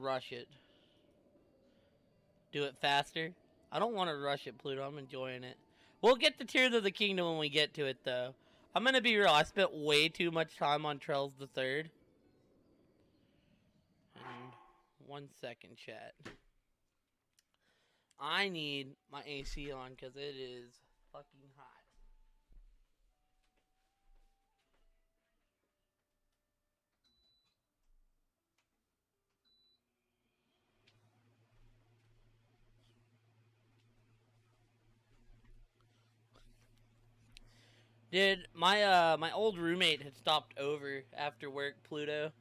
rush it. Do it faster. I don't want to rush it, Pluto. I'm enjoying it. We'll get to Tears of the Kingdom when we get to it, though. I'm gonna be real. I spent way too much time on Trails the Third. And 1 second, chat. I need my AC on because it is fucking hot. Dude, my old roommate had stopped over after work, Pluto.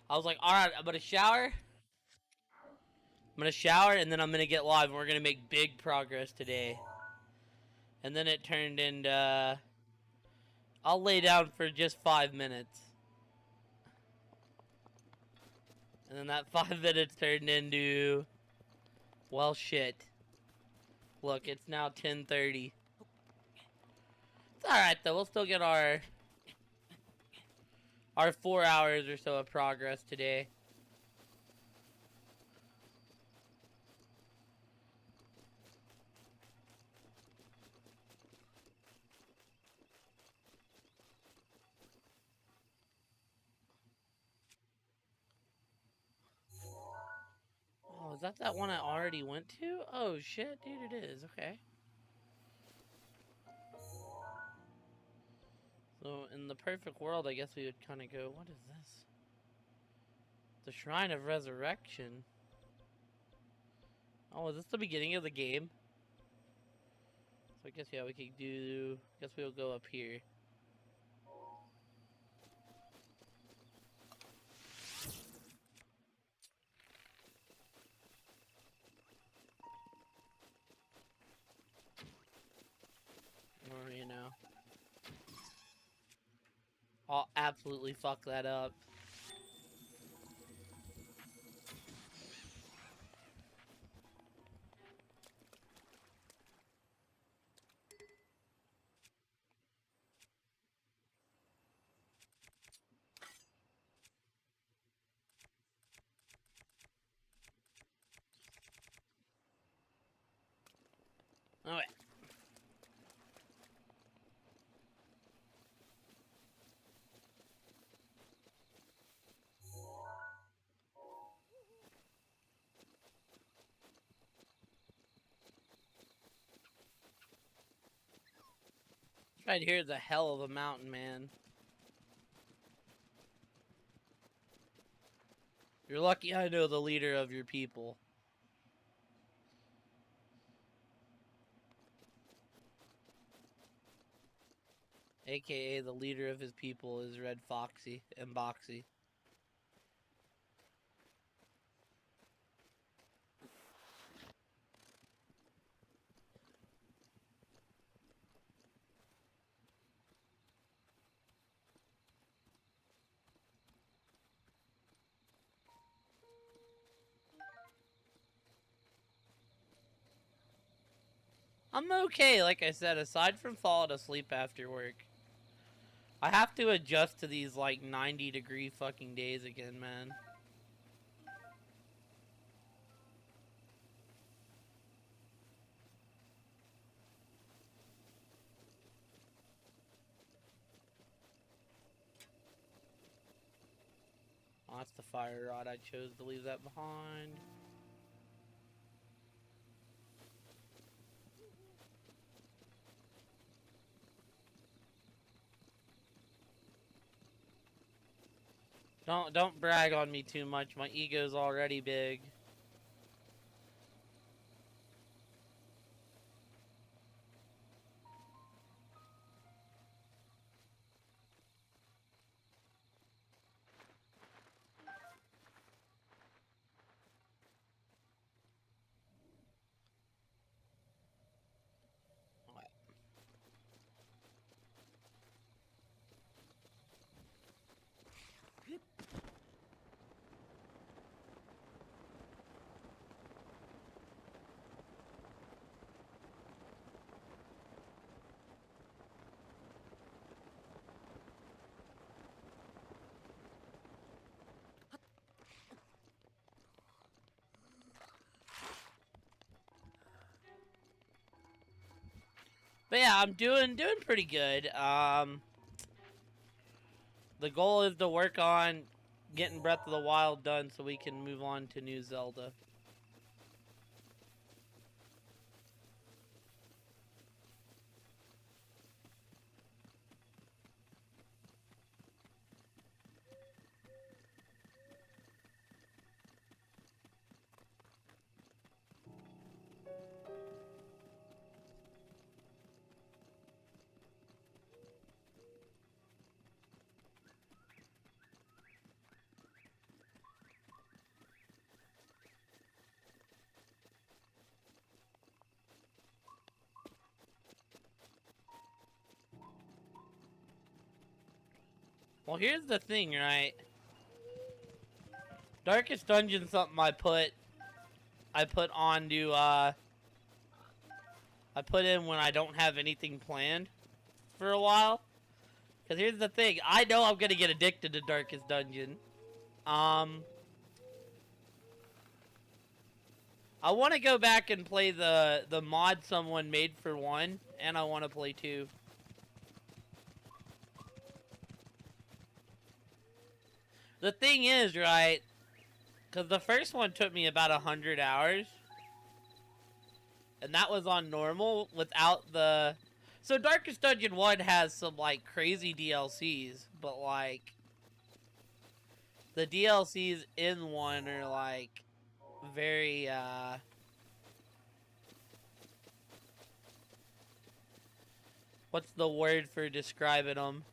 I was like, alright, I'm gonna shower. And then I'm gonna get live and we're gonna make big progress today. And then it turned into I'll lay down for just 5 minutes. And then that 5 minutes turned into, well, shit. Look, it's now 10:30. It's alright though, we'll still get our 4 hours or so of progress today. Oh, is that one I already went to? Oh shit, dude, it is. Okay. So, in the perfect world, I guess we would kind of go, what is this? The Shrine of Resurrection. Oh, is this the beginning of the game? So I guess, yeah, we could do, I guess we'll go up here. Or, you know. I'll absolutely fuck that up. Alright. Right here's a hell of a mountain, man. You're lucky I know the leader of your people. AKA the leader of his people is Red Foxy and Boxy. I'm okay, like I said, aside from falling asleep after work. I have to adjust to these, like, 90-degree fucking days again, man. Oh, that's the fire rod. I chose to leave that behind. Don't brag on me too much. My ego's already big. But yeah, I'm doing pretty good. The goal is to work on getting Breath of the Wild done so we can move on to new Zelda. Well, here's the thing, right? Darkest Dungeon, something I put I put in when I don't have anything planned for a while. Because here's the thing, I know I'm gonna get addicted to Darkest Dungeon. I want to go back and play the mod someone made for 1, and I want to play 2. The thing is, right, because the first one took me about 100 hours, and that was on normal without the... So Darkest Dungeon 1 has some, like, crazy DLCs, but, like, the DLCs in 1 are, like, very, what's the word for describing them?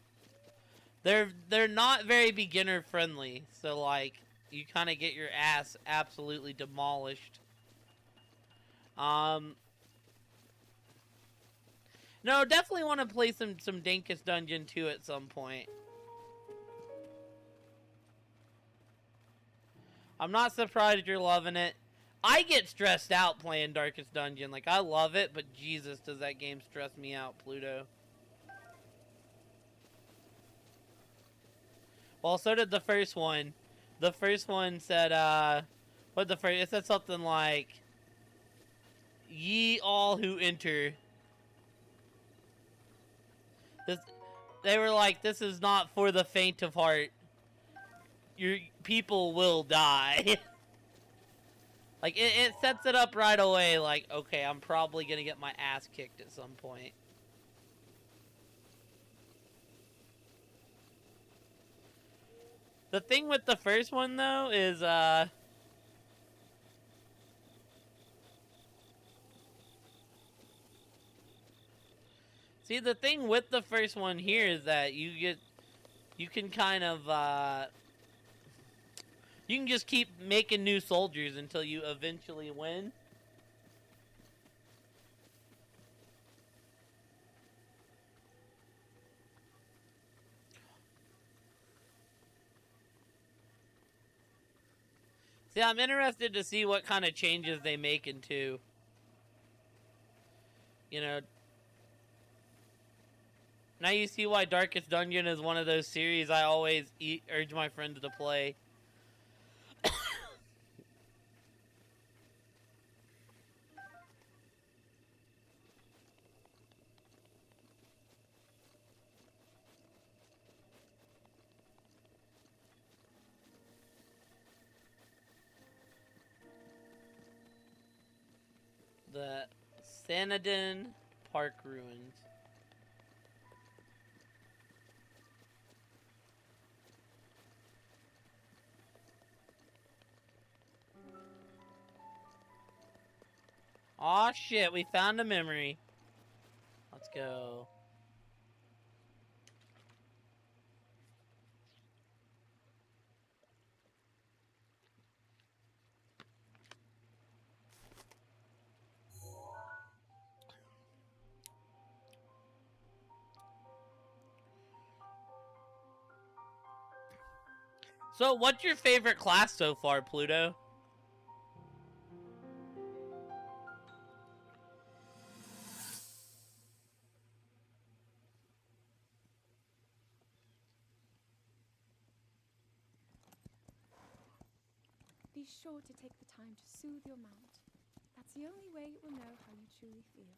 They're not very beginner friendly, so like you kind of get your ass absolutely demolished. No, definitely want to play some Dankest Dungeon 2 at some point. I'm not surprised you're loving it. I get stressed out playing Darkest Dungeon. Like, I love it, but Jesus, does that game stress me out, Pluto. Well, so did the first one. The first one said, it said something like, "Ye all who enter." This, they were like, "This is not for the faint of heart. Your people will die." Like, it sets it up right away, like, okay, I'm probably gonna get my ass kicked at some point. The thing with the first one, though, is, see, the thing with the first one here is that you can kind of, you can just keep making new soldiers until you eventually win. See, I'm interested to see what kind of changes they make in 2. You know, now you see why Darkest Dungeon is one of those series I always urge my friends to play. The Sanadin Park Ruins. Aw, shit, we found a memory. Let's go. So, what's your favorite class so far, Pluto? Be sure to take the time to soothe your mount. That's the only way it will know how you truly feel.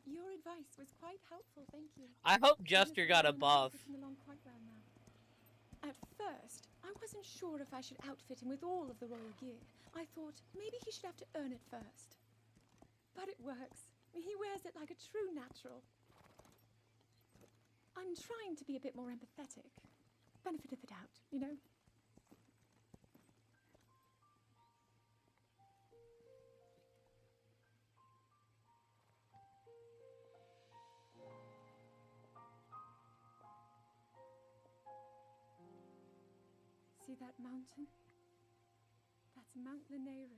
Your advice was quite helpful, thank you. I hope Jester got a buff. Along quite well now. At first, I wasn't sure if I should outfit him with all of the royal gear. I thought maybe he should have to earn it first. But it works. He wears it like a true natural. I'm trying to be a bit more empathetic. Benefit of the doubt, you know? See that mountain? That's Mount Lineru.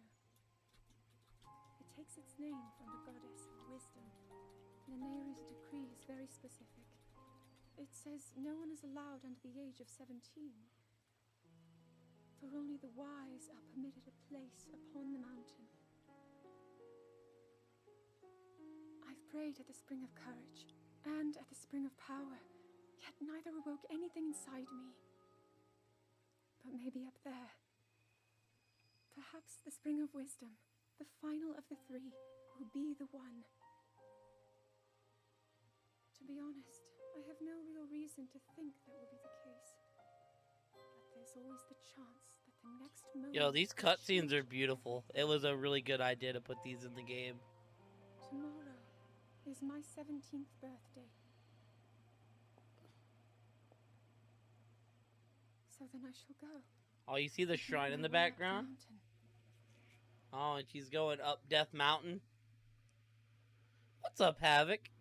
It takes its name from the goddess of wisdom. Lineru's decree is very specific. It says no one is allowed under the age of 17. For only the wise are permitted a place upon the mountain. I've prayed at the spring of courage and at the spring of power, yet neither awoke anything inside me. But maybe up there. Perhaps the spring of wisdom, the final of the three, will be the one. To be honest, I have no real reason to think that will be the case. But there's always the chance that the next moment... Yo, these cutscenes are beautiful. It was a really good idea to put these in the game. Tomorrow is my 17th birthday. So then I shall go. Oh, you see the shrine in the background? Oh, and she's going up Death Mountain. What's up, Havoc?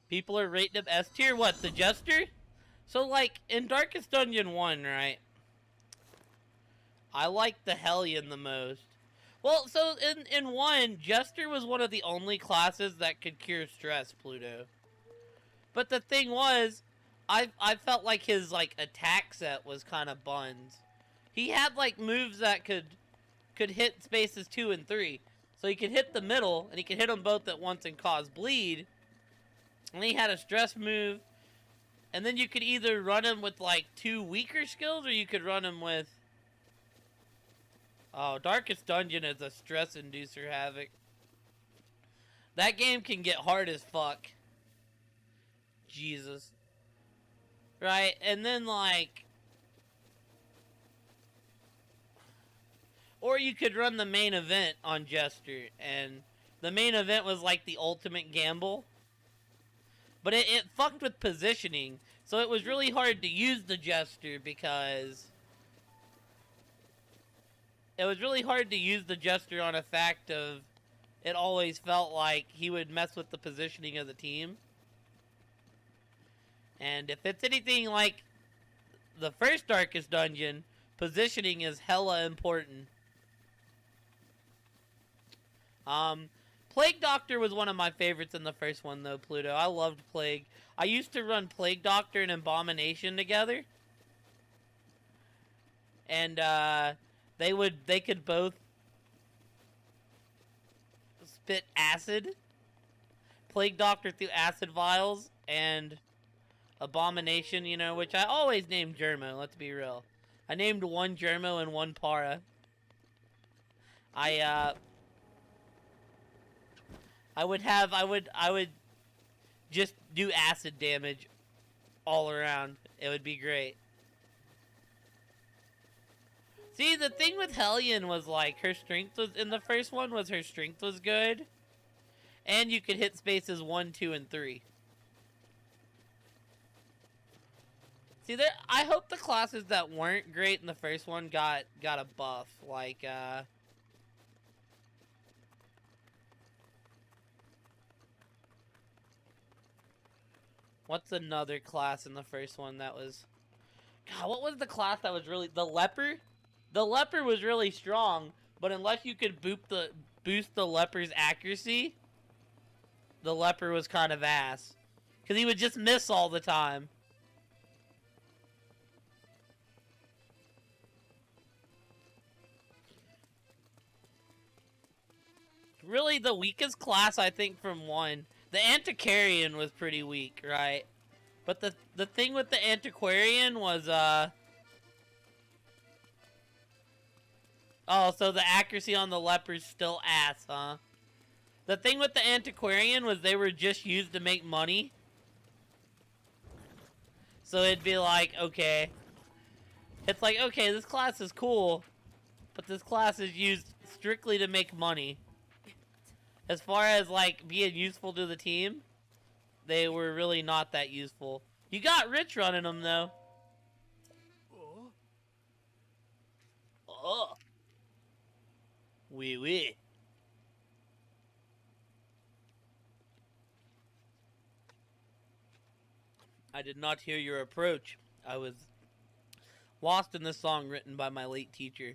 People are rating him S tier. What, the Jester? So, like, in Darkest Dungeon 1, right? I like the Hellion the most. Well, so in 1, Jester was one of the only classes that could cure stress, Pluto. But the thing was, I felt like his, like, attack set was kind of buns. He had, like, moves that could hit spaces 2 and 3. So he could hit the middle, and he could hit them both at once and cause bleed. And he had a stress move. And then you could either run him with, like, 2 weaker skills, or you could run him with... Oh, Darkest Dungeon is a stress inducer, Havoc. That game can get hard as fuck. Jesus. Right, and then, like... Or you could run the main event on Jester, and the main event was, like, the ultimate gamble. But it fucked with positioning, so it was really hard to use the Jester because... It was really hard to use the Jester on a fact of... It always felt like he would mess with the positioning of the team. And if it's anything like the first Darkest Dungeon, positioning is hella important. Plague Doctor was one of my favorites in the first one, though, Pluto. I loved Plague. I used to run Plague Doctor and Abomination together. And, they could both spit acid. Plague Doctor through acid vials, and Abomination, you know, which I always named Germo, let's be real. I named one Germo and one Para. I would just do acid damage all around. It would be great. See, the thing with Hellion was, like, her strength was, in the first one, was her strength was good. And you could hit spaces 1, 2, and 3. See, I hope the classes that weren't great in the first one got a buff. Like, what's another class in the first one that was... God, what was the class that was really... The Leper? The Leper was really strong, but unless you could boost the Leper's accuracy, the Leper was kind of ass. Because he would just miss all the time. Really, the weakest class, I think, from 1... The Antiquarian was pretty weak, right? But the thing with the Antiquarian was, Oh, so the accuracy on the Leper's still ass, huh? The thing with the antiquarian was they were just used to make money. So it'd be like, okay. It's like, okay, this class is cool, but this class is used strictly to make money. As far as, like, being useful to the team, they were really not that useful. You got Rich running them, though. Oh. Oui, oui. I did not hear your approach. I was lost in this song written by my late teacher.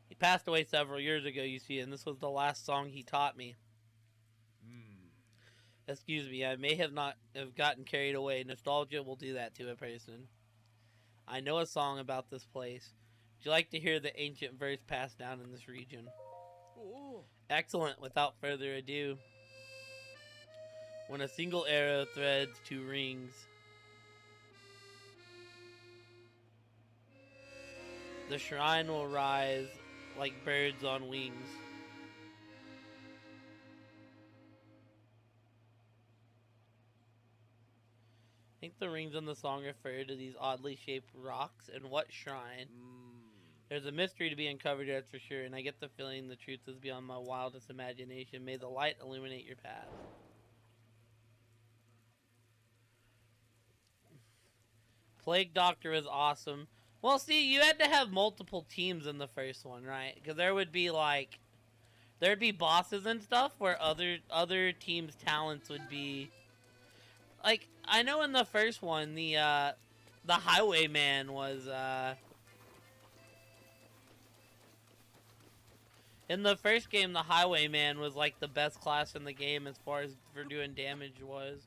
He passed away several years ago, you see, and this was the last song he taught me. Excuse me, I may have not have gotten carried away. Nostalgia will do that to a person. I know a song about this place. Would you like to hear the ancient verse passed down in this region? Oh. Excellent. Without further ado. When a single arrow threads two rings, the shrine will rise like birds on wings. I think the rings in the song refer to these oddly shaped rocks. And what shrine? There's a mystery to be uncovered, that's for sure, and I get the feeling the truth is beyond my wildest imagination. May the light illuminate your path. Plague Doctor is awesome. Well, see, you had to have multiple teams in the first one, right? Because there would be, like, there'd be bosses and stuff where other teams' talents would be... Like, I know in the first one, the Highwayman was, in the first game, the Highwayman was, like, the best class in the game as far as for doing damage was.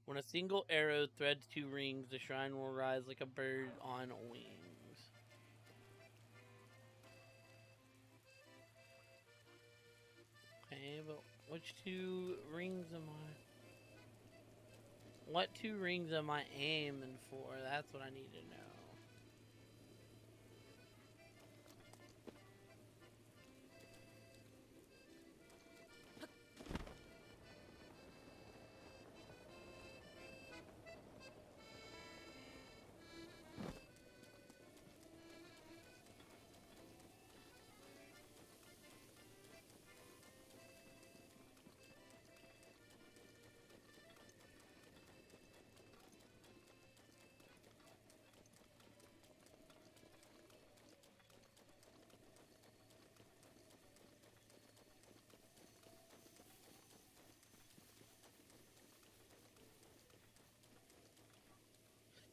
When a single arrow threads two rings, the shrine will rise like a bird on wings. Okay, but which two rings am I? What two rings am I aiming for? That's what I need to know.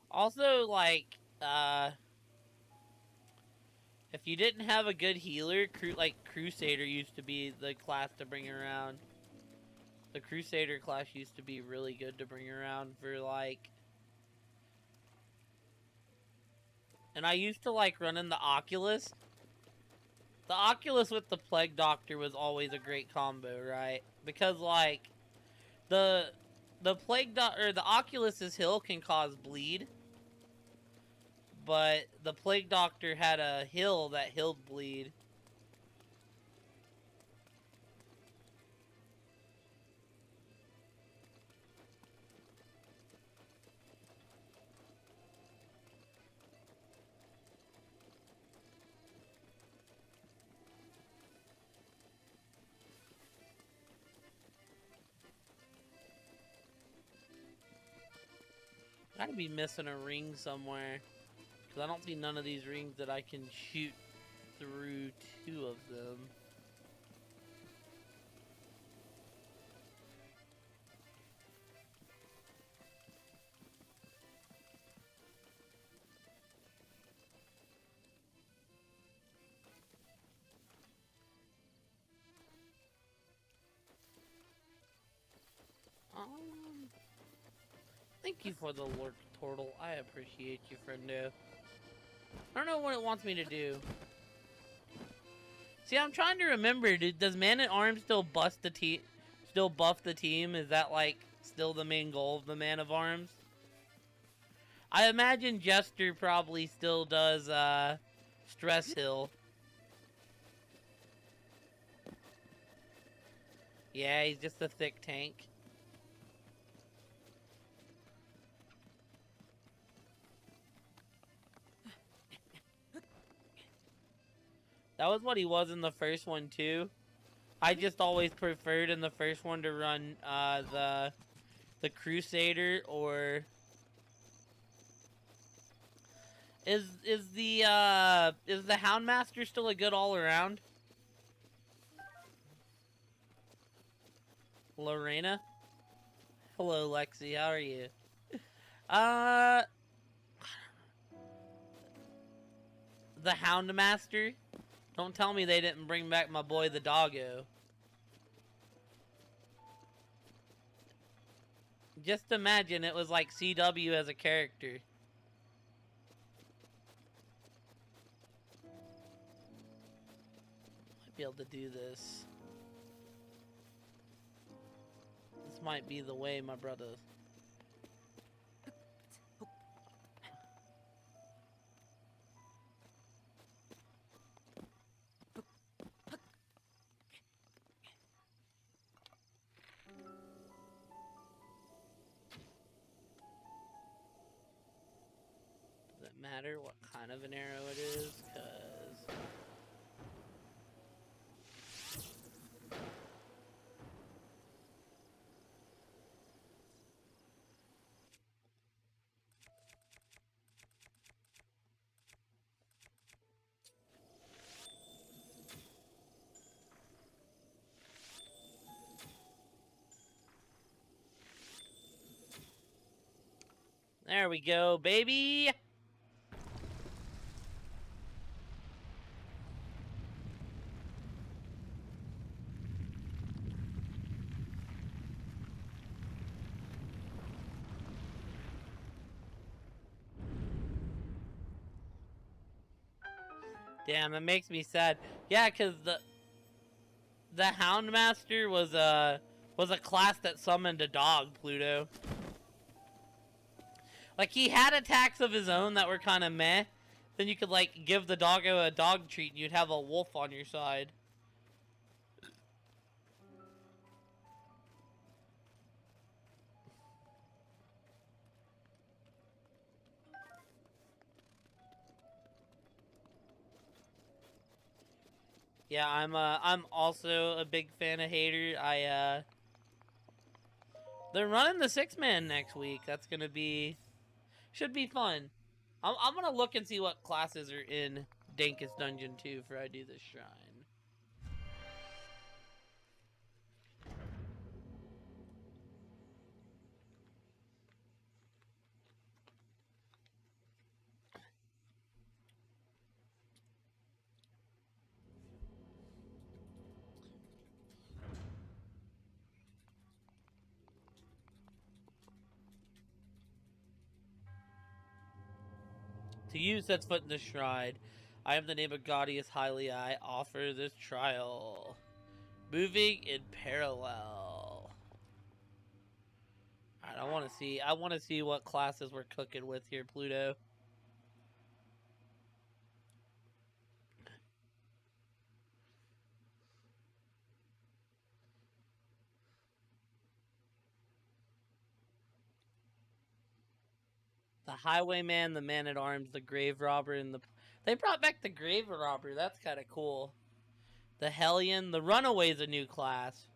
Also, like, if you didn't have a good healer, like, Crusader used to be the class to bring around. The Crusader class used to be really good to bring around for, like... And I used to like running the Oculus. The Oculus with the Plague Doctor was always a great combo, right? Because, like, the Plague Doctor, or the Oculus's heal can cause bleed. But the Plague Doctor had a heal that healed bleed. Gotta be missing a ring somewhere. Because I don't see none of these rings that I can shoot through two of them. Thank you for the lurk, Turtle. I appreciate you, friendo. I don't know what it wants me to do. See, I'm trying to remember. Does Man at Arms still bust the team? Still buff the team? Is that like still the main goal of the Man of Arms? I imagine Jester probably still does Stress Hill. Yeah, he's just a thick tank. That was what he was in the first one too. I just always preferred in the first one to run the Crusader or is the Houndmaster still a good all around? Lorena? Hello Lexi, how are you? Uh the Houndmaster? Don't tell me they didn't bring back my boy the doggo. Just imagine it was like CW as a character. Might be able to do this. This might be the way, my brother. Does it matter what kind of an arrow it is? Because there we go, baby! Damn, it makes me sad. Yeah, because the Houndmaster was a class that summoned a dog, Pluto. Like, he had attacks of his own that were kind of meh. Then you could, like, give the doggo a dog treat and you'd have a wolf on your side. Yeah, I'm also a big fan of Hater. They're running the 6-man next week. That's gonna be, should be fun. I'm gonna look and see what classes are in Dankest Dungeon 2 before I do this shrine. To you sets foot in the shrine. I am the name of Gaudius Highly. I offer this trial. Moving in parallel. Alright, I wanna see what classes we're cooking with here, Pluto. The Highwayman, the Man-at-Arms, the Grave Robber, and the... They brought back the Grave Robber. That's kind of cool. The Hellion. The Runaway's a new class.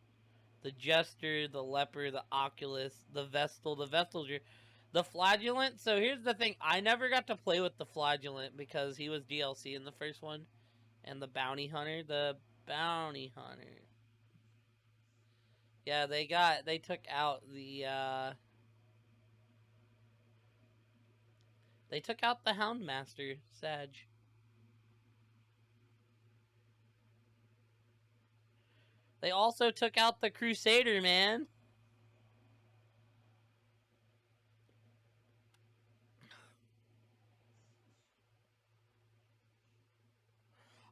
The Jester, the Leper, the Oculus, the Vestal. The Vestal's your... The Flagellant. So here's the thing. I never got to play with the Flagellant because he was DLC in the first one. And the Bounty Hunter. The Bounty Hunter. Yeah, they took out the, They took out the Houndmaster, Sag. They also took out the Crusader, man.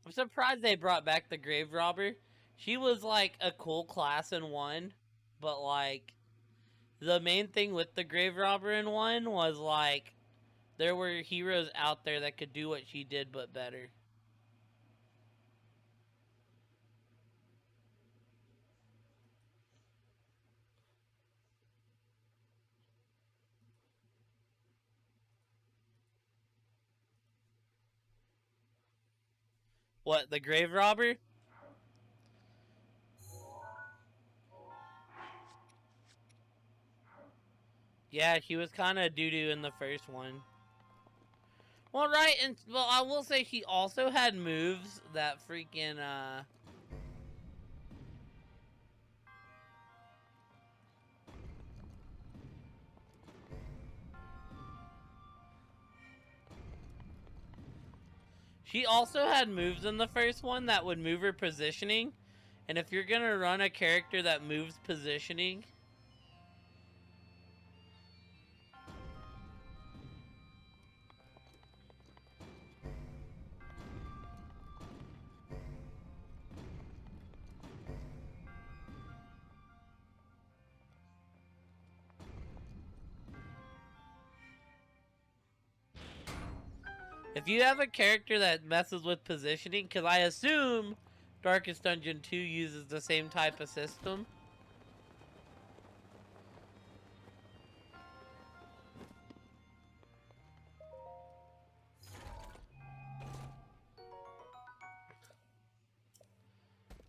I'm surprised they brought back the Grave Robber. She was like a cool class in 1, but like the main thing with the Grave Robber in 1 was like there were heroes out there that could do what she did but better. What, the Grave Robber? Yeah, she was kind of doo-doo in the first one. Well, right, and well, I will say she also had moves that freaking she also had moves in the first one that would move her positioning, and if you're gonna run a character that moves positioning, if you have a character that messes with positioning, because I assume Darkest Dungeon 2 uses the same type of system.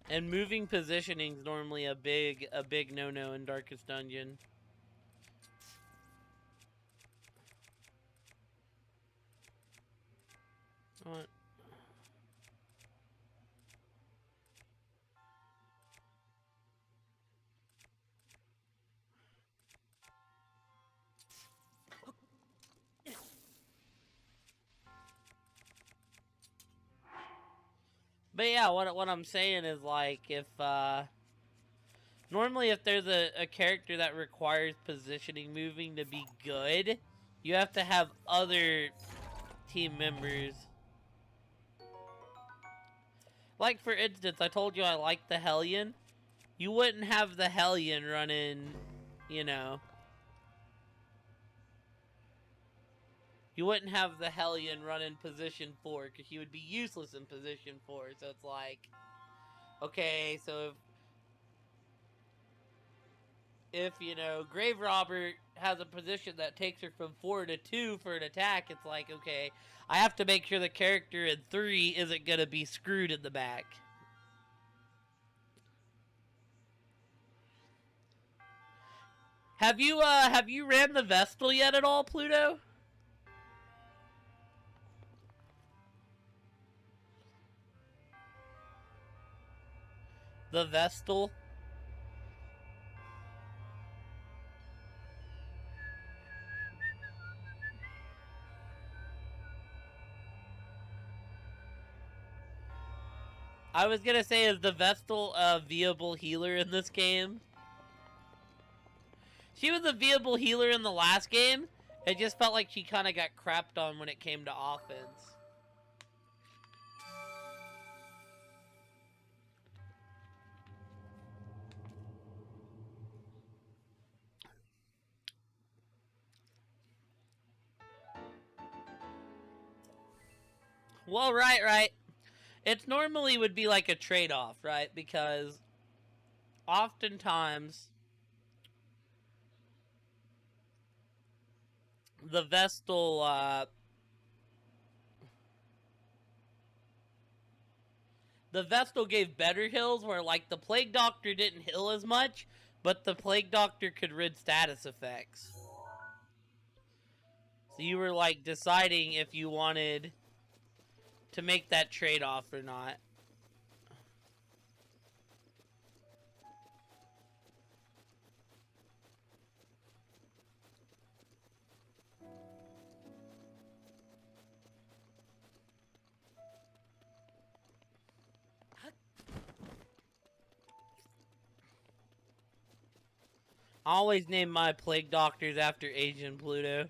And moving positioning is normally a big no-no in Darkest Dungeon. What? But yeah, what I'm saying is like if normally if there's a character that requires positioning moving to be good, you have to have other team members. Like for instance, I told you I like the Hellion. You wouldn't have the Hellion running, you know. You wouldn't have the Hellion run in position 4 because he would be useless in position 4. So it's like, okay, so if you know, Grave Robber has a position that takes her from 4 to 2 for an attack, it's like, okay, I have to make sure the character in 3 isn't going to be screwed in the back. Have you ran the Vestal yet at all, Pluto? The Vestal? I was gonna say, is the Vestal a viable healer in this game? She was a viable healer in the last game. It just felt like she kind of got crapped on when it came to offense. Well, right. It's normally would be like a trade-off, right? Because oftentimes the Vestal gave better heals where like the Plague Doctor didn't heal as much, but the Plague Doctor could rid status effects. So you were like deciding if you wanted to make that trade-off or not. I always name my Plague Doctors after Agent Pluto.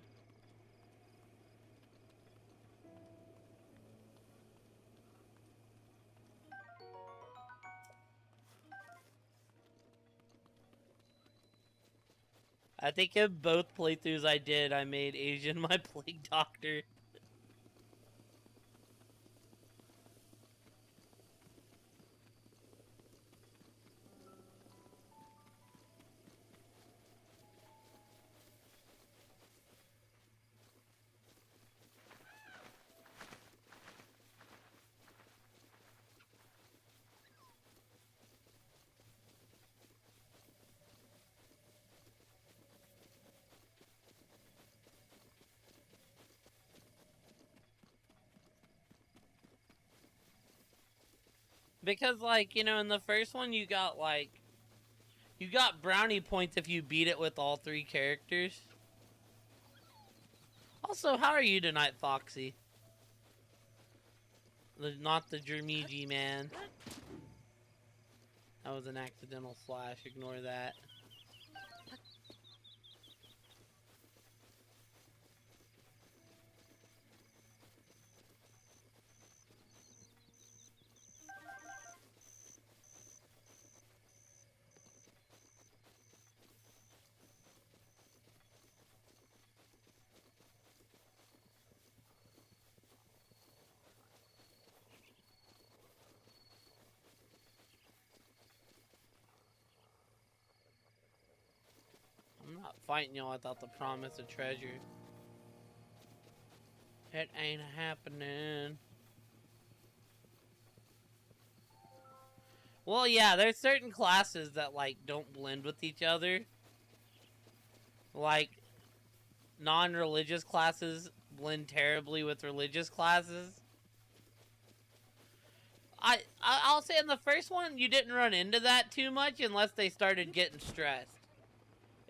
I think in both playthroughs I did, I made Asian my plague doctor. Because, like, you know, in the first one you got, like, you got brownie points if you beat it with all 3 characters. Also, how are you tonight, Foxy? Not the Jermiji man. That was an accidental slash, ignore that. I'm not fighting y'all without the promise of treasure. It ain't happening. Well, yeah, there's certain classes that, like, don't blend with each other. Like, non-religious classes blend terribly with religious classes. I'll say in the first one, you didn't run into that too much unless they started getting stressed.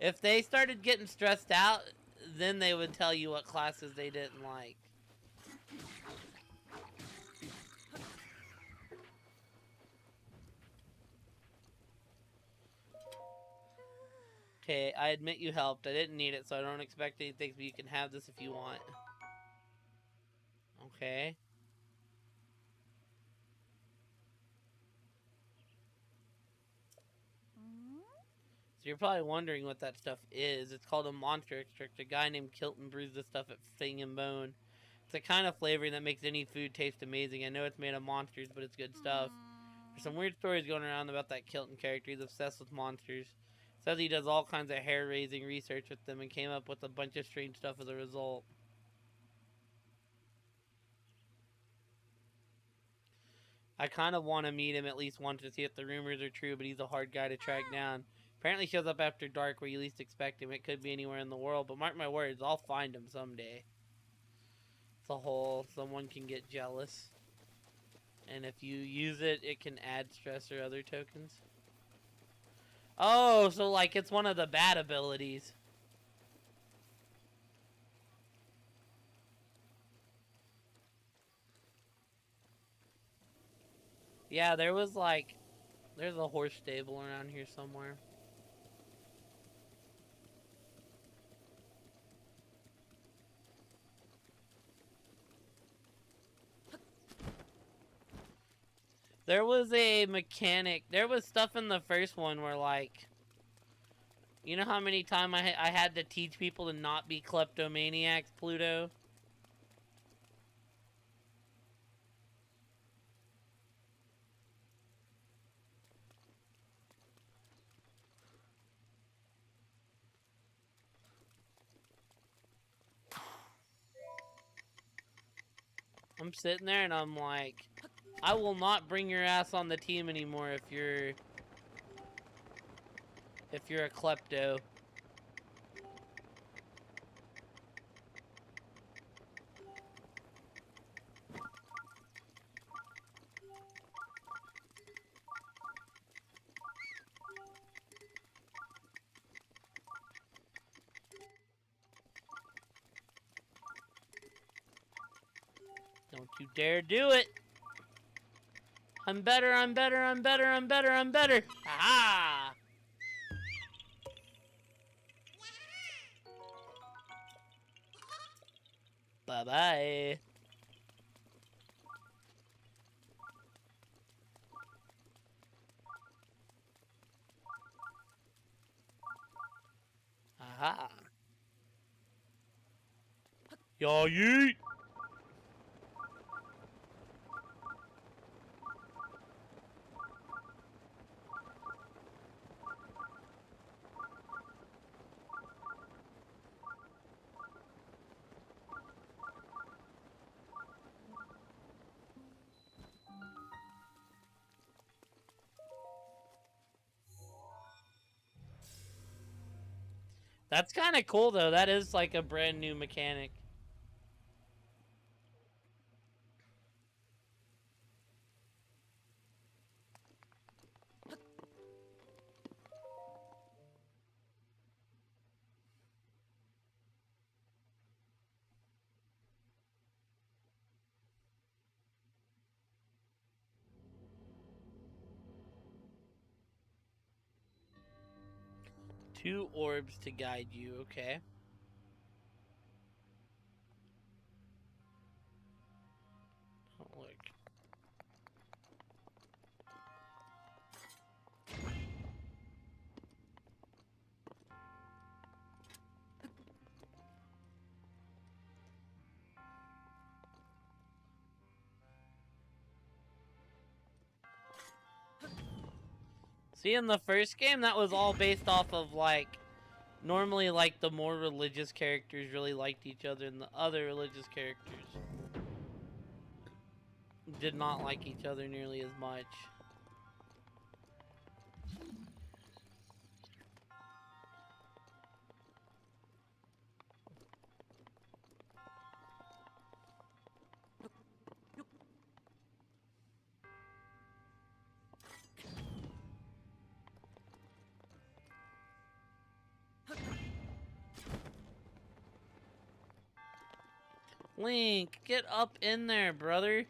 If they started getting stressed out, then they would tell you what classes they didn't like. Okay, I admit you helped. I didn't need it, so I don't expect anything, but you can have this if you want. Okay. So you're probably wondering what that stuff is. It's called a monster extract. A guy named Kilton brews this stuff at Fang and Bone. It's a kind of flavoring that makes any food taste amazing. I know it's made of monsters, but it's good stuff. There's some weird stories going around about that Kilton character. He's obsessed with monsters. Says he does all kinds of hair-raising research with them and came up with a bunch of strange stuff as a result. I kind of want to meet him at least once to see if the rumors are true, but he's a hard guy to track down. Apparently shows up after dark where you least expect him. It could be anywhere in the world, but mark my words, I'll find him someday. It's a hole. Someone can get jealous. And if you use it, it can add stress or other tokens. Oh, so like it's one of the bad abilities. Yeah, there's a horse stable around here somewhere. There was a mechanic. There was stuff in the first one where, like, you know how many times I had to teach people to not be kleptomaniacs, Pluto? I'm sitting there and I'm like, I will not bring your ass on the team anymore if you're a klepto. Don't you dare do it. I'm better, I'm better, I'm better, I'm better, I'm better. Aha! Bye-bye. Aha. Y'all yeet! That's kind of cool, though. That is like a brand new mechanic. Two orbs to guide you, okay. Oh, look. See, in the first game, that was all based off of, like, normally, like, the more religious characters really liked each other, and the other religious characters did not like each other nearly as much. Link, get up in there, brother.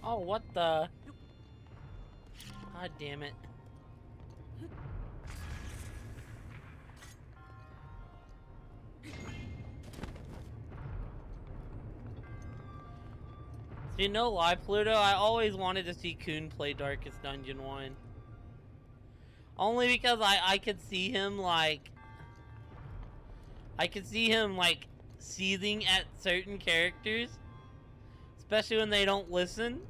Oh, what the? God damn it. You know why, Pluto? I always wanted to see Kun play Darkest Dungeon 1. Only because I could see him, like... I could see him, like, seething at certain characters. Especially when they don't listen.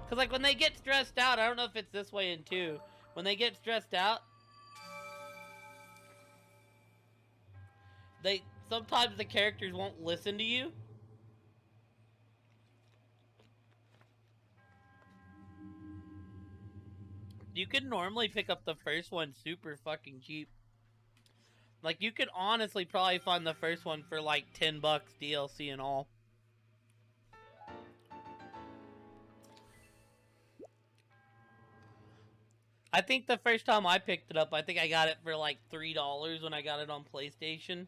Because, like, when they get stressed out, I don't know if it's this way in 2. When they get stressed out, sometimes the characters won't listen to you. You could normally pick up the first one super fucking cheap. Like, you could honestly probably find the first one for like $10 DLC and all. I think the first time I picked it up, I think I got it for like $3 when I got it on PlayStation.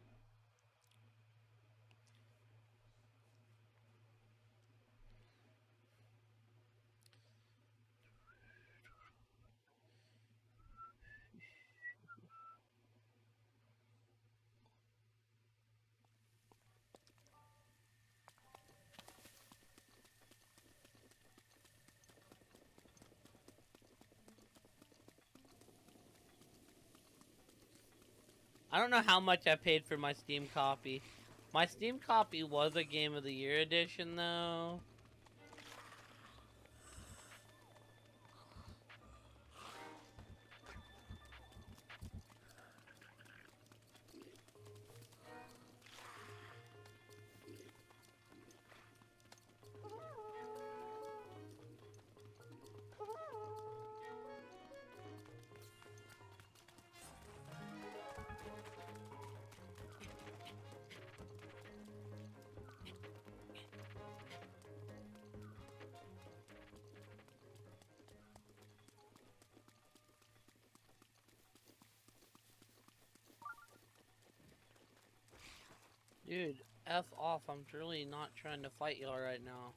I don't know how much I paid for my Steam copy. My Steam copy was a Game of the Year edition, though. Dude, F off. I'm really not trying to fight y'all right now.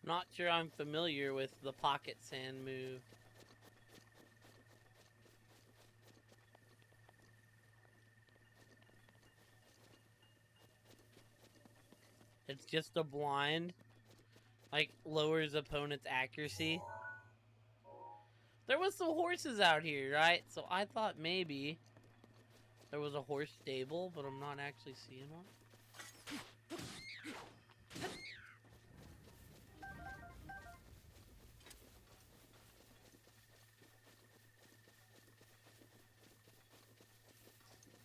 Not sure I'm familiar with the pocket sand move. It's just a blind. Like, lowers opponent's accuracy. There was some horses out here, right? So I thought maybe there was a horse stable, but I'm not actually seeing one.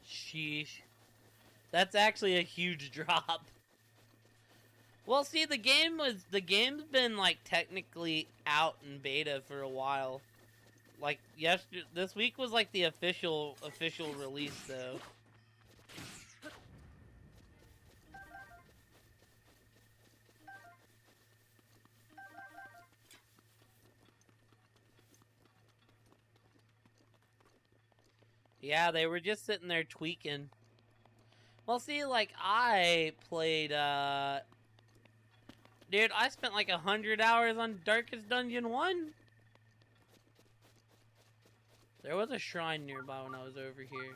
Sheesh. That's actually a huge drop. Well, see, the game's been like technically out in beta for a while. Like this week was like the official release though. Yeah, they were just sitting there tweaking. Well, see, like, I played, dude, I spent like 100 hours on Darkest Dungeon 1. There was a shrine nearby when I was over here.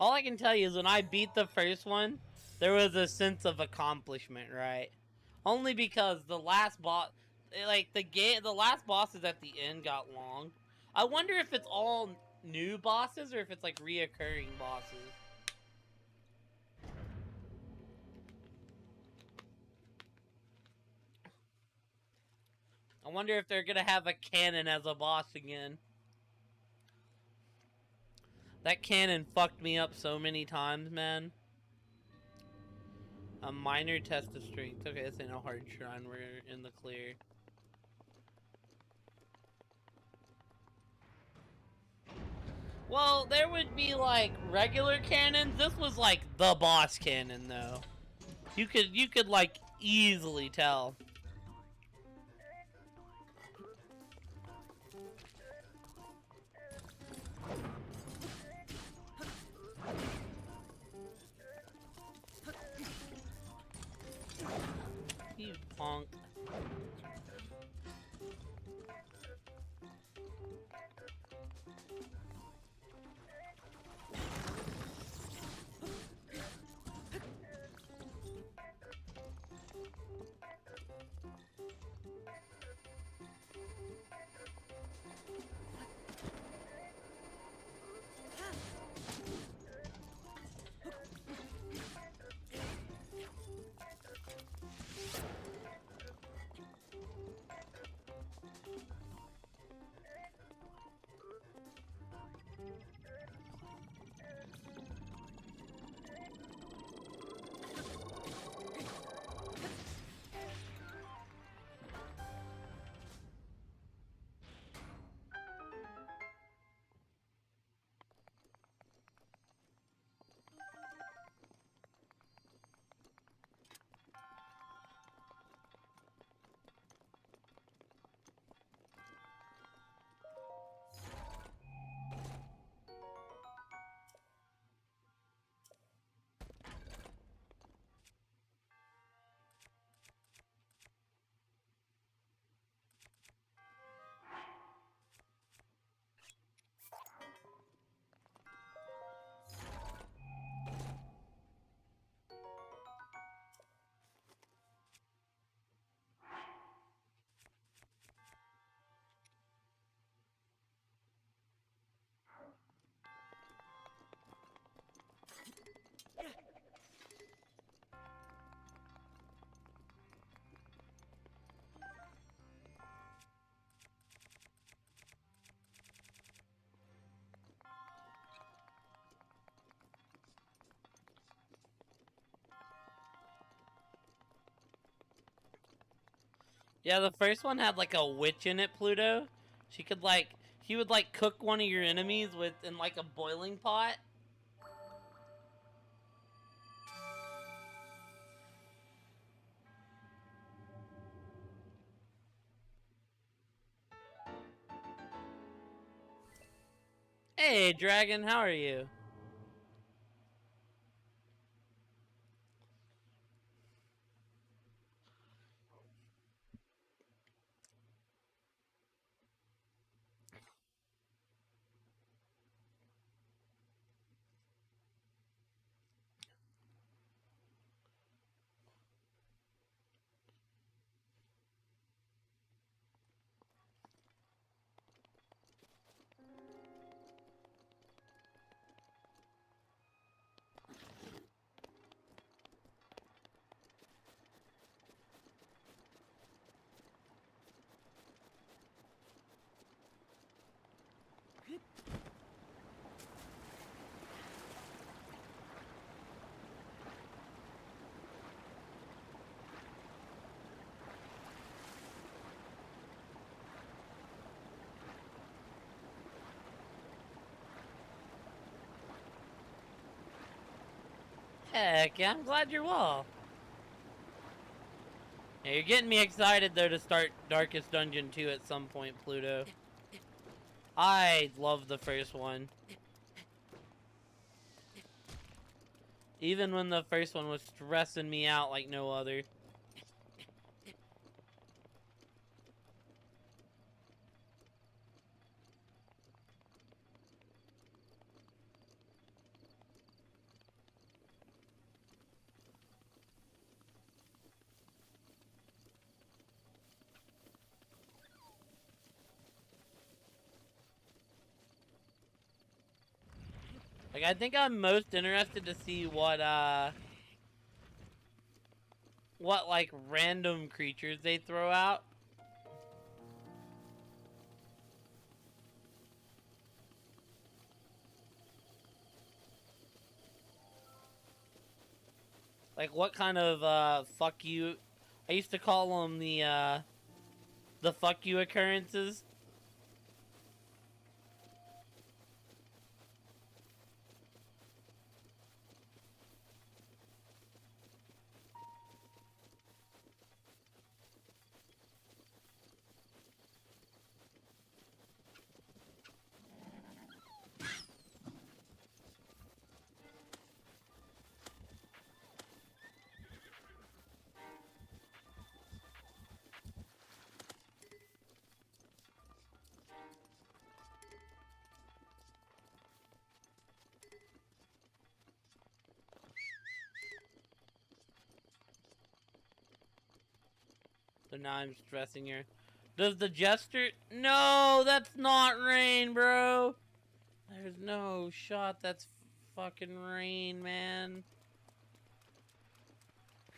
All I can tell you is when I beat the first one, there was a sense of accomplishment, right? Only because the last boss, like the last bosses at the end got long. I wonder if it's all new bosses or if it's like reoccurring bosses. I wonder if they're gonna have a cannon as a boss again. That cannon fucked me up so many times, man. A minor test of strength. Okay, this ain't a hard shrine. We're in the clear. Well, there would be like regular cannons. This was like the boss cannon, though. You could like easily tell. You punk. Yeah, the first one had like a witch in it, Pluto. She could like, he would like cook one of your enemies with in like a boiling pot. Hey, Dragon, how are you? Heck yeah, I'm glad you're well. Yeah, you're getting me excited though to start Darkest Dungeon 2 at some point, Pluto. I love the first one. Even when the first one was stressing me out like no other. Like, I think I'm most interested to see what like, random creatures they throw out. Like, what kind of, fuck you... I used to call them the fuck you occurrences. So now I'm stressing here. Does the jester... No, that's not rain, bro. There's no shot that's fucking rain, man.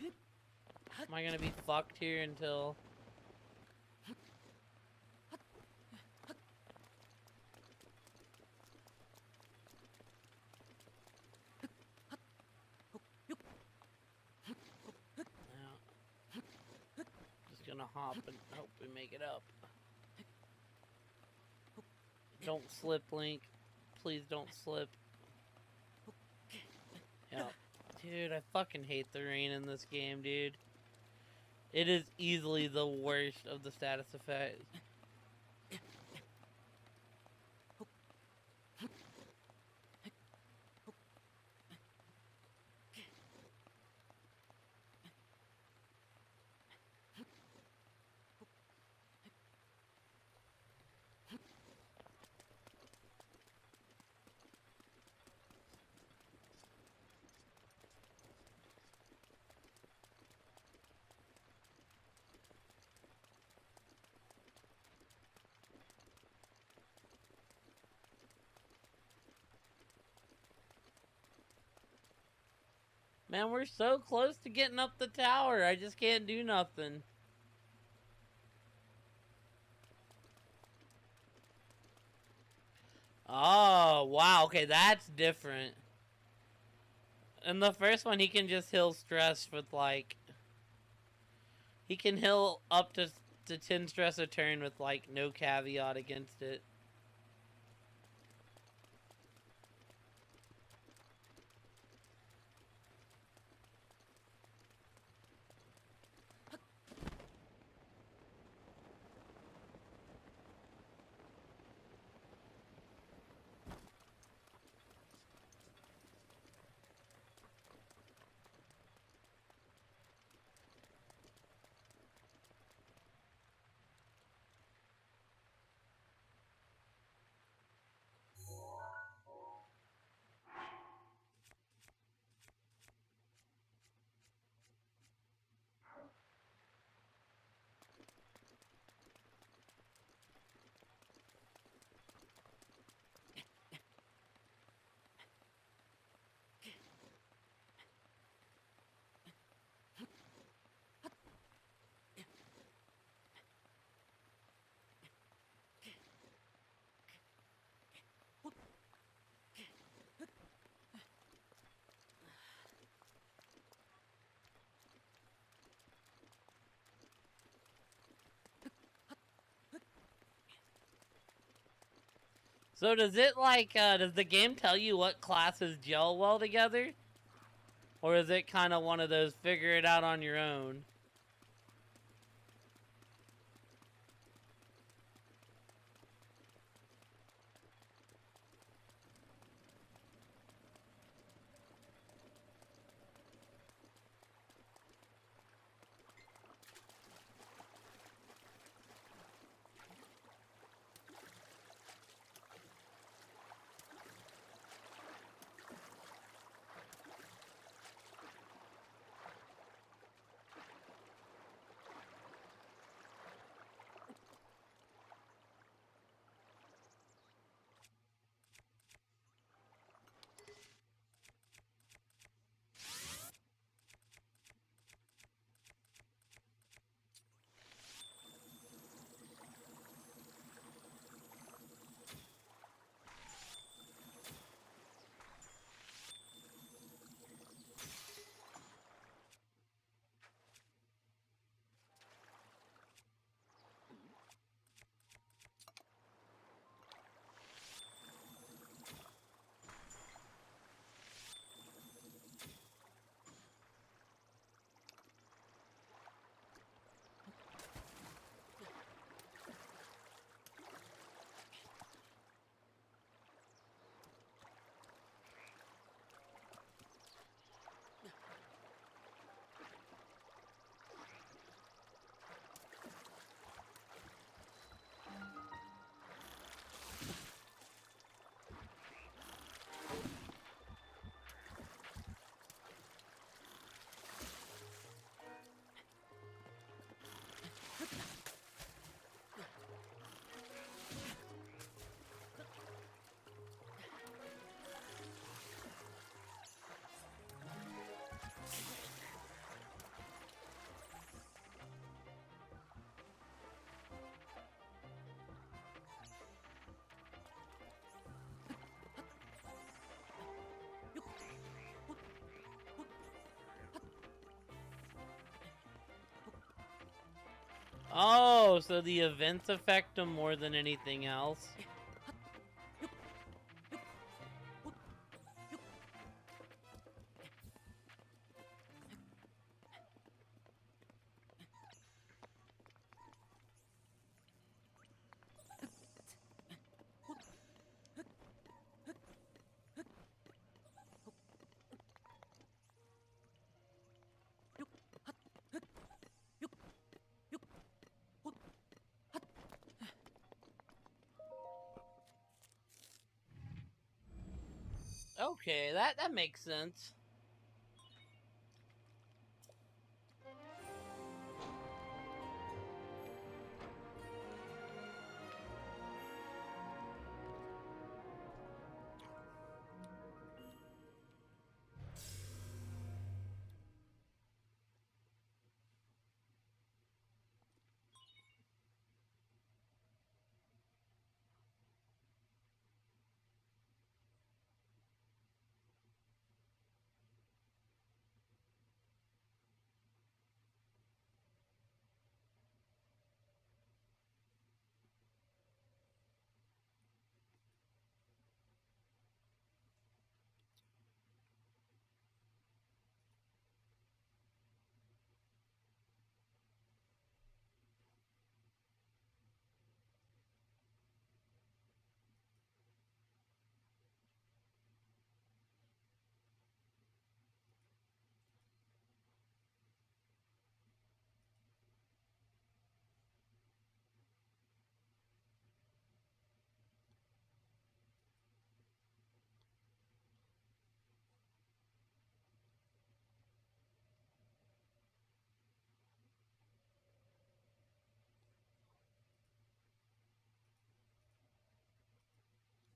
Am I gonna be fucked here until... Just gonna hop and hope we make it up. Don't slip, Link. Please don't slip. Yeah. Dude, I fucking hate the rain in this game, dude. It is easily the worst of the status effects. Man, we're so close to getting up the tower. I just can't do nothing. Oh, wow. Okay, that's different. In the first one, he can just heal stress with, like... He can heal up to 10 stress a turn with, like, no caveat against it. So does it, like, does the game tell you what classes gel well together? Or is it kind of one of those figure it out on your own? Oh, so the events affect them more than anything else. Okay, that makes sense.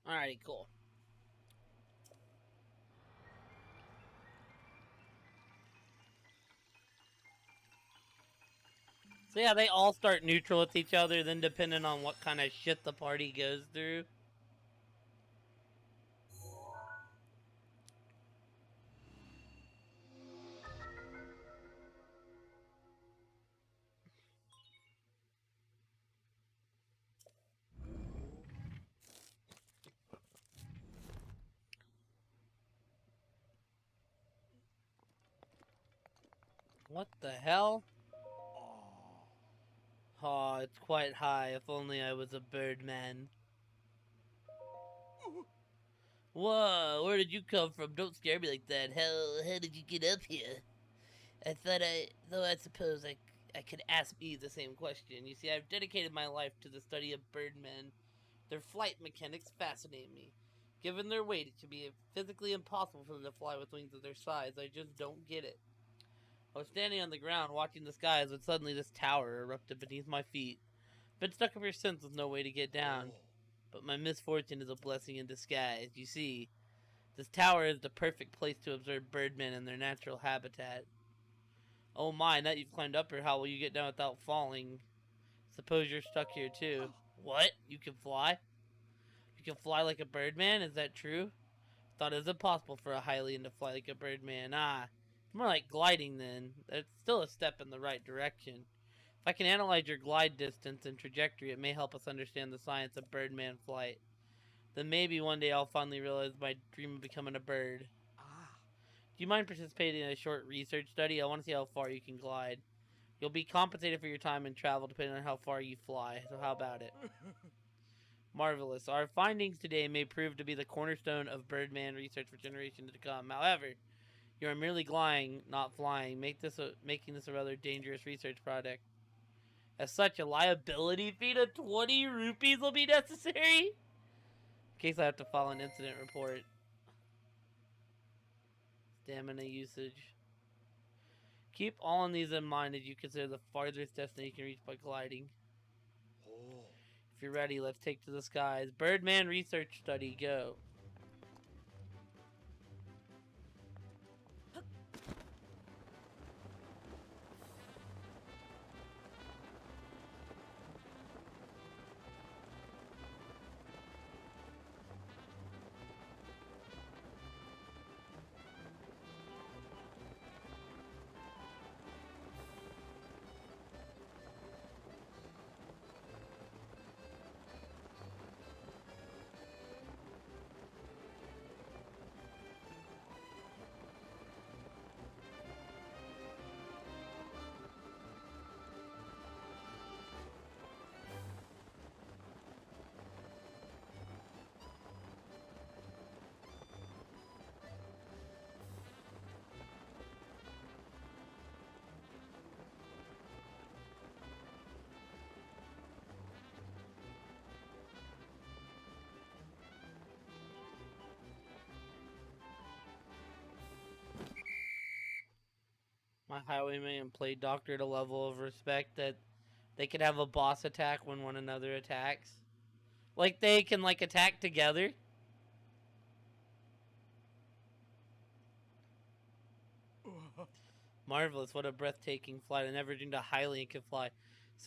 Alrighty, cool. So yeah, they all start neutral with each other, then depending on what kind of shit the party goes through. What the hell? Oh, it's quite high. If only I was a birdman. Whoa, where did you come from? Don't scare me like that. How did you get up here? I suppose I could ask me the same question. You see, I've dedicated my life to the study of birdmen. Their flight mechanics fascinate me. Given their weight, it can be physically impossible for them to fly with wings of their size. I just don't get it. I was standing on the ground watching the skies when suddenly this tower erupted beneath my feet. Been stuck up here since with no way to get down. But my misfortune is a blessing in disguise. You see, this tower is the perfect place to observe birdmen in their natural habitat. Oh my, now you've climbed up here, how will you get down without falling? Suppose you're stuck here too. What? You can fly? You can fly like a birdman? Is that true? Thought it was impossible for a Hylian to fly like a birdman. Ah, it's more like gliding then. That's still a step in the right direction. If I can analyze your glide distance and trajectory, it may help us understand the science of birdman flight. Then maybe one day I'll finally realize my dream of becoming a bird. Do you mind participating in a short research study? I want to see how far you can glide. You'll be compensated for your time and travel depending on how far you fly. So how about it? Marvelous. Our findings today may prove to be the cornerstone of birdman research for generations to come. However, you are merely gliding, not flying, making this a rather dangerous research project. As such, a liability fee of 20 rupees will be necessary in case I have to file an incident report. Stamina usage. Keep all of these in mind as you consider the farthest destination you can reach by gliding. If you're ready, let's take to the skies. Birdman research study, go. My highwayman played Doctor at a level of respect that they could have a boss attack when one another attacks. Like, they can, like, attack together. Marvelous, what a breathtaking flight. I never dreamed a Hylian could fly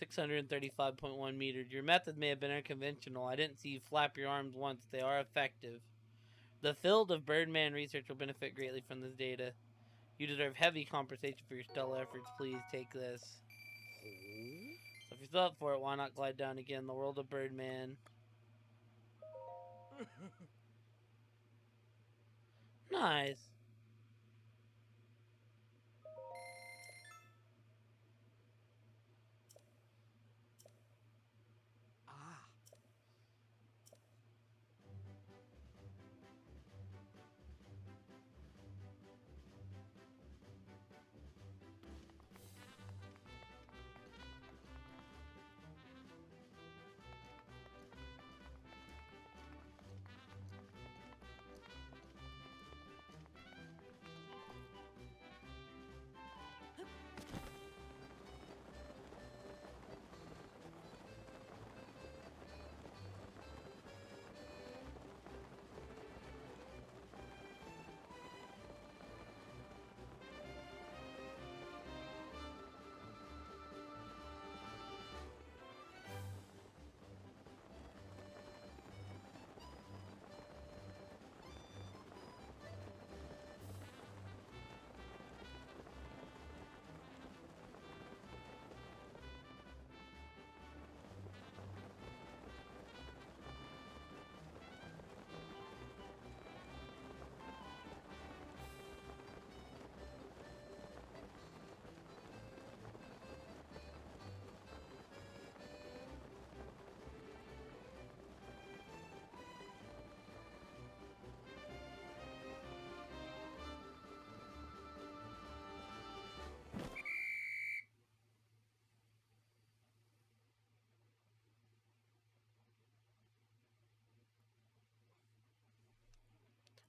635.1 meters. Your method may have been unconventional. I didn't see you flap your arms once. They are effective. The field of Birdman research will benefit greatly from this data. You deserve heavy compensation for your stellar efforts. Please take this. So if you're still up for it, why not glide down again? The world of Birdman. Nice.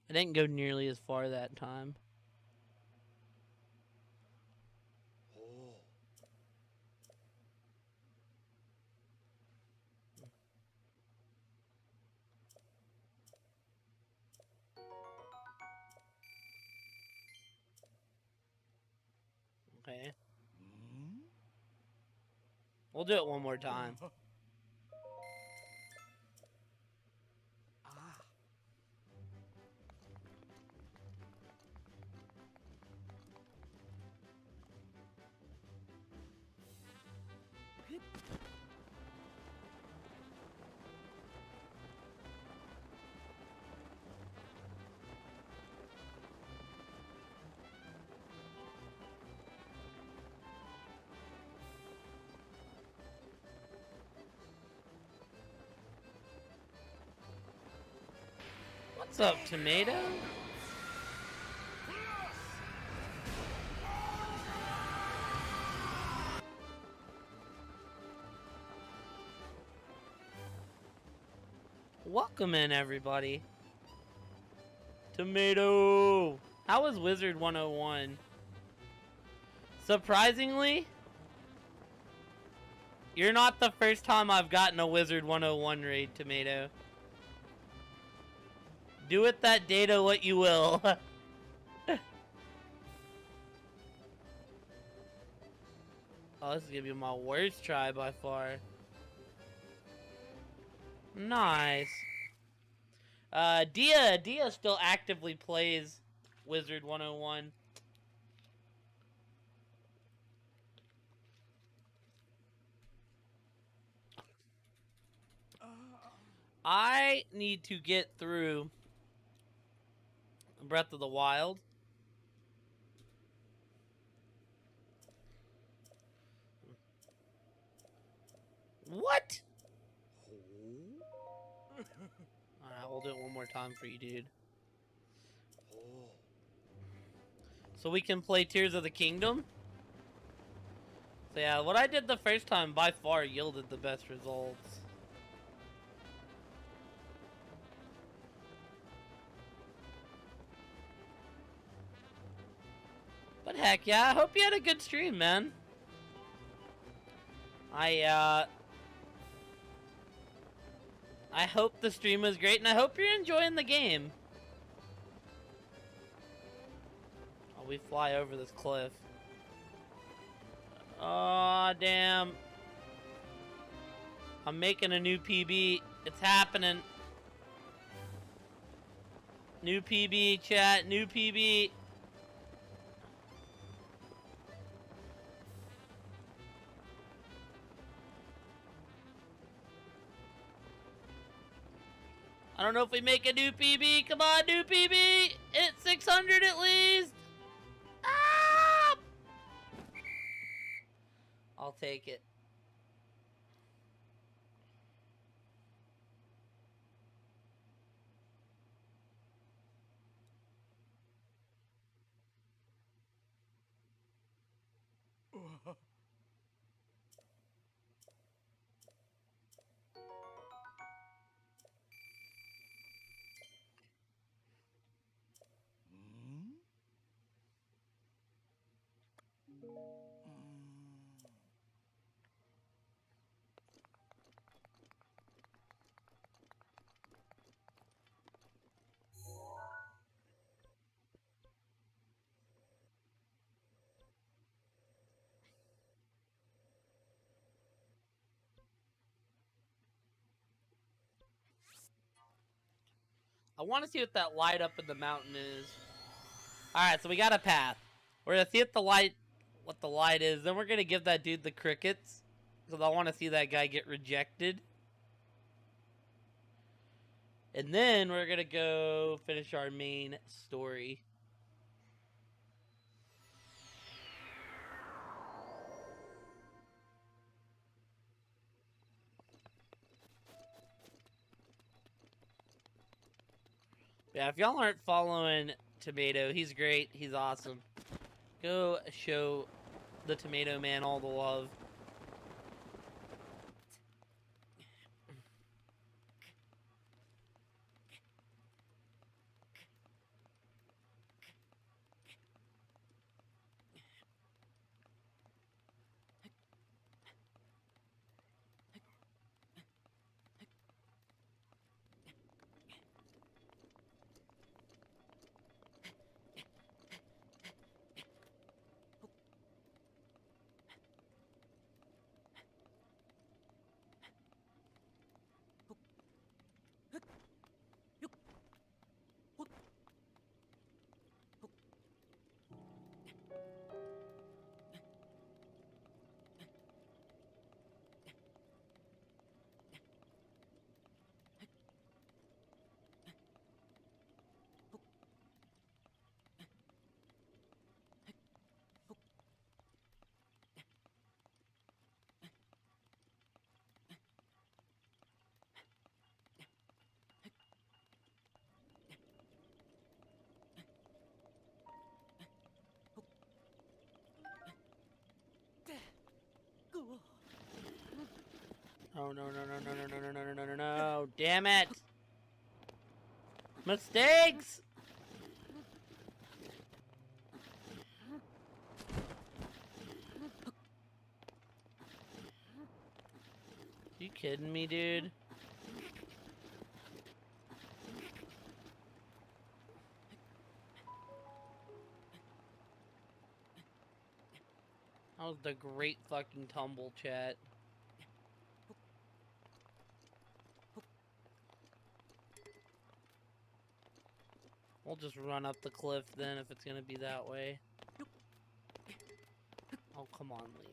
I didn't go nearly as far that time. Okay. We'll do it one more time. What's up, tomato? Welcome in, everybody. Tomato! How was Wizard 101? Surprisingly, you're not the first time I've gotten a Wizard 101 raid, Tomato. Do with that data what you will. Oh, this is gonna be my worst try by far. Nice. Dia still actively plays Wizard 101. I need to get through Breath of the Wild. What? Alright, we'll do it one more time for you, dude. So we can play Tears of the Kingdom? So yeah, what I did the first time by far yielded the best results. But But heck yeah, I hope you had a good stream, man. I hope the stream was great, and I hope you're enjoying the game. Oh, we fly over this cliff. Aw, damn. I'm making a new PB. It's happening. New PB, chat. New PB. I don't know if we make a new PB. Come on, new PB. It's 600 at least. Ah! I'll take it. I want to see what that light up in the mountain is. Alright, so we got a path. We're gonna see what the light is. Then we're gonna give that dude the crickets. Because I want to see that guy get rejected. And then we're gonna go finish our main story. Yeah, if y'all aren't following Tomato, he's great. He's awesome. Go show the Tomato Man all the love. Oh no no no no no no no no no no no! Damn it! Mistakes! You kidding me, dude? That was the great fucking tumble, chat. We'll just run up the cliff then if it's gonna be that way. Oh, come on, Link.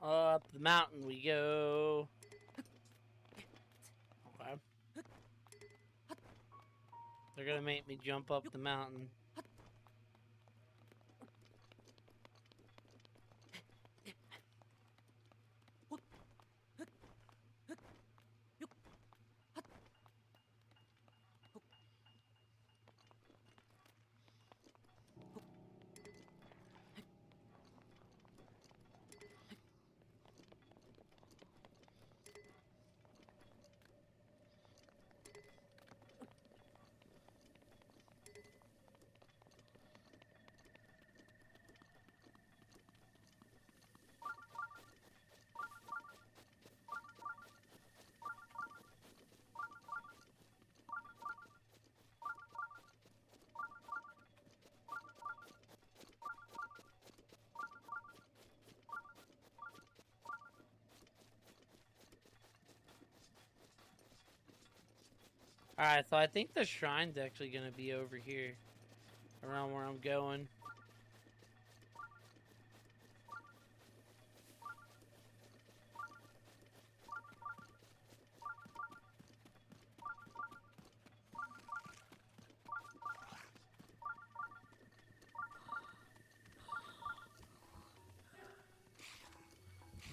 Up the mountain we go. Okay. They're gonna make me jump up the mountain. Alright, so I think the shrine's actually gonna be over here. Around where I'm going.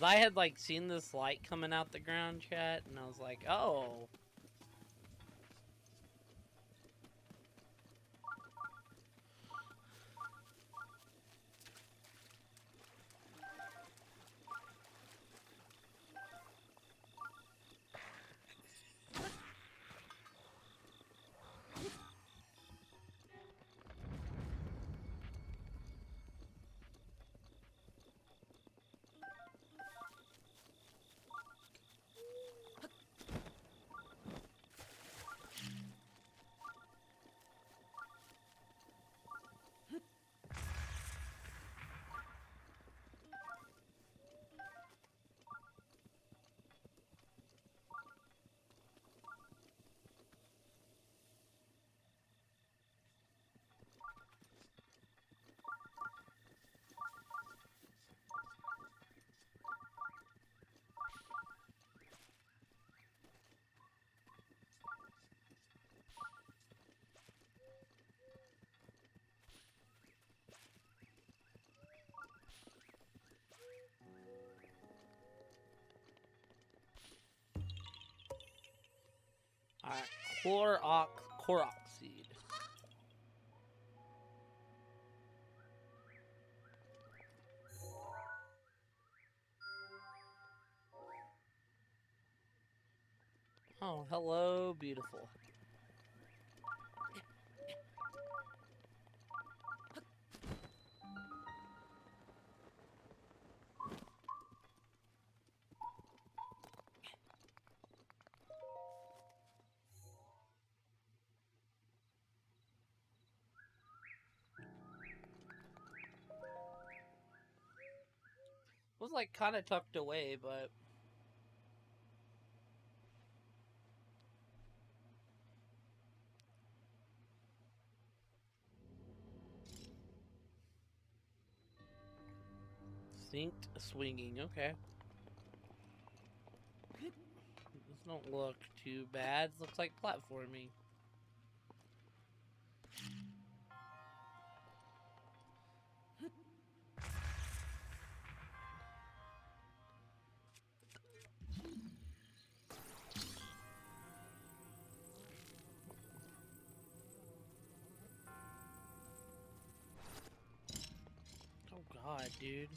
I had like seen this light coming out the ground, chat, and I was like, oh. Alright, Korok seed. Oh, hello, beautiful. It was like kind of tucked away, but synced swinging. Okay, this don't look too bad. This looks like platforming. Oh god, dude.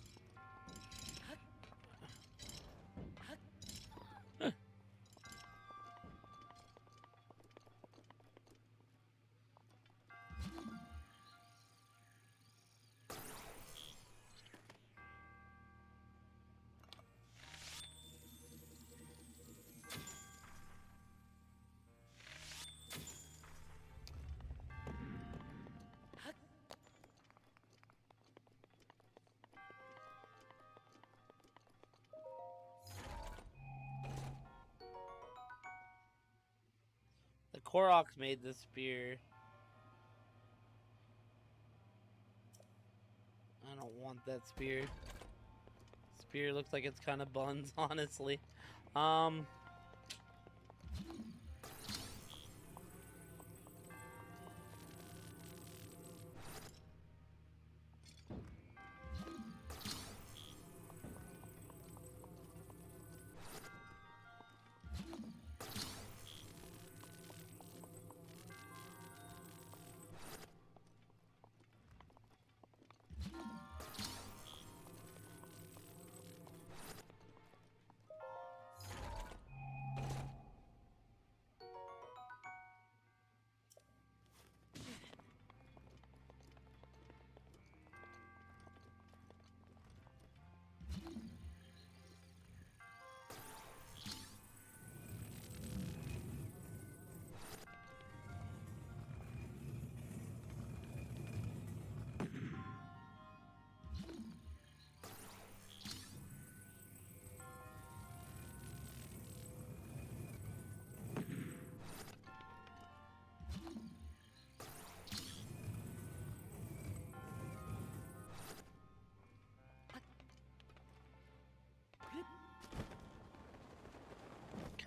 Korok made the spear. I don't want that spear. Spear looks like it's kind of buns, honestly.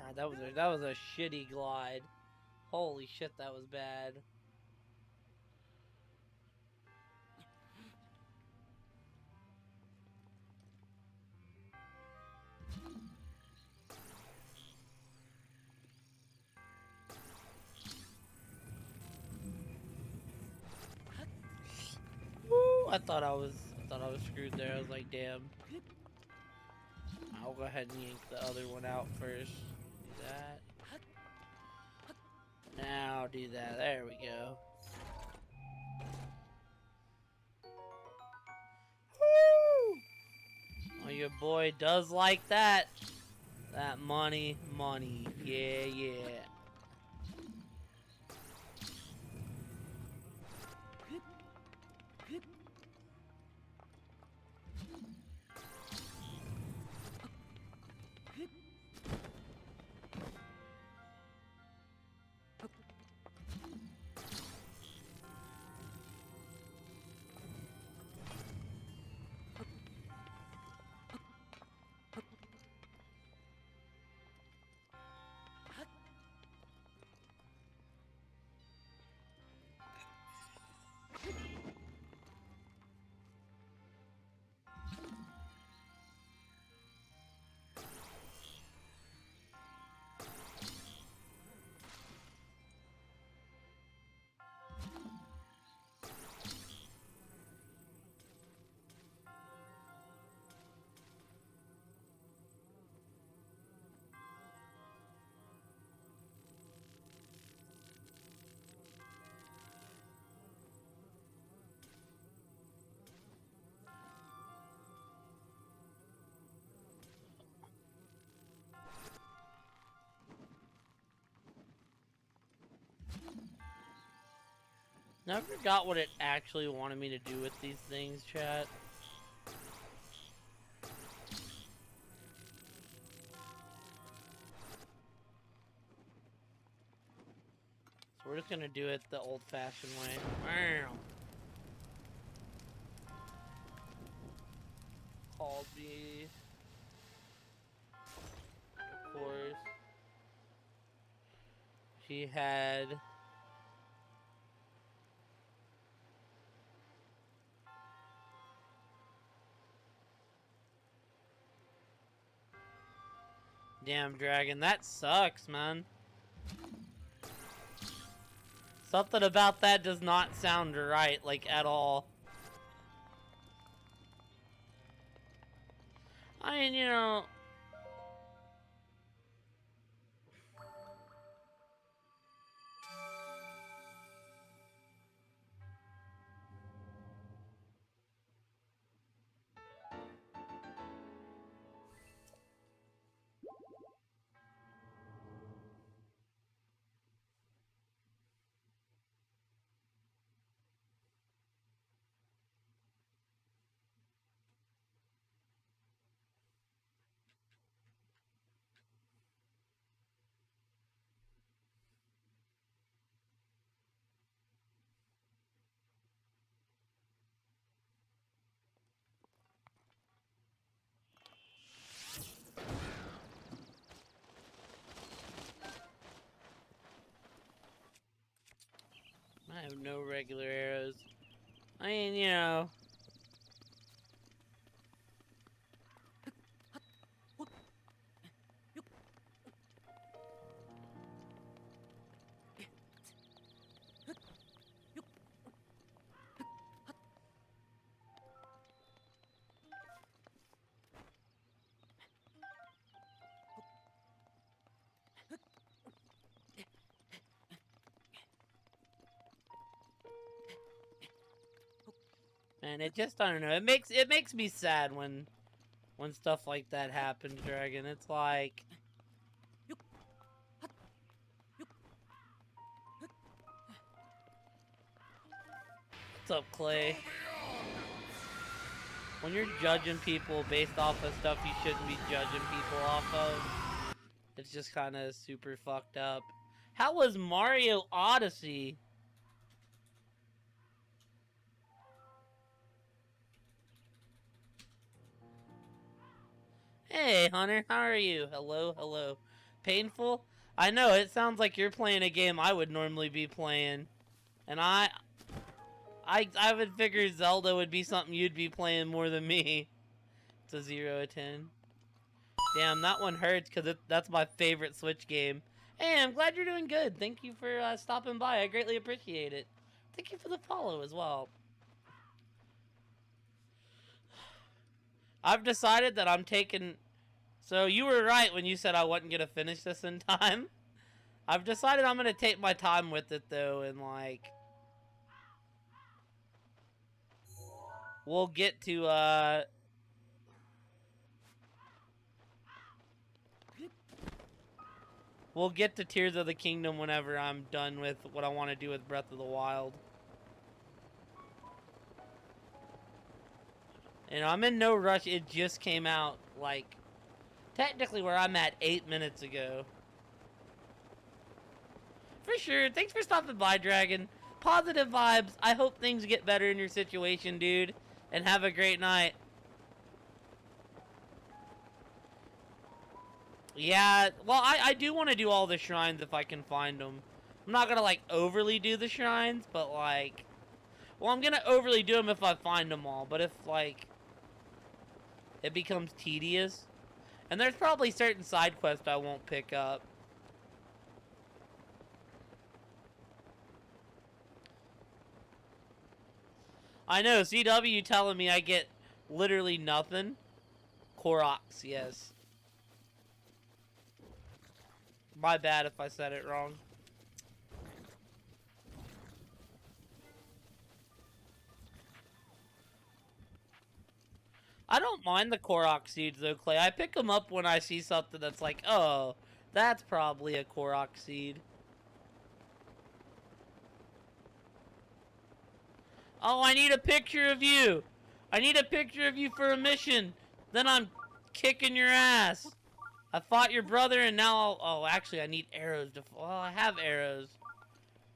God, that was a shitty glide. Holy shit, that was bad. Woo, I thought I was screwed there. I was like, damn. I'll go ahead and yank the other one out first. Do that. Now do that. There we go. Woo! Oh, your boy does like that. That money. Yeah, yeah. Now, I forgot what it actually wanted me to do with these things, chat. So we're just gonna do it the old-fashioned way. Bam! Called me. Of course. She had... Damn, dragon, that sucks, man. Something about that does not sound right, like, at all. I mean, you know... have no regular arrows. I mean, you know. And it just, I don't know, it makes me sad when stuff like that happens, Dragon. It's like, what's up, Clay? When you're judging people based off of stuff you shouldn't be judging people off of, it's just kind of super fucked up. How was Mario Odyssey? Hey, Hunter, how are you? Hello, hello. Painful? I know, it sounds like you're playing a game I would normally be playing. And I would figure Zelda would be something you'd be playing more than me. It's a 0 of 10. Damn, that one hurts because that's my favorite Switch game. Hey, I'm glad you're doing good. Thank you for stopping by. I greatly appreciate it. Thank you for the follow as well. I've decided that I'm taking... So you were right when you said I wasn't going to finish this in time. I've decided I'm going to take my time with it, though, and, like... We'll get to, We'll get to Tears of the Kingdom whenever I'm done with what I want to do with Breath of the Wild. And I'm in no rush. It just came out, like, technically where I'm at 8 minutes ago. For sure. Thanks for stopping by, Dragon. Positive vibes. I hope things get better in your situation, dude. And have a great night. Yeah, well, I do want to do all the shrines if I can find them. I'm not gonna, like, overly do the shrines, but, like... Well, I'm gonna overly do them if I find them all, but if, like... It becomes tedious. And there's probably certain side quests I won't pick up. I know, CW telling me I get literally nothing. Koroks, yes. My bad if I said it wrong. I don't mind the Korok seeds though, Clay. I pick them up when I see something that's like, oh, that's probably a Korok seed. Oh, I need a picture of you. I need a picture of you for a mission. Then I'm kicking your ass. I fought your brother and now oh, actually I need arrows to... Well, I have arrows.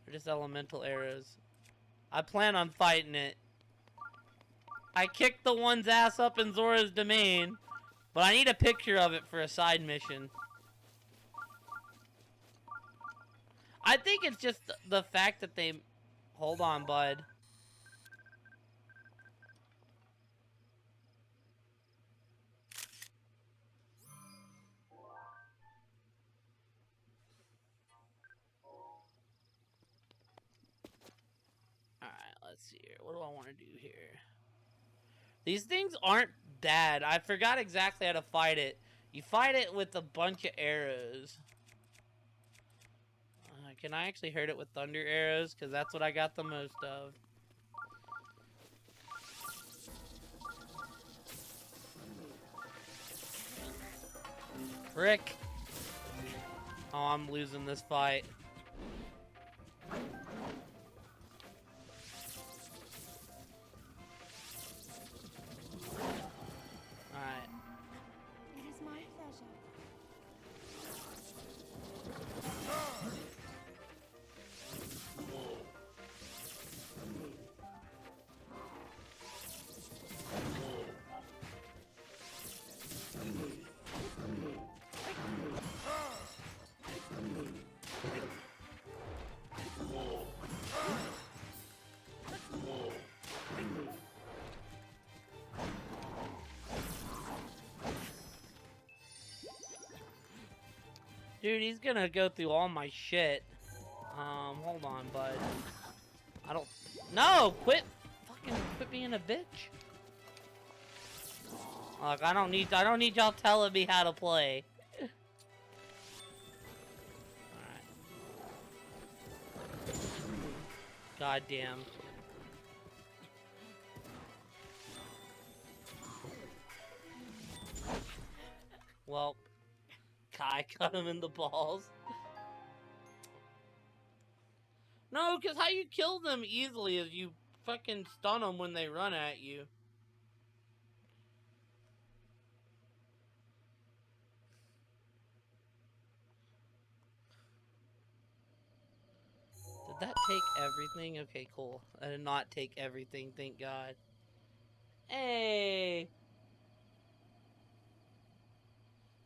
They're just elemental arrows. I plan on fighting it. I kicked the one's ass up in Zora's domain, but I need a picture of it for a side mission. I think it's just the fact that they... Hold on, bud. Alright, let's see here. What do I want to do here? These things aren't bad. I forgot exactly how to fight it. You fight it with a bunch of arrows. Can I actually hurt it with thunder arrows? Because that's what I got the most of. Frick. Oh, I'm losing this fight. Alright. It is my pleasure. Dude, he's gonna go through all my shit. Hold on, bud. I don't... No! Quit being a bitch. Look, I don't need y'all telling me how to play. Alright. Goddamn. Well, Kai cut him in the balls. No, because how you kill them easily is you fucking stun them when they run at you. Did that take everything? Okay, cool. I did not take everything, thank God. Hey!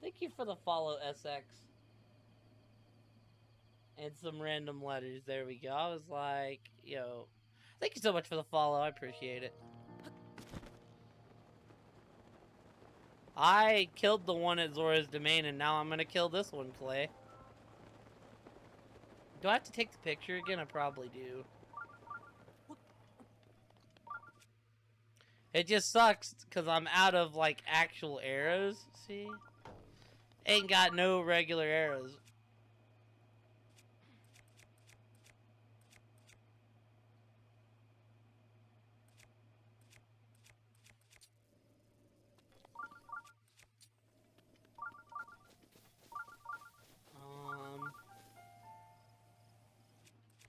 Thank you for the follow, SX. And some random letters. There we go. I was like, yo. Thank you so much for the follow. I appreciate it. I killed the one at Zora's Domain, and now I'm gonna kill this one, Clay. Do I have to take the picture again? I probably do. It just sucks, because I'm out of, like, actual arrows, see? Ain't got no regular arrows.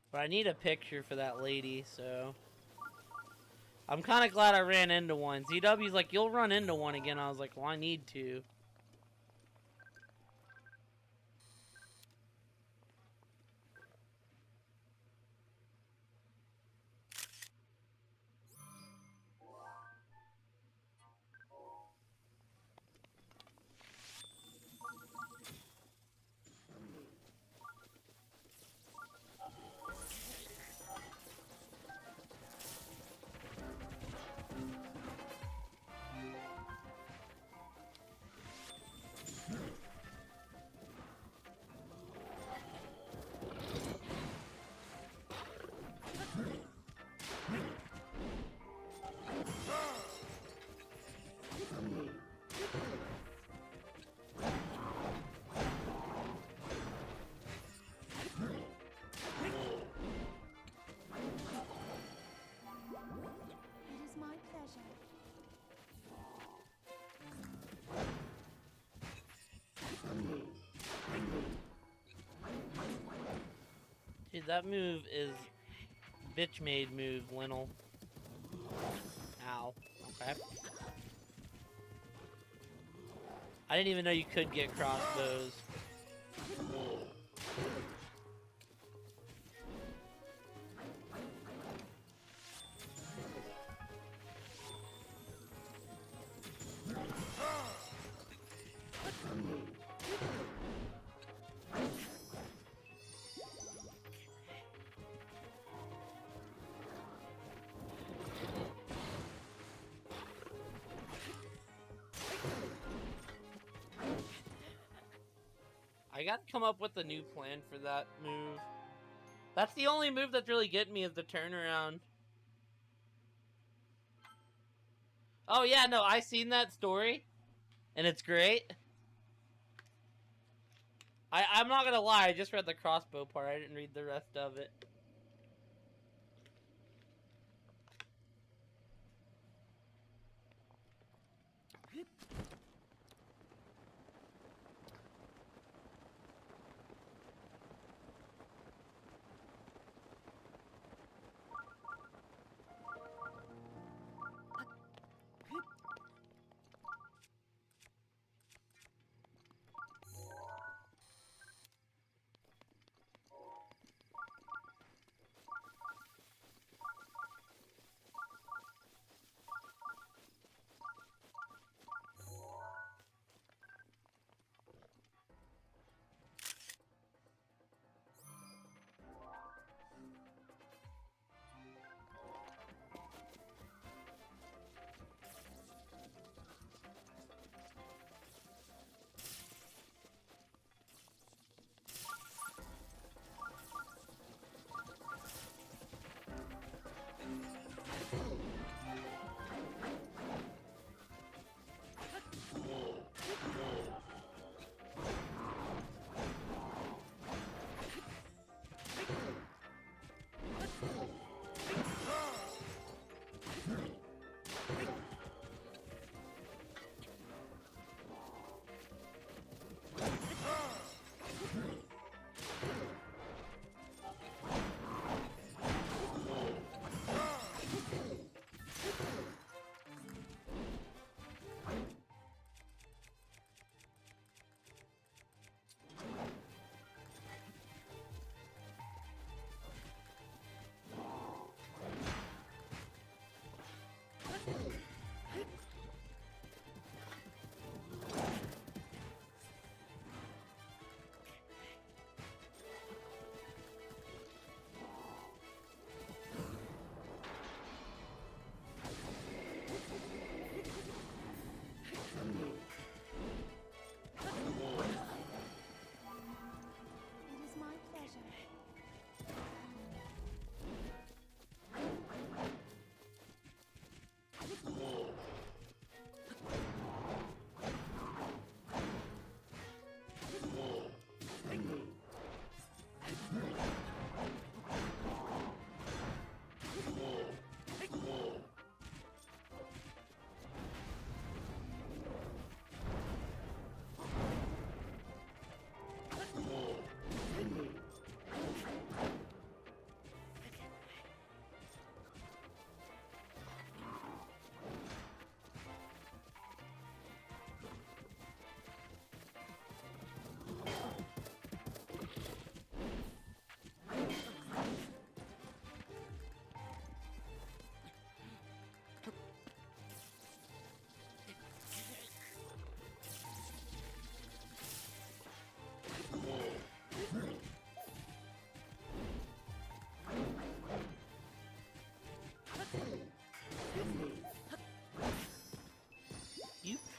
But I need a picture for that lady, so... I'm kind of glad I ran into one. ZW's like, you'll run into one again. I was like, well, I need to. Dude, that move is bitch made move, Linnell. Ow. Okay. I didn't even know you could get crossbows. I gotta come up with a new plan for that move. That's the only move that's really getting me is the turnaround. Oh yeah, no, I seen that story. And it's great. I'm not gonna lie, I just read the crossbow part. I didn't read the rest of it.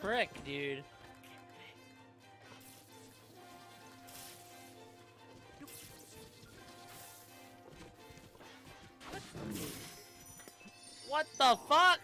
prick, dude. What the fuck?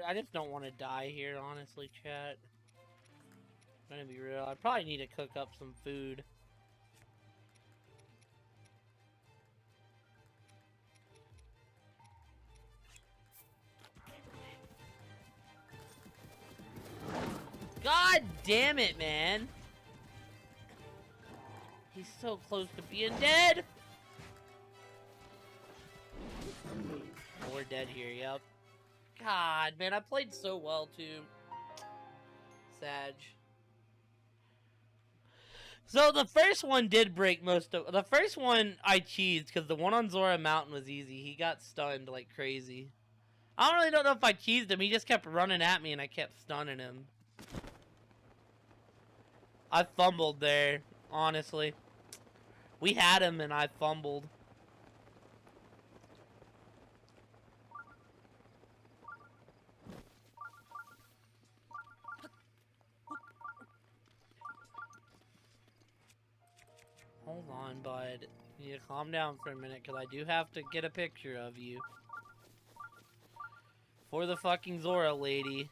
I just don't want to die here, honestly, chat. I'm gonna be real. I probably need to cook up some food. God damn it, man! He's so close to being dead! Oh, we're dead here, yep. God, man, I played so well, too. Sag. So, the first one did break most of... The first one, I cheesed, because the one on Zora Mountain was easy. He got stunned like crazy. I don't really know if I cheesed him. He just kept running at me, and I kept stunning him. I fumbled there, honestly. We had him, and I fumbled. Hold on, bud. You need to calm down for a minute, because I do have to get a picture of you. For the fucking Zora lady.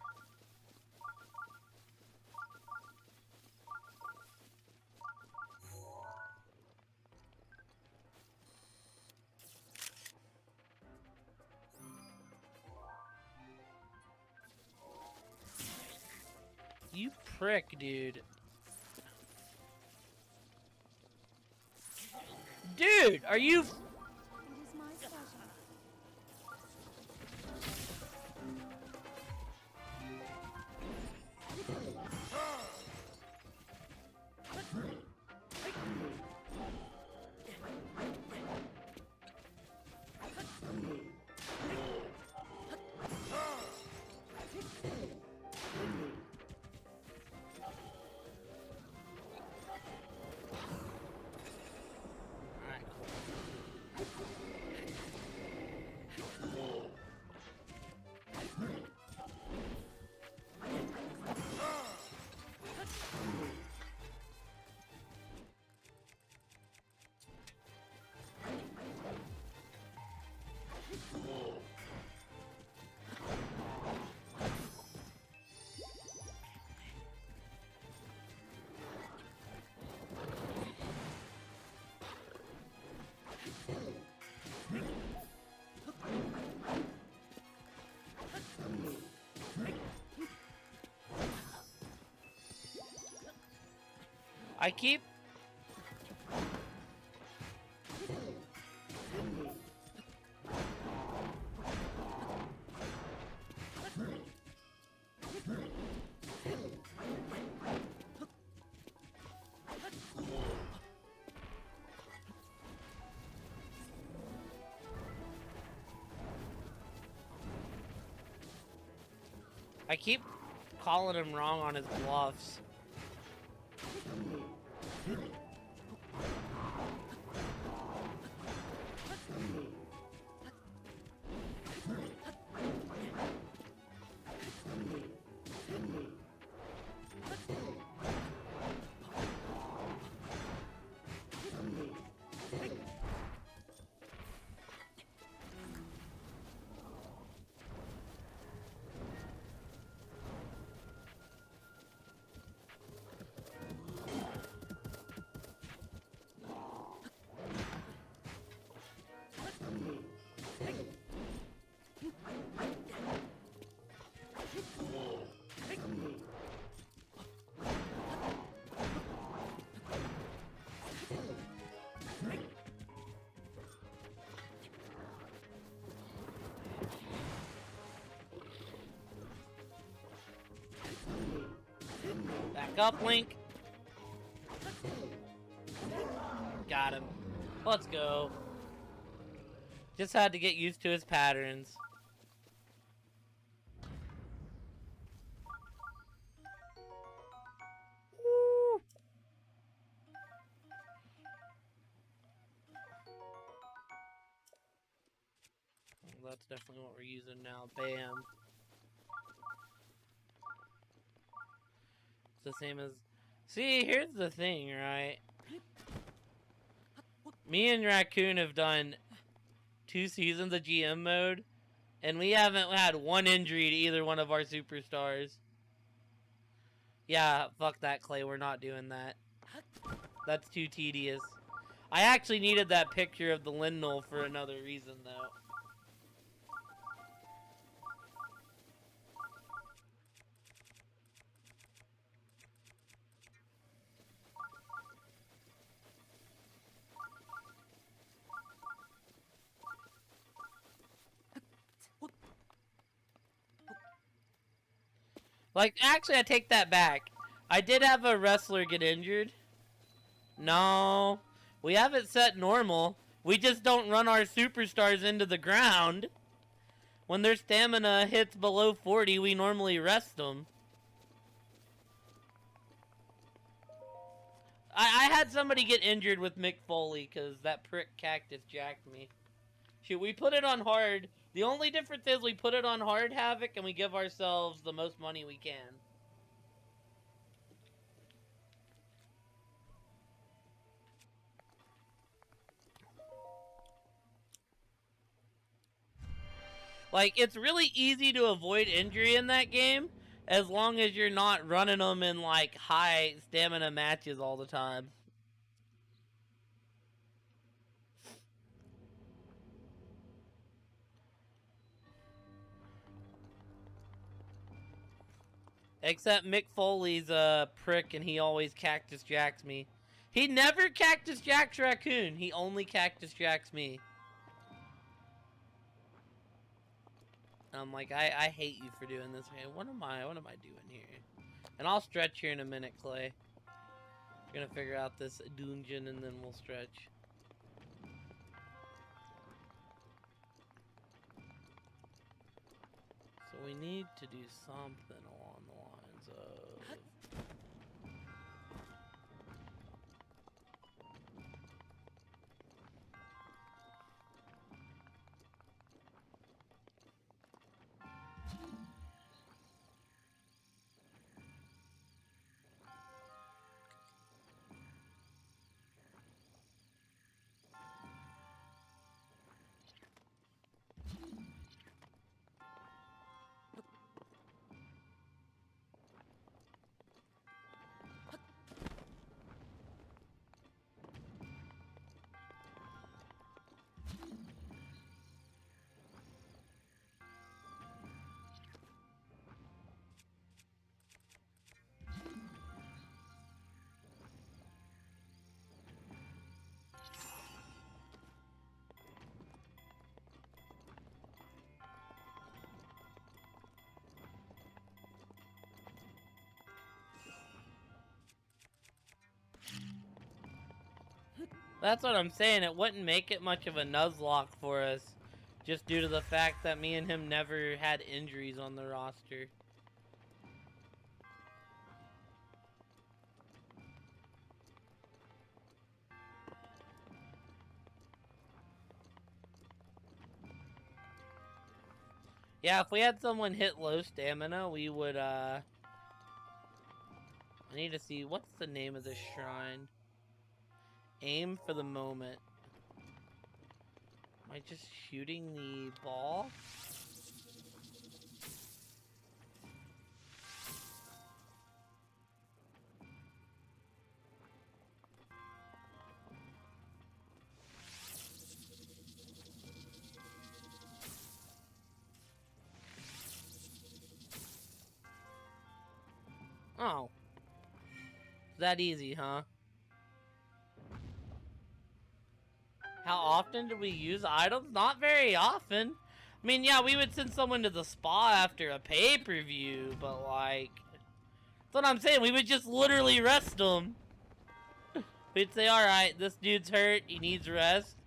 You prick, dude. Dude, are you... It is my pleasure. I keep... I keep calling him wrong on his bluffs. Back up, Link. Got him. Let's go. Just had to get used to his patterns. Woo. Well, that's definitely what we're using now. Bam. It's the same as... See, here's the thing, right? Me and Raccoon have done 2 seasons of GM mode, and we haven't had 1 injury to either one of our superstars. Yeah, fuck that, Clay. We're not doing that. That's too tedious. I actually needed that picture of the Lindell for another reason, though. Like, actually, I take that back. I did have a wrestler get injured. No. We have it set normal. We just don't run our superstars into the ground. When their stamina hits below 40, we normally rest them. I had somebody get injured with Mick Foley because that prick cactus jacked me. Shoot, we put it on hard. The only difference is we put it on hard Havoc and we give ourselves the most money we can. Like, it's really easy to avoid injury in that game as long as you're not running them in, like, high stamina matches all the time. Except Mick Foley's a prick and he always Cactus Jacks me. He never Cactus Jacks Raccoon. He only Cactus Jacks me. I'm like, I hate you for doing this, man. What am I doing here? And I'll stretch here in a minute, Clay. We're gonna figure out this dungeon and then we'll stretch. So we need to do something along the lines of... That's what I'm saying. It wouldn't make it much of a Nuzlocke for us, just due to the fact that me and him never had injuries on the roster. Yeah, if we had someone hit low stamina, we would, I need to see, what's the name of this shrine? Aim for the moment. Am I just shooting the ball? Oh. That easy, huh? How often do we use items? Not very often. I mean, yeah, we would send someone to the spa after a pay-per-view, but like... what I'm saying. We would just literally rest him. We'd say, alright, this dude's hurt. He needs rest.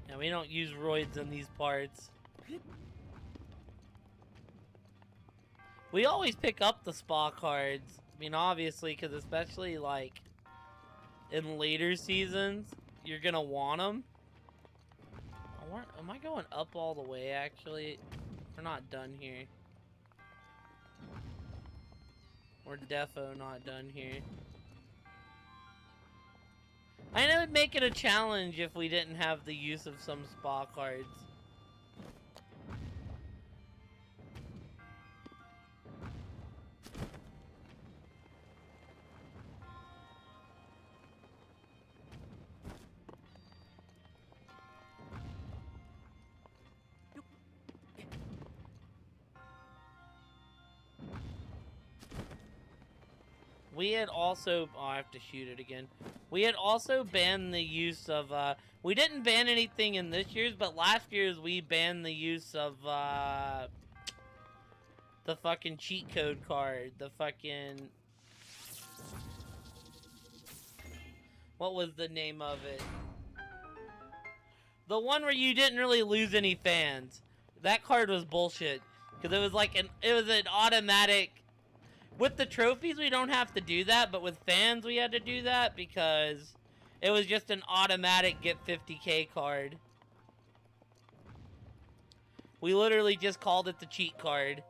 Yeah, we don't use roids in these parts. We always pick up the spa cards. I mean, obviously, because especially, like, in later seasons, you're gonna want them. Am I going up all the way, actually? We're not done here. We're defo not done here. I know it'd make it a challenge if we didn't have the use of some spa cards. We had also... Oh, I have to shoot it again. We had also banned the use of... we didn't ban anything in this year's, but last year's we banned the use of... the fucking cheat code card. The fucking... What was the name of it? The one where you didn't really lose any fans. That card was bullshit. Because it was like it was an automatic... With the trophies, we don't have to do that, but with fans, we had to do that because it was just an automatic get 50k card. We literally just called it the cheat card.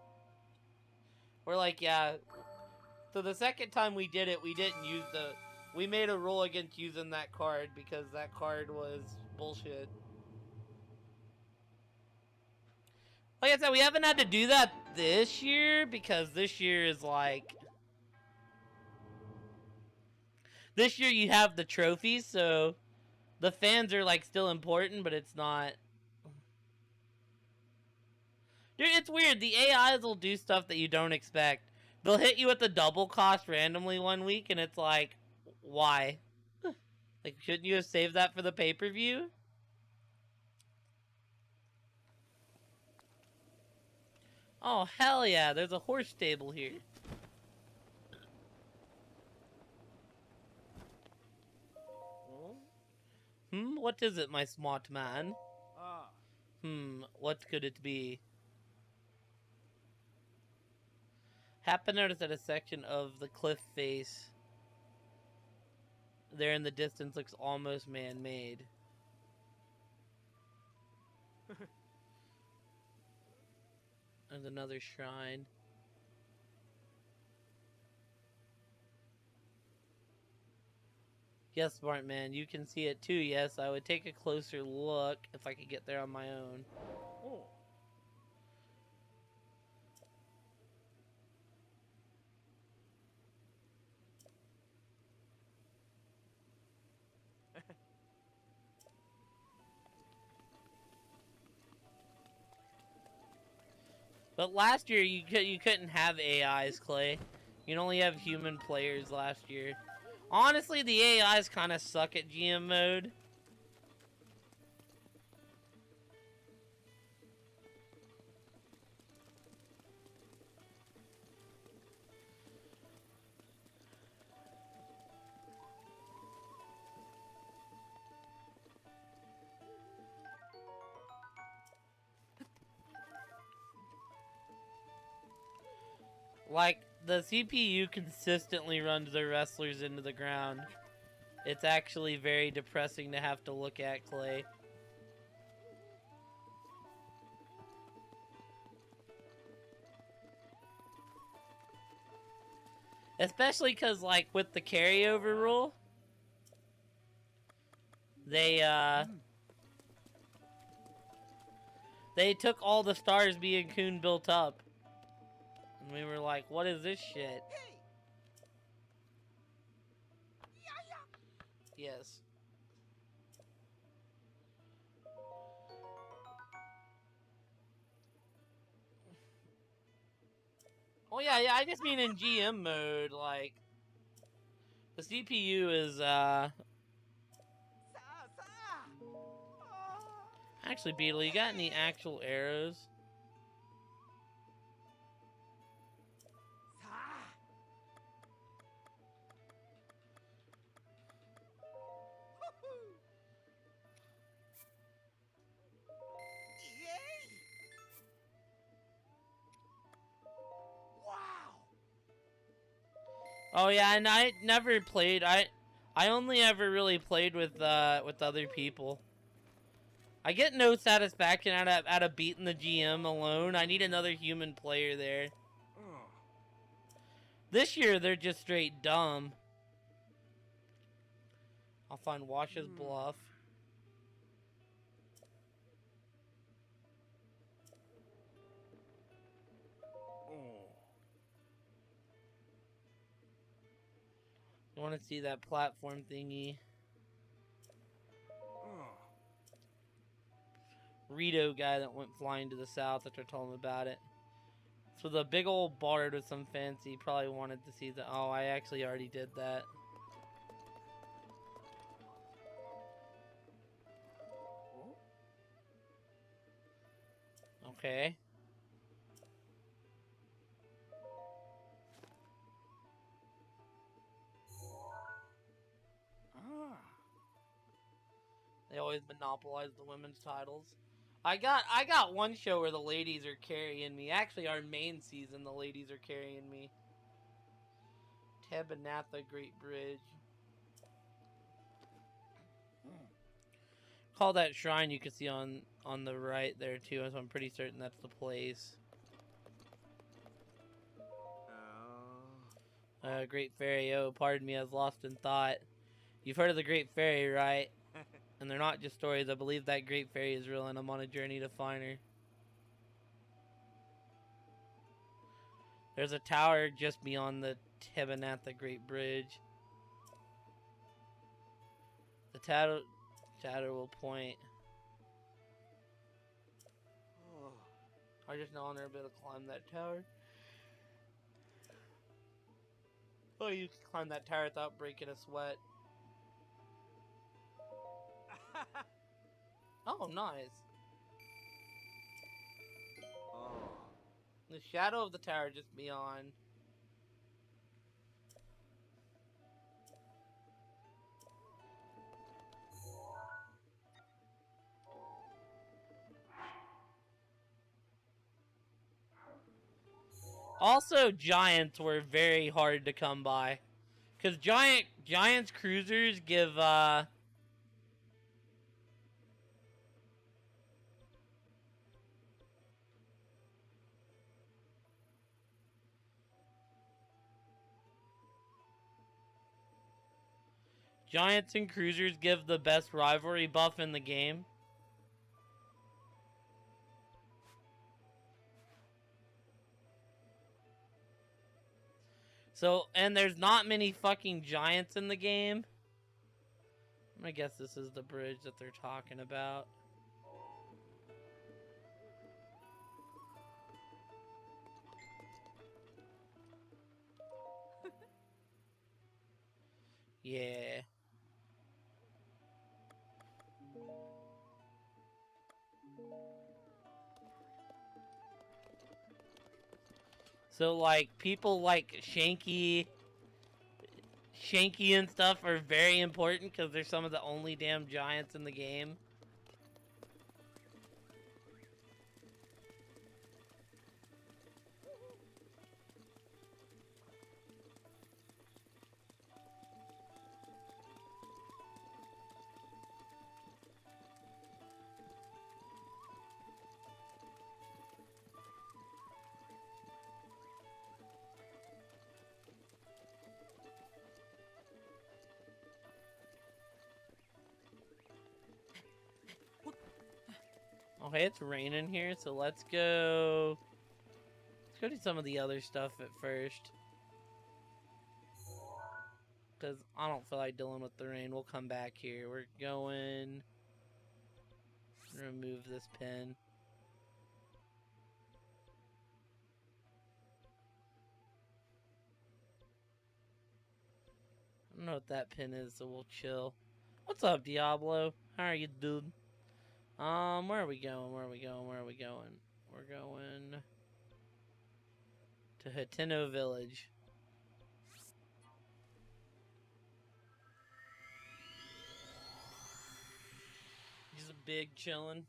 We're like, yeah. So the second time we did it, we didn't use the... We made a rule against using that card because that card was bullshit. Like I said, we haven't had to do that this year because this year is like... This year you have the trophies, so the fans are like still important, but it's not... Dude, it's weird. The AIs will do stuff that you don't expect. They'll hit you with the double cost randomly one week, and it's like, why? Like, shouldn't you have saved that for the pay-per-view? Oh, hell yeah. There's a horse stable here. What is it, my smart man? What could it be? Happen to notice at a section of the cliff face there in the distance looks almost man-made. There's another shrine. Yes, smart man, you can see it too. Yes, I would take a closer look if I could get there on my own. Oh. But last year you couldn't have AIs, Clay. You can only have human players last year. Honestly, the AIs kind of suck at GM mode. Like, the CPU consistently runs their wrestlers into the ground. It's actually very depressing to have to look at, Clay. Especially because, like, with the carryover rule, they took all the stars being Coon built up. And we were like, what is this shit? Yes. Oh yeah, I just mean in GM mode, like... The CPU is, Actually, Beetle, you got any actual arrows? Oh yeah, and I never played. I only ever really played with other people. I get no satisfaction out of beating the GM alone. I need another human player there. This year they're just straight dumb. I'll find Wash's Bluff. You want to see that platform thingy? Rito guy that went flying to the south after I told him about it. So the big old bard with some fancy probably wanted to see the. Oh, I actually already did that. Okay. They always monopolize the women's titles. I got one show where the ladies are carrying me. Actually, our main season, the ladies are carrying me. Tebanatha Great Bridge. Call that shrine you can see on the right there too, so I'm pretty certain that's the place. Great Fairy, oh, pardon me, I was lost in thought. You've heard of the Great Fairy, right? And they're not just stories. I believe that Great Fairy is real, and I'm on a journey to find her. There's a tower just beyond the Tebanatha Great Bridge. The tower will point. I just know I'm never able to climb that tower. Oh, you can climb that tower without breaking a sweat. Oh, nice. The shadow of the tower just beyond. Also, giants were very hard to come by. Because giants cruisers give, Giants and cruisers give the best rivalry buff in the game. So, and there's not many fucking giants in the game. I guess this is the bridge that they're talking about. Yeah. So, like, people like Shanky and stuff are very important because they're some of the only damn giants in the game. Okay, it's raining here, so let's go do some of the other stuff at first. Because I don't feel like dealing with the rain. We'll come back here. We're going... remove this pin. don't know what that pin is, so we'll chill. What's up, Diablo? How are you, dude? Where are we going? Where are we going? Where are we going? We're going to Rito Village. Just a big chillin'.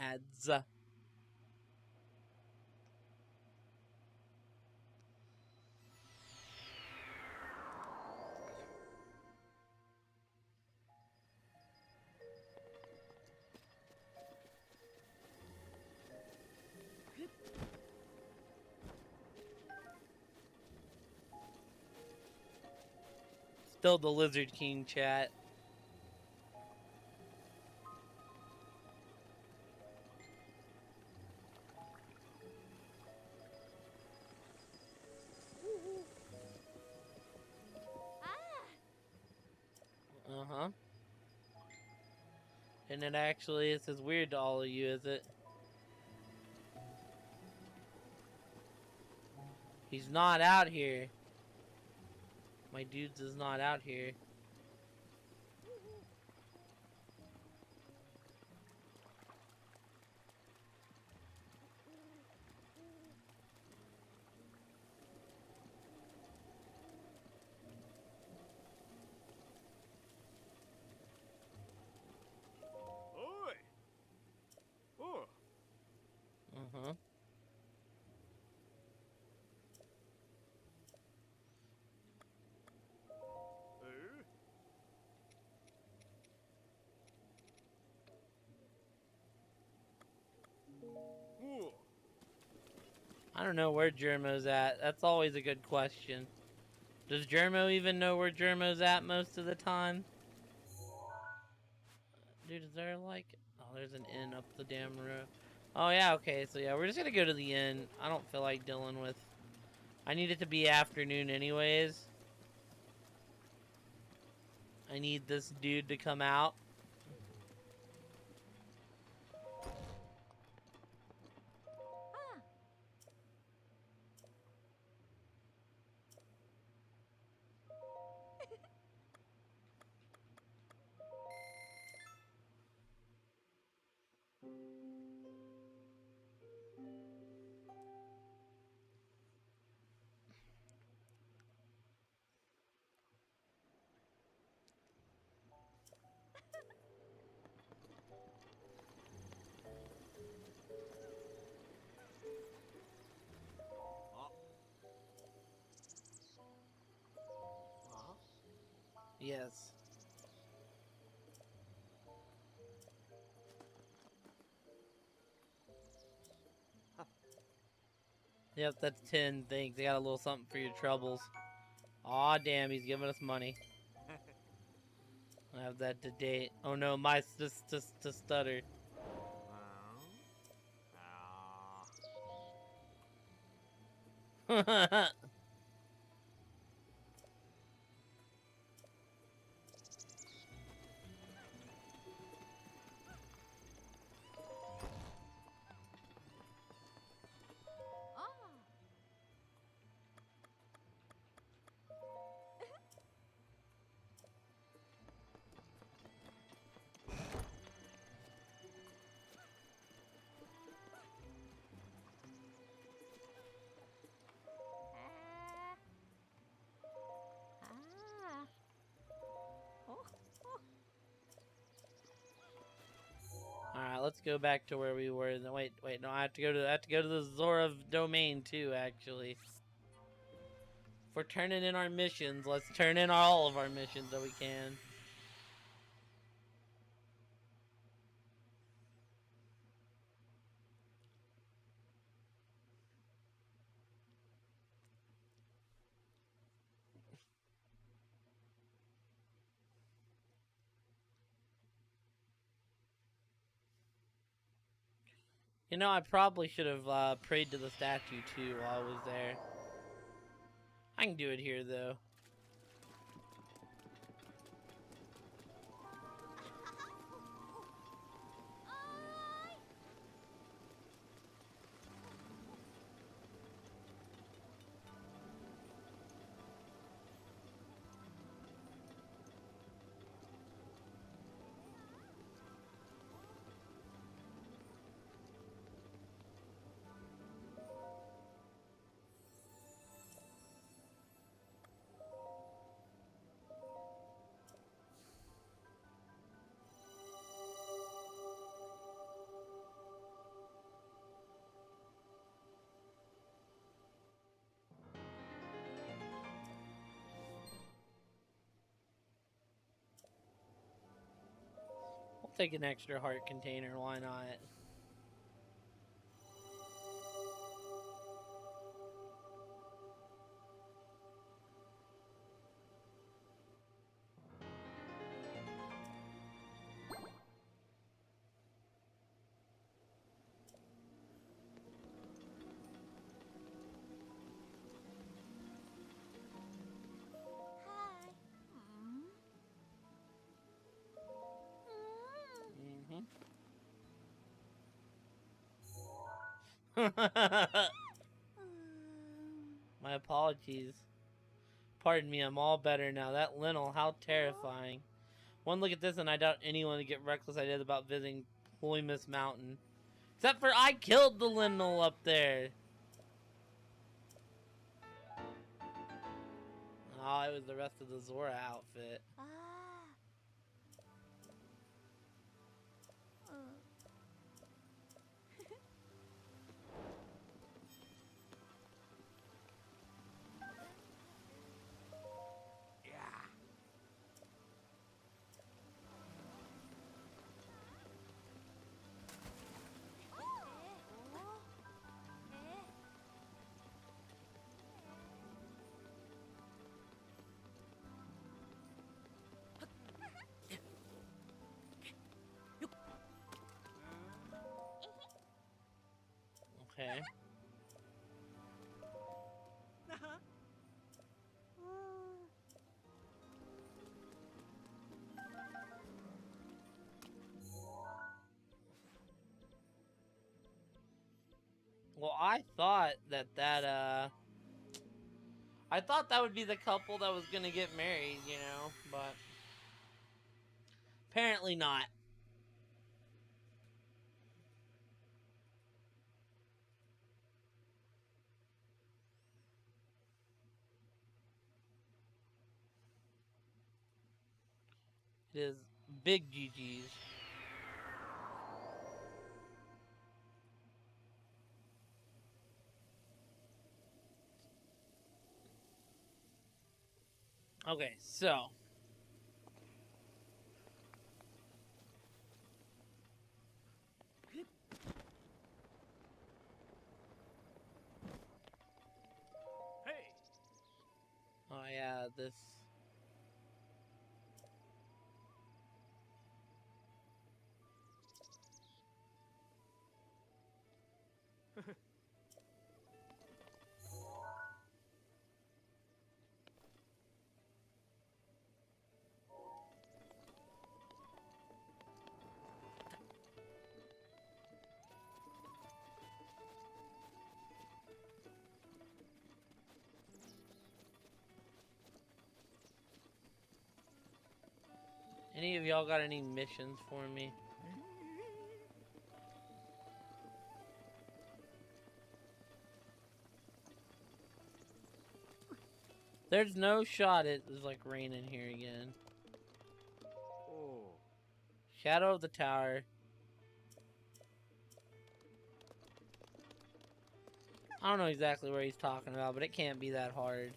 Ads. Still the Lizard King chat. Uh-huh. And it actually is as weird to all of you, is it? He's not out here. My dudes is not out here. Oi! Oh. Uh-huh. Oh. I don't know where Germo's at. That's always a good question. Does Germo even know where Germo's at most of the time? Dude, is there like... Oh, there's an inn up the damn road. Oh, yeah, okay. So, yeah, we're just gonna go to the inn. I don't feel like dealing with... I need it to be afternoon anyways. I need this dude to come out. Yes. Yep, that's 10 things. They got a little something for your troubles. Aw, damn, he's giving us money. I have that to date. Oh no, my to stutter. Alright, let's go back to where we were. No, wait, no, I have to go to the Zora domain too, actually. If we're turning in our missions, let's turn in all of our missions that we can. You know, I probably should have prayed to the statue too while I was there. I can do it here though. take an extra heart container, why not? My apologies. Pardon me, I'm all better now. That Linnell, how terrifying. One look at this and I doubt anyone would get reckless ideas about visiting Holymus Mountain. Except for I killed the Linnell up there. Oh, it was the rest of the Zora outfit. Okay. Well, I thought I thought that would be the couple that was gonna get married, you know, but apparently not. It is big GG's. Okay, so Hey! oh yeah, this. Any of y'all got any missions for me? There's no shot it was like raining here again. Oh. Shadow of the Tower. I don't know exactly where he's talking about, but it can't be that hard.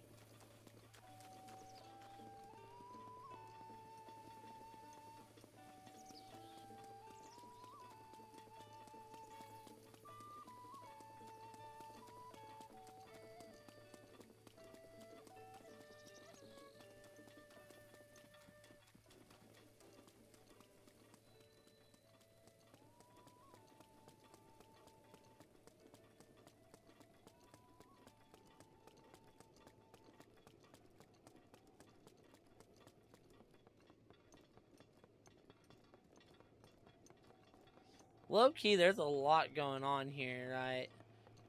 Low key, there's a lot going on here, right?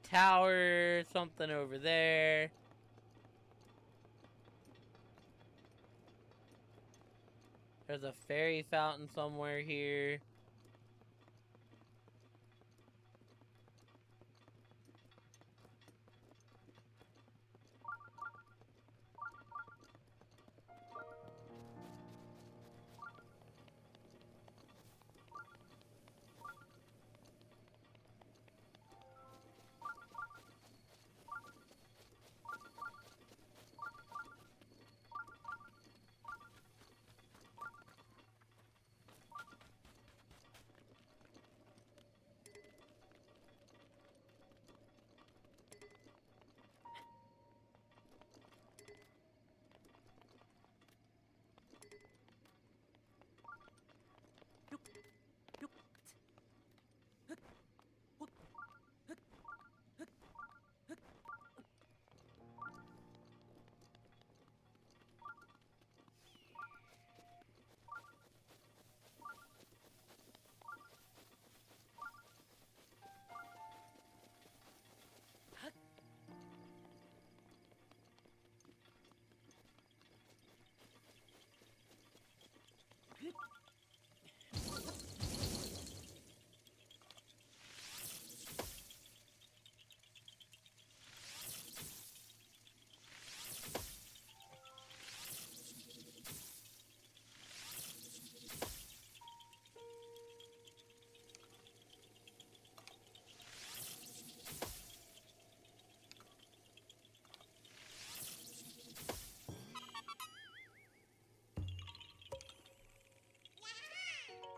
Tower, something over there. There's a fairy fountain somewhere here.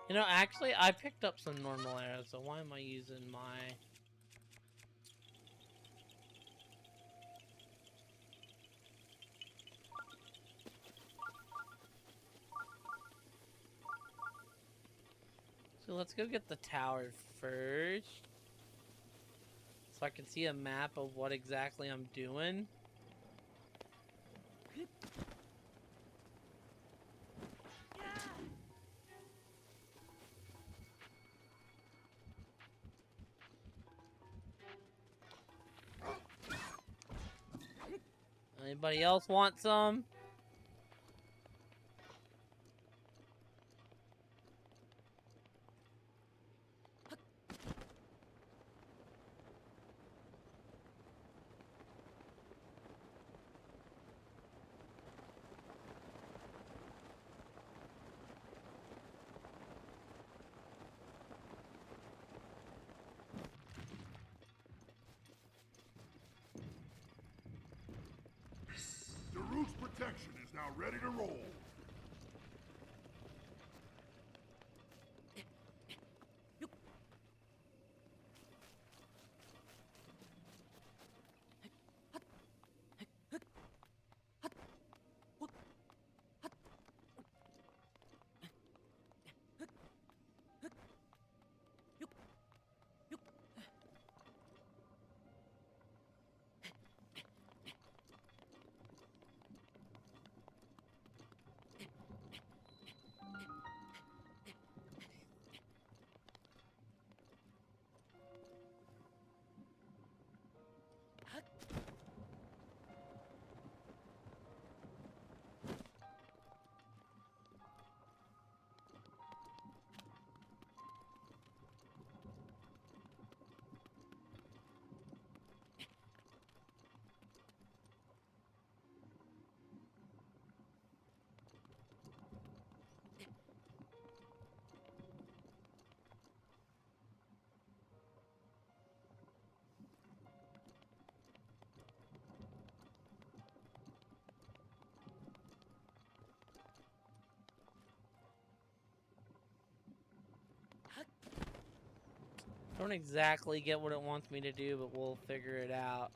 You know, actually, I picked up some normal arrows, so why am I using my... So let's go get the tower first. So I can see a map of what exactly I'm doing. Anybody else want some? The root's protection is now ready to roll. Don't exactly get what it wants me to do, but we'll figure it out.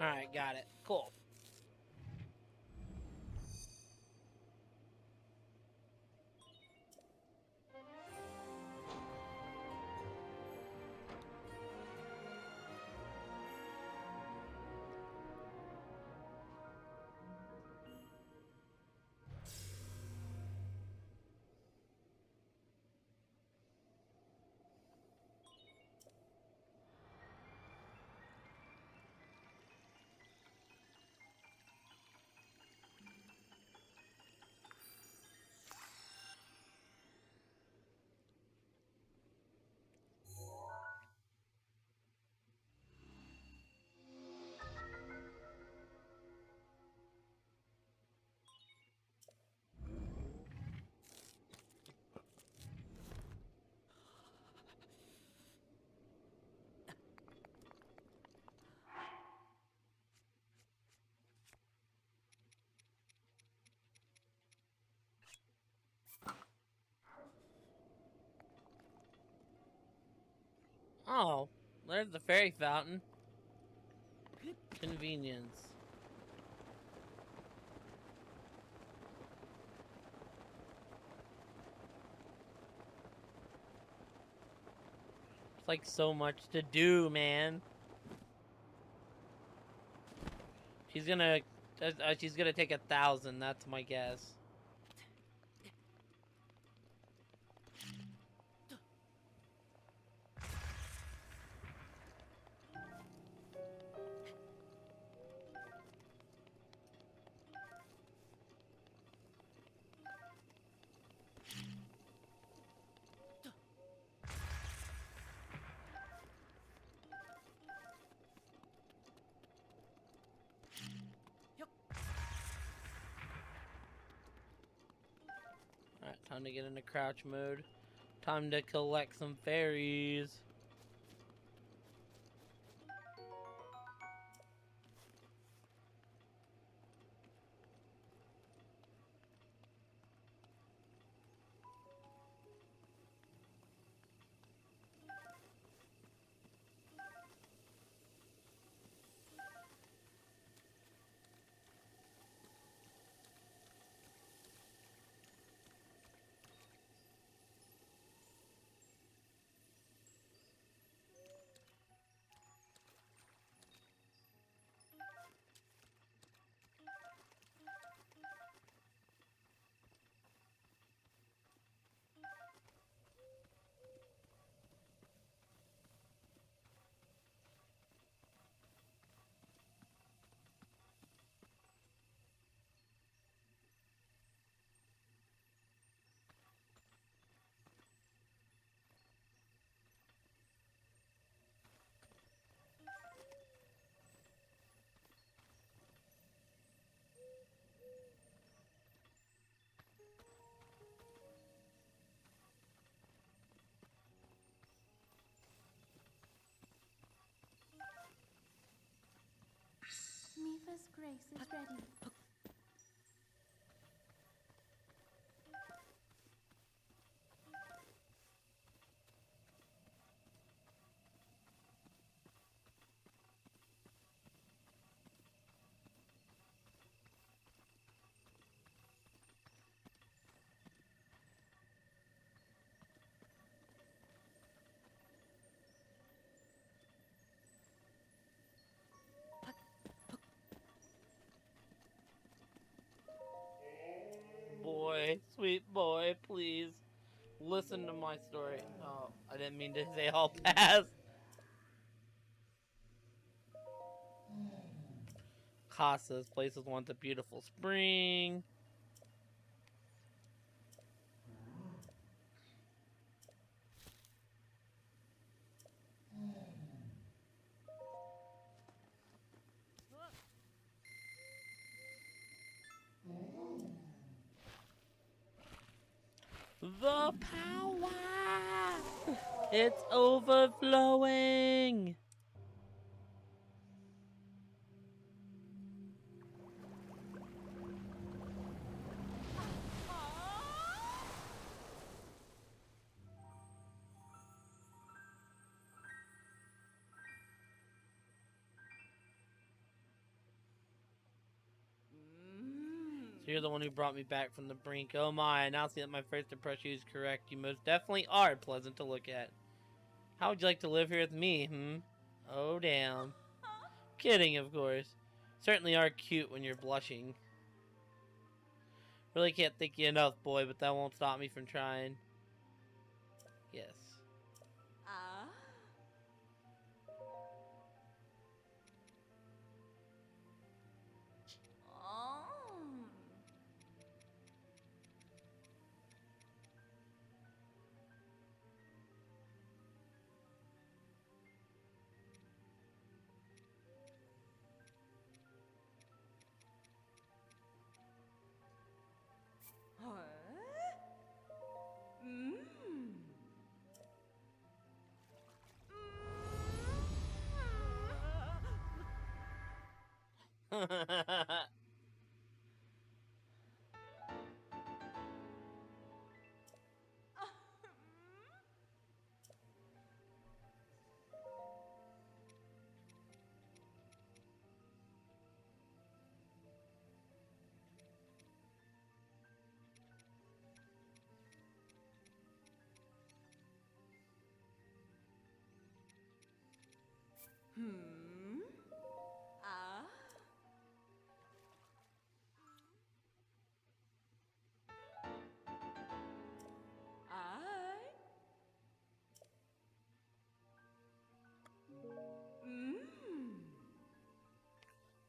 Alright, got it. Cool. Oh, there's the fairy fountain. Convenience. It's like so much to do, man. She's gonna take 1,000. That's my guess. Alright, time to get into crouch mode. Time to collect some fairies. Mifa's grace is ready. Boy, sweet boy, please listen to my story. Oh, I didn't mean to say I'll pass. Casas places wants a beautiful spring. The power! It's overflowing! So you're the one who brought me back from the brink. Oh my, I now see that my first impression is correct. You most definitely are pleasant to look at. How would you like to live here with me, Oh, damn. Kidding, of course. Certainly are cute when you're blushing. Really can't thank you enough, boy, but that won't stop me from trying. Yes.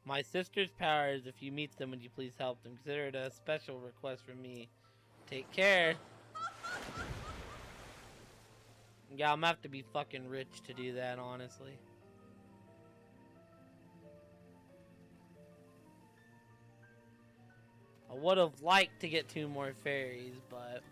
My sister's powers, if you meet them, would you please help them? Consider it a special request from me. Take care. Yeah, I'm gonna have to be fucking rich to do that, honestly. I would have liked to get 2 more fairies, but...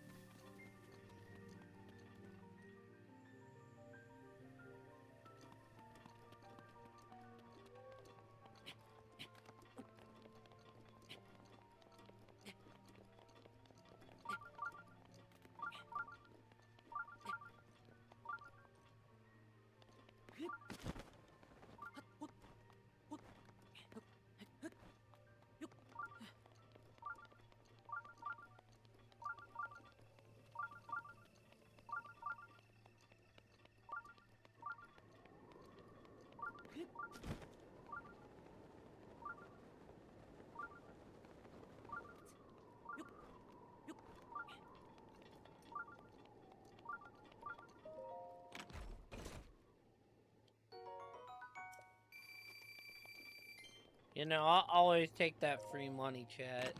You know, I'll always take that free money, chat.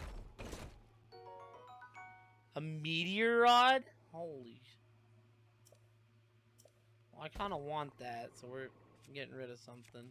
A meteor rod? Holy... Well, I kind of want that, so we're getting rid of something.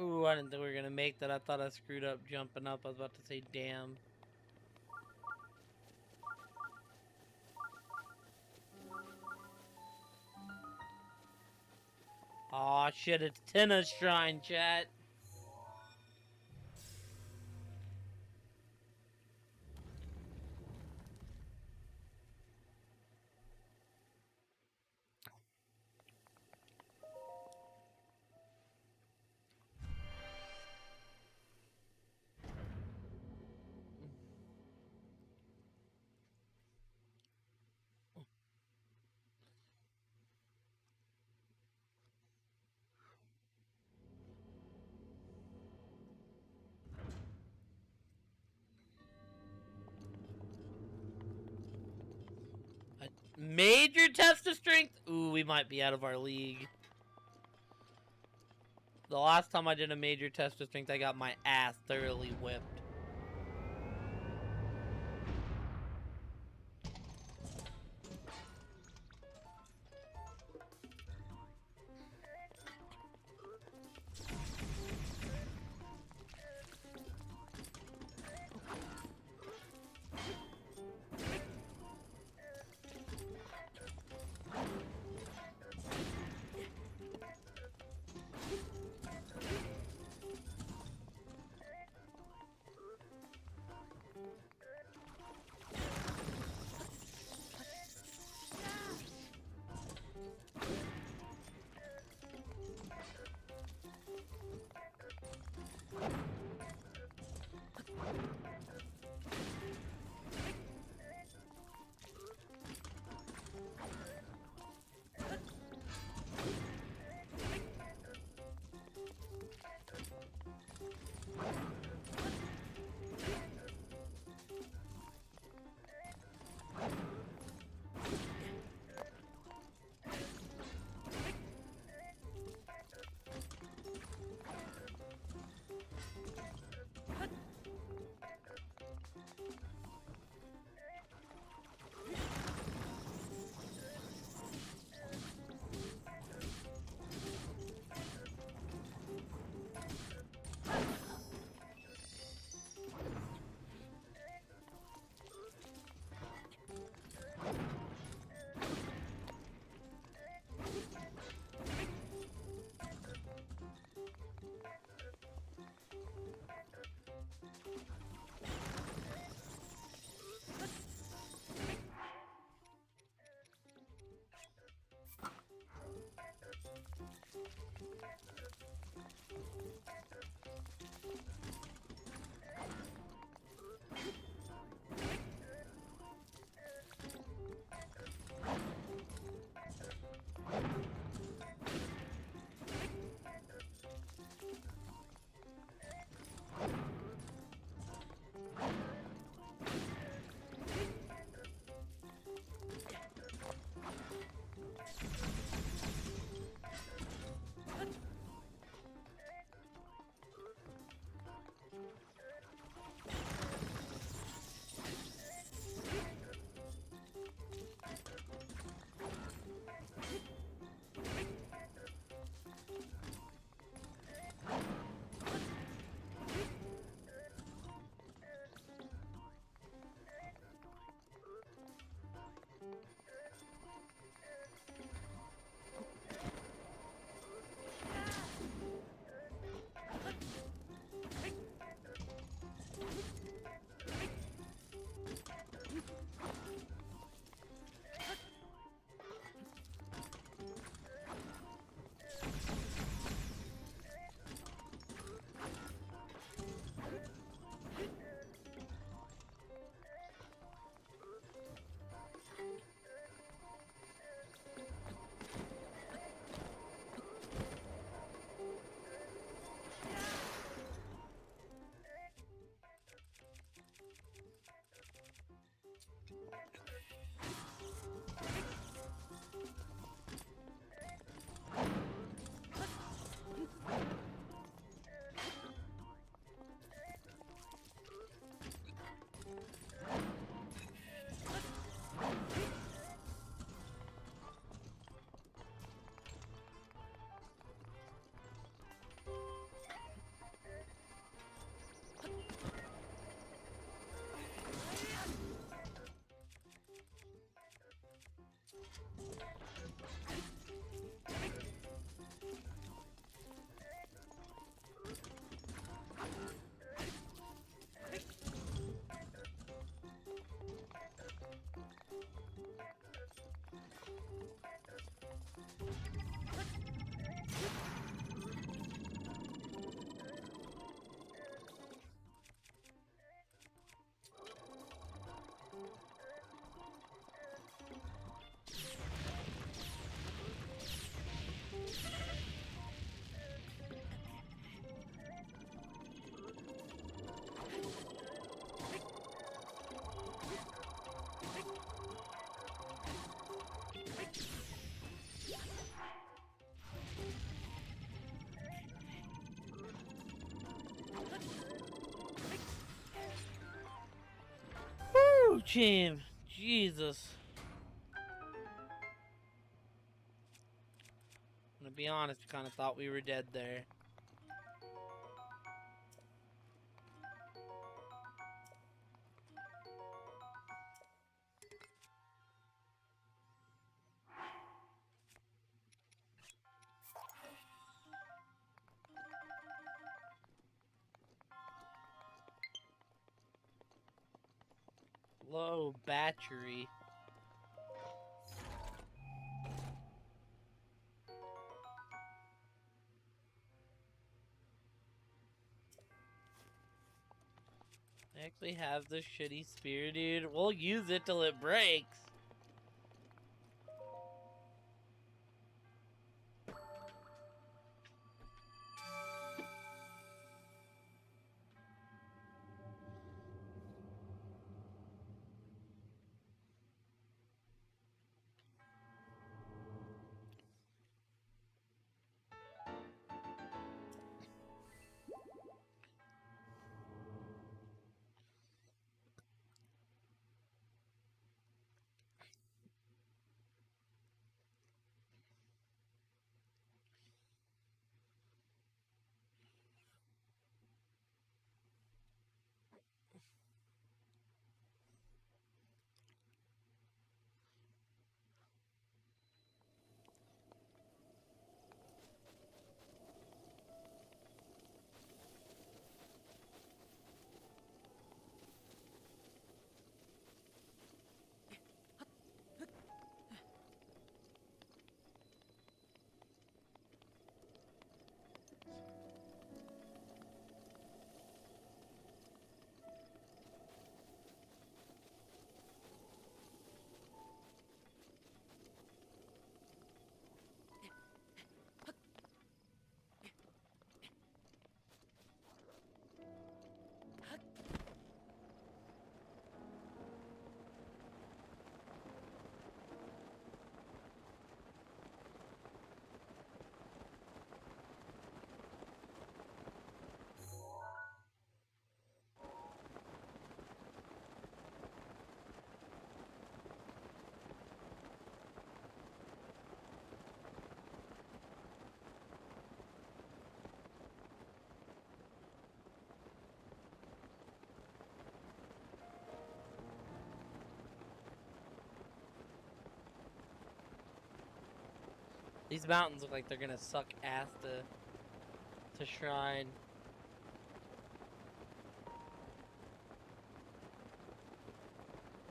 Ooh, I didn't think we were gonna make that. I thought I screwed up jumping up. I was about to say damn. Aw, shit, it's Tenna's shrine, chat. A major test of strength? Ooh, we might be out of our league. The last time I did a major test of strength, I got my ass thoroughly whipped. Woo, Jim. Jesus. I'm gonna be honest, I kind of thought we were dead there. Low battery. I actually have this shitty spear, dude. We'll use it till it breaks. These mountains look like they're gonna suck ass to shrine.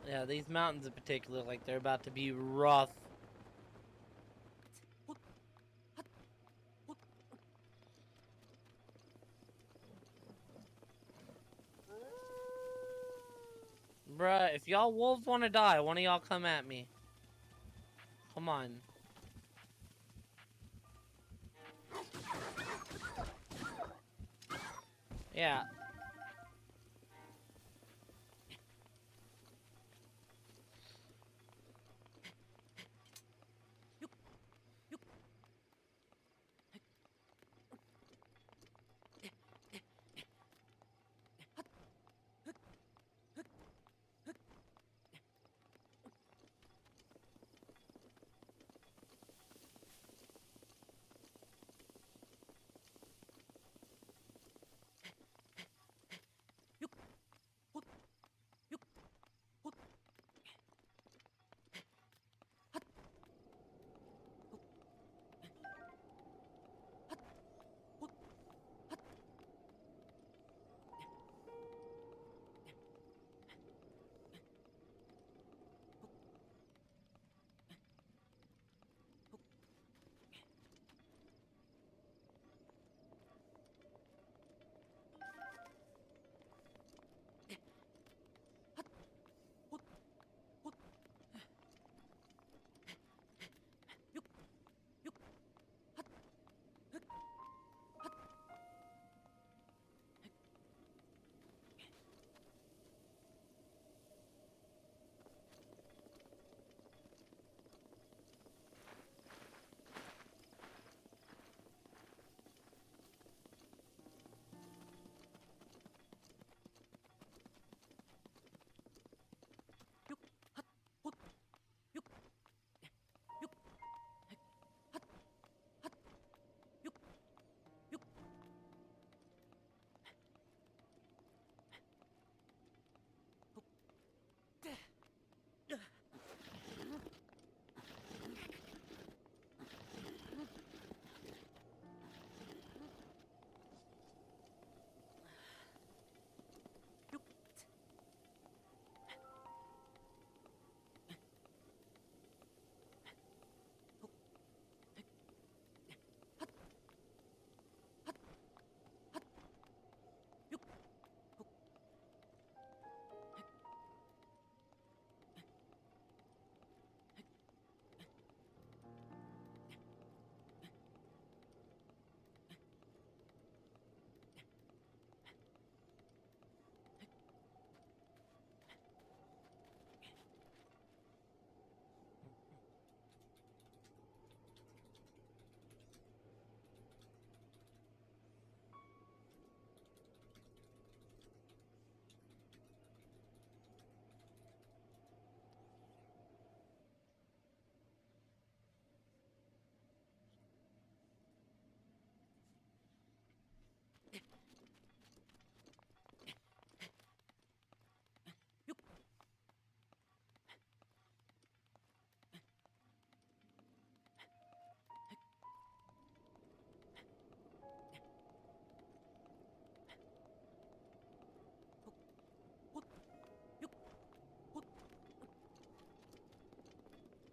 Yeah, these mountains in particular look like they're about to be rough. Bruh, if y'all wolves want to die, one of y'all come at me. Come on. Yeah.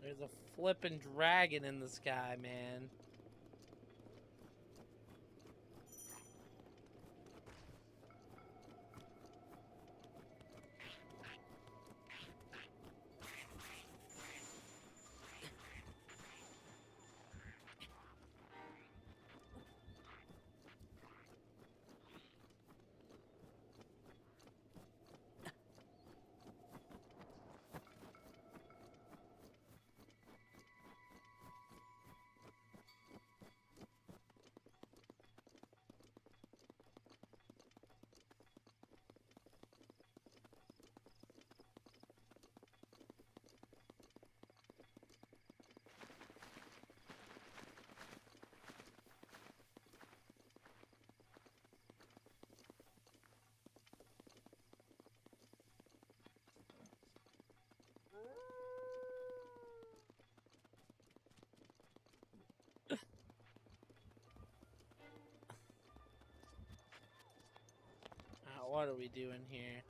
There's a flippin' dragon in the sky, man. What are we doing here?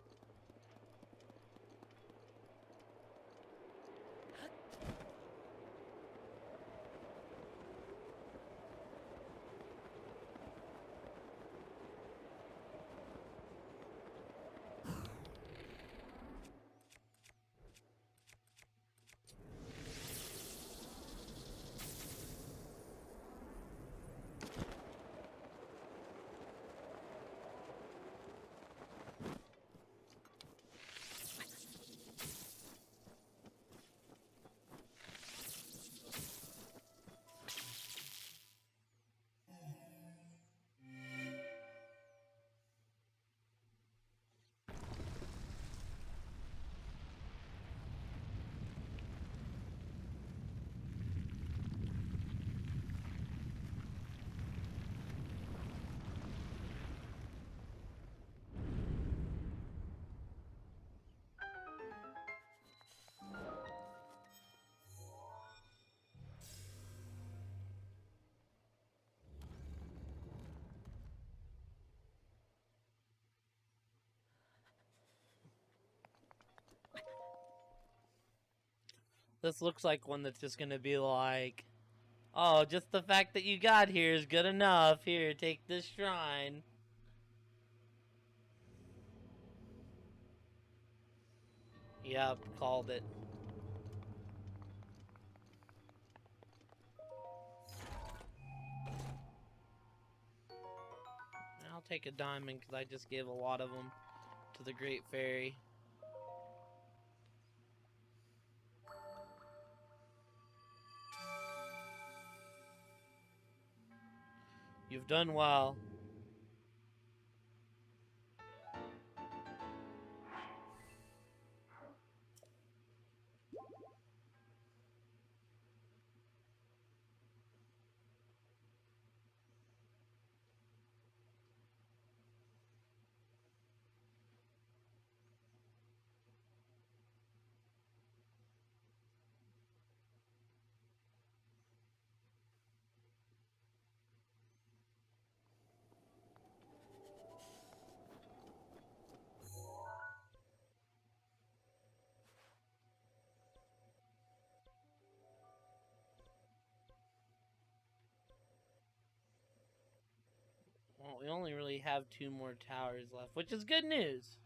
This looks like one that's just gonna be like, oh, just the fact that you got here is good enough. Here, take this shrine. Yep, called it. I'll take a diamond because I just gave a lot of them to the Great Fairy. You've done well. Well, we only really have 2 more towers left, which is good news.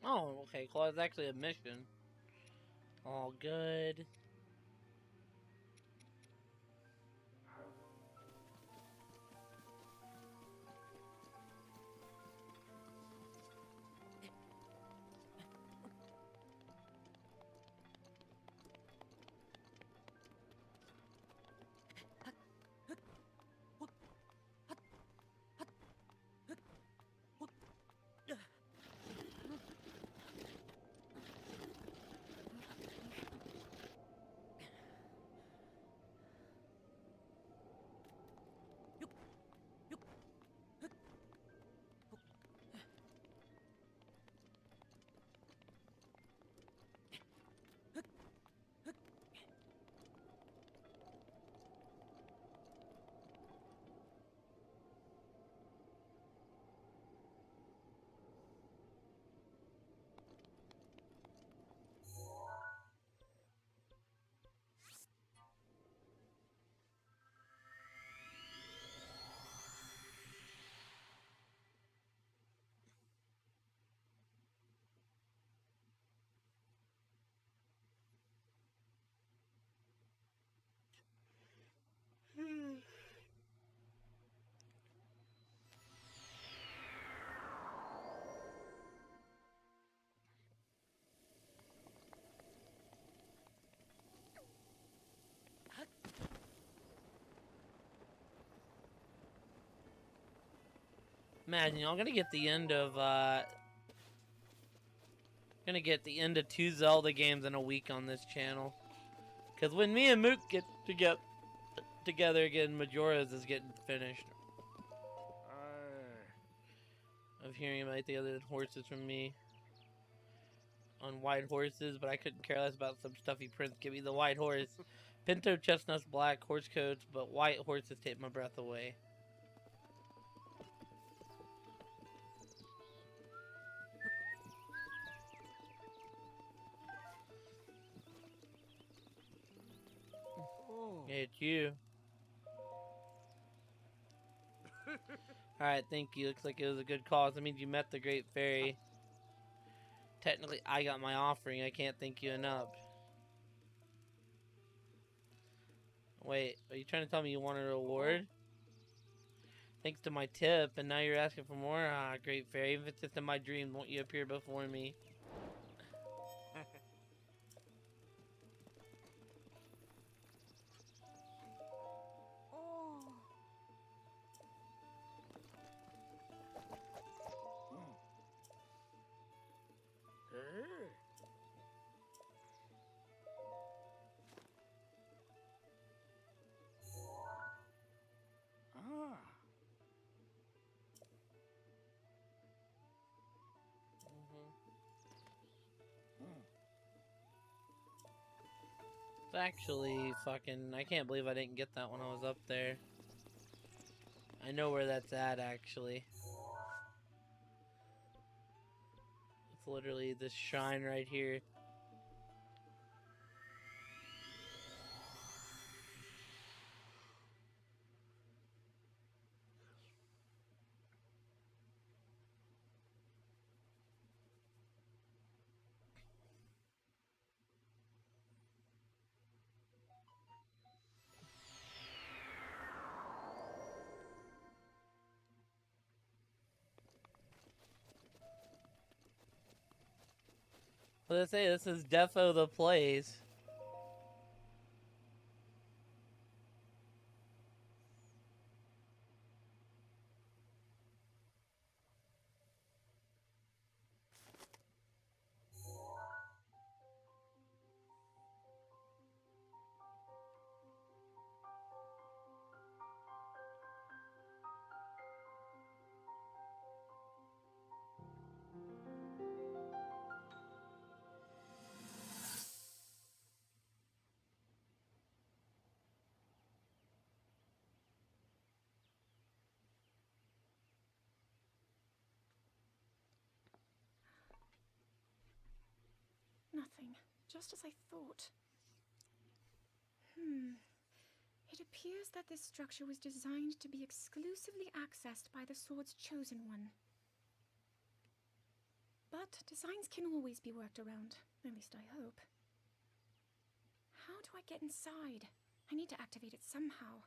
Oh, okay, cool. It's actually a mission. All good. Man, you know, I'm gonna get the end of two Zelda games in a week on this channel. Cause when me and Mook get together again, Majora's is getting finished. Of hearing about the other horses from me on white horses, but I couldn't care less about some stuffy prince. Give me the white horse. Pinto chestnuts, black horse coats, but white horses take my breath away. It's you. Alright, thank you. Looks like it was a good cause. That means you met the Great Fairy. Technically, I got my offering. I can't thank you enough. Wait, are you trying to tell me you want a reward? Thanks to my tip, and now you're asking for more? Ah, Great Fairy. Even if it's just in my dream, won't you appear before me? It's actually fucking... I can't believe I didn't get that when I was up there. I know where that's at, actually. It's literally this shrine right here. Let's say this is defo the place. Nothing. Just as I thought. It appears that this structure was designed to be exclusively accessed by the sword's chosen one. But But designs can always be worked around. At least I hope. How do I get inside? I need to activate it somehow.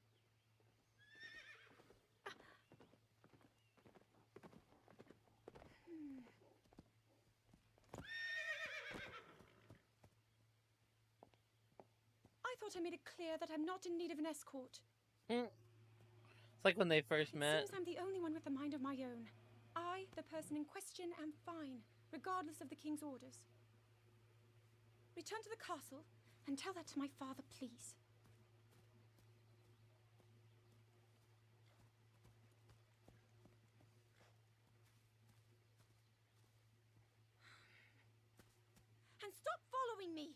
I thought I made it clear that I'm not in need of an escort. It's like when they first It met. seems I'm the only one with a mind of my own. I, the person in question, am fine, regardless of the king's orders. Return to the castle and tell that to my father, please. And stop following me!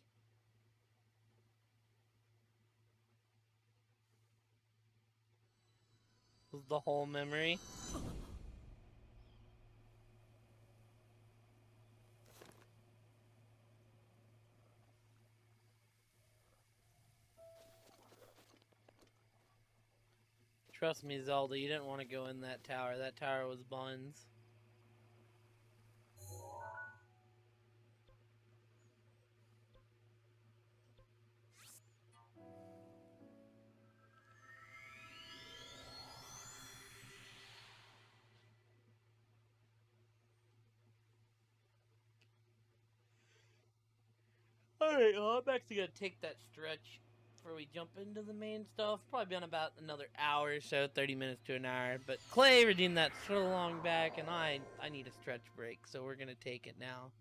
Was the whole memory. Trust me, Zelda, you didn't want to go in that tower. That tower was buns. Alright, well, I'm actually gonna take that stretch before we jump into the main stuff. Probably been about another hour or so, 30 minutes to an hour. But Clay redeemed that so long back, and I need a stretch break, so we're gonna take it now.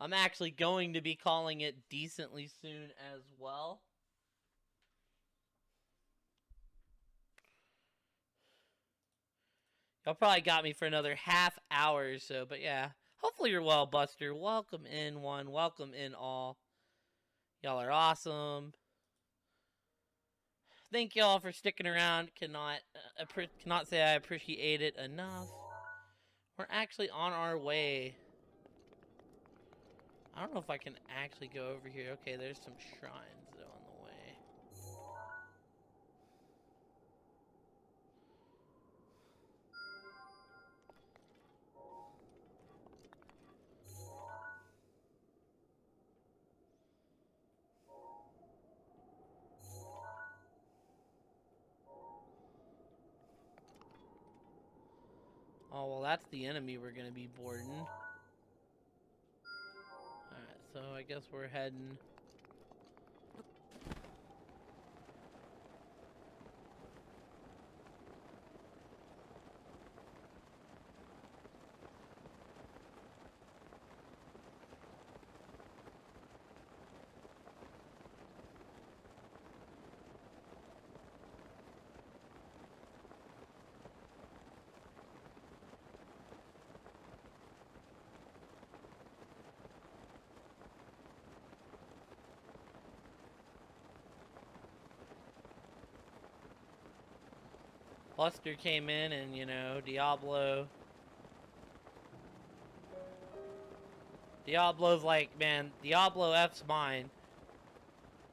I'm actually going to be calling it decently soon as well. Y'all probably got me for another half hour or so, but yeah. Hopefully you're well, Buster. Welcome in, one. Welcome in, all. Y'all are awesome. Thank y'all for sticking around. Cannot say I appreciate it enough. We're actually on our way. I don't know if I can actually go over here. Okay, there's some shrines, though, on the way. Oh, well, that's the enemy we're going to be boarding. Alright, so I guess we're heading... Buster came in and, you know, Diablo's like, man, Diablo F's mine.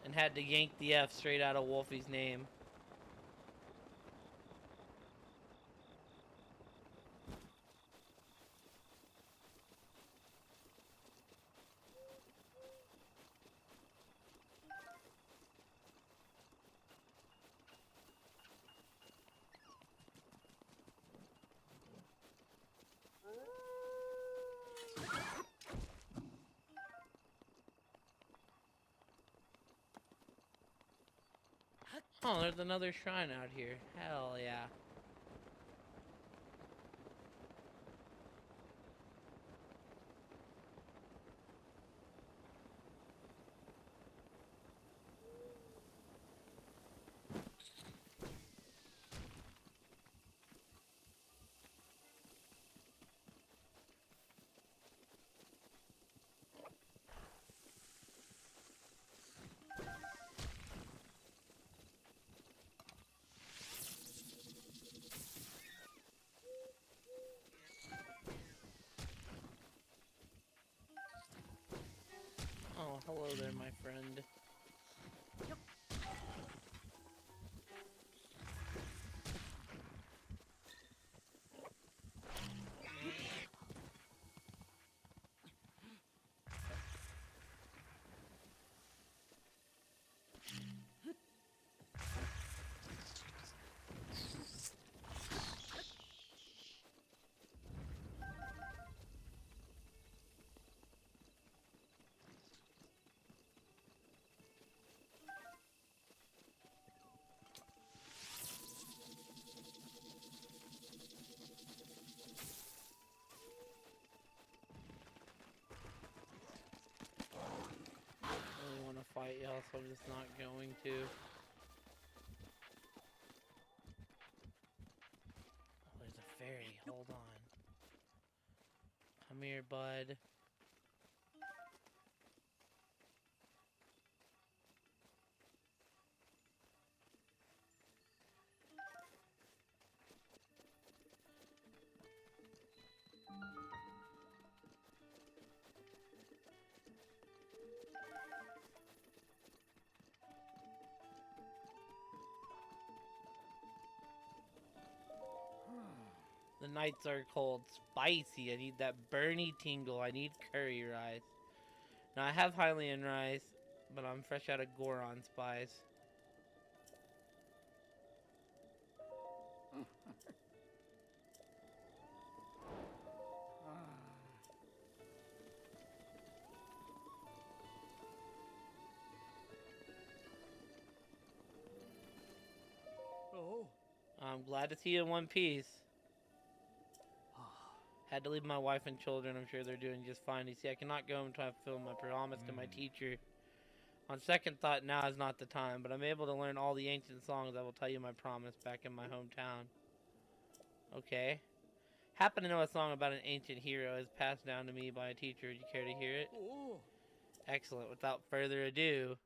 And had to yank the F straight out of Wolfie's name. Oh, there's another shrine out here. Hell yeah. Hello there, my friend. Fight y'all, so I'm just not going to. Oh, there's a fairy. Hold on. Come here, bud. The nights are cold. Spicy. I need that burny tingle. I need curry rice. Now, I have Hylian rice, but I'm fresh out of Goron spice. Oh. I'm glad to see you in one piece. Had to leave my wife and children. I'm sure they're doing just fine. You see, I cannot go until I fulfill my promise to my teacher. On second thought, now is not the time, but I'm able to learn all the ancient songs. I will tell you my promise back in my hometown. Okay. Happen to know a song about an ancient hero is passed down to me by a teacher. Would you care to hear it? Oh. Excellent. Without further ado.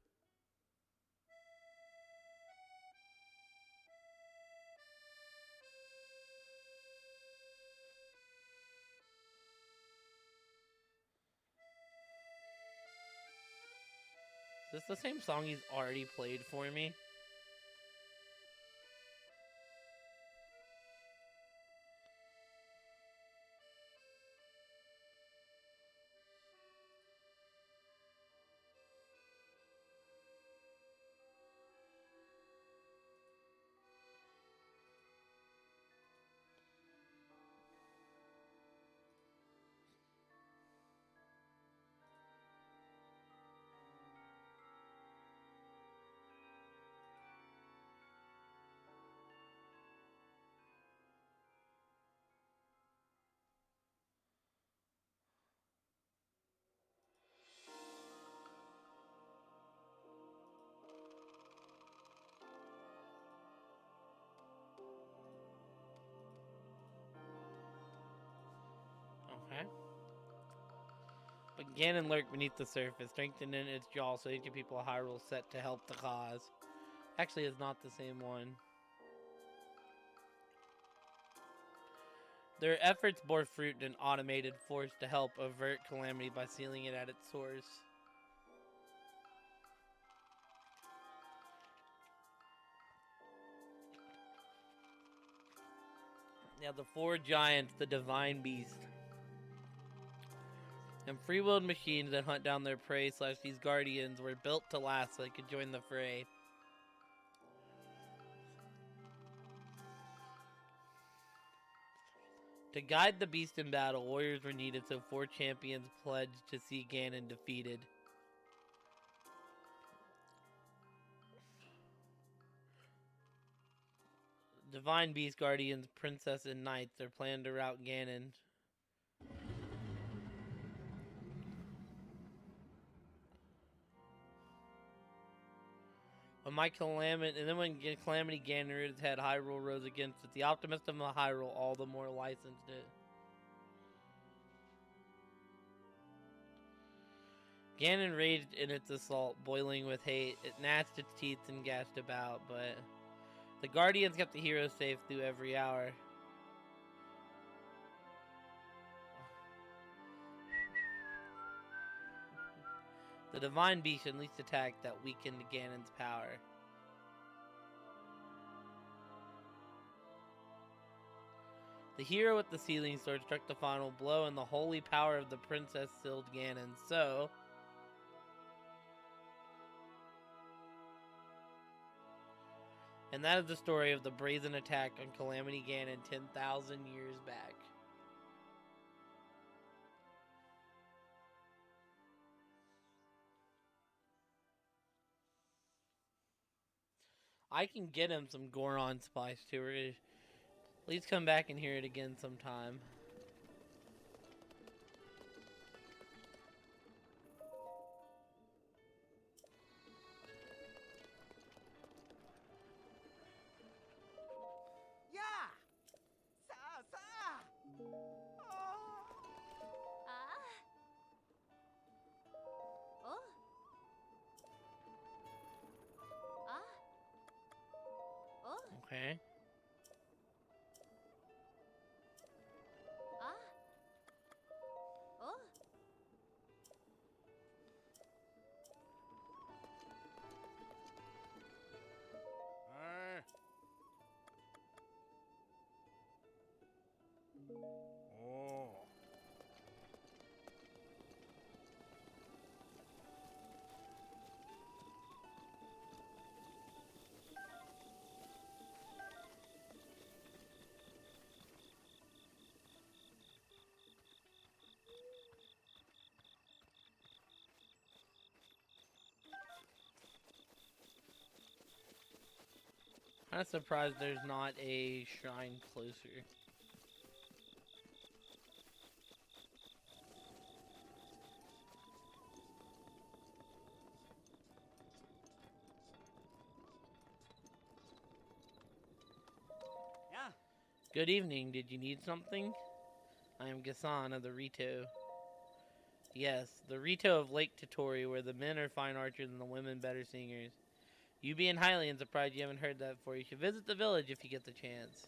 Is this the same song he's already played for me? Okay. But Ganon lurked beneath the surface, strengthening its jaw so ancient people of Hyrule set to help the cause. Actually, it's not the same one. Their efforts bore fruit in an automated force to help avert calamity by sealing it at its source. Now, the four giants, the divine beast, and free-willed machines that hunt down their prey / these guardians were built to last so they could join the fray. To guide the beast in battle, warriors were needed, so 4 champions pledged to see Ganon defeated. Divine Beast Guardians, Princess, and Knights, their plan to rout Ganon. When Calamity Ganon reared its head, Hyrule rose against it. The optimist of Hyrule all the more licensed it. Ganon raged in its assault, boiling with hate. It gnashed its teeth and gashed about, but the Guardians kept the hero safe through every hour. The divine beast unleashed attack that weakened Ganon's power. The hero with the sealing sword struck the final blow, and the holy power of the princess sealed Ganon. So, and that is the story of the brazen attack on Calamity Ganon 10,000 years back. I can get him some Goron spice too. We're gonna at least come back and hear it again sometime. Okay. I'm surprised there's not a shrine closer. Yeah. Good evening. Did you need something? I am Gassan of the Rito. Yes, the Rito of Lake Totori, where the men are fine archers and the women better singers. You being Hylian, surprised you haven't heard that before. You should visit the village if you get the chance.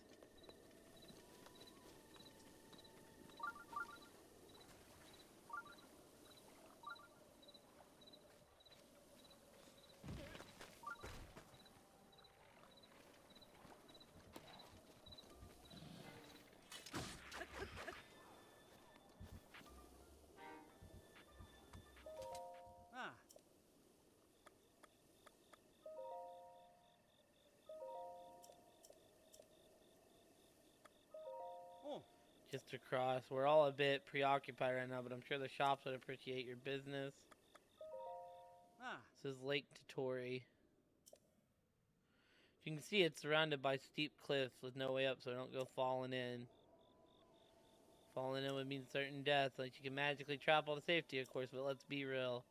Just across. We're all a bit preoccupied right now, but I'm sure the shops would appreciate your business. This is Lake Totori. You can see it's surrounded by steep cliffs with no way up, so don't go falling in. Falling in would mean certain death. Like, you can magically travel to safety, of course, but let's be real.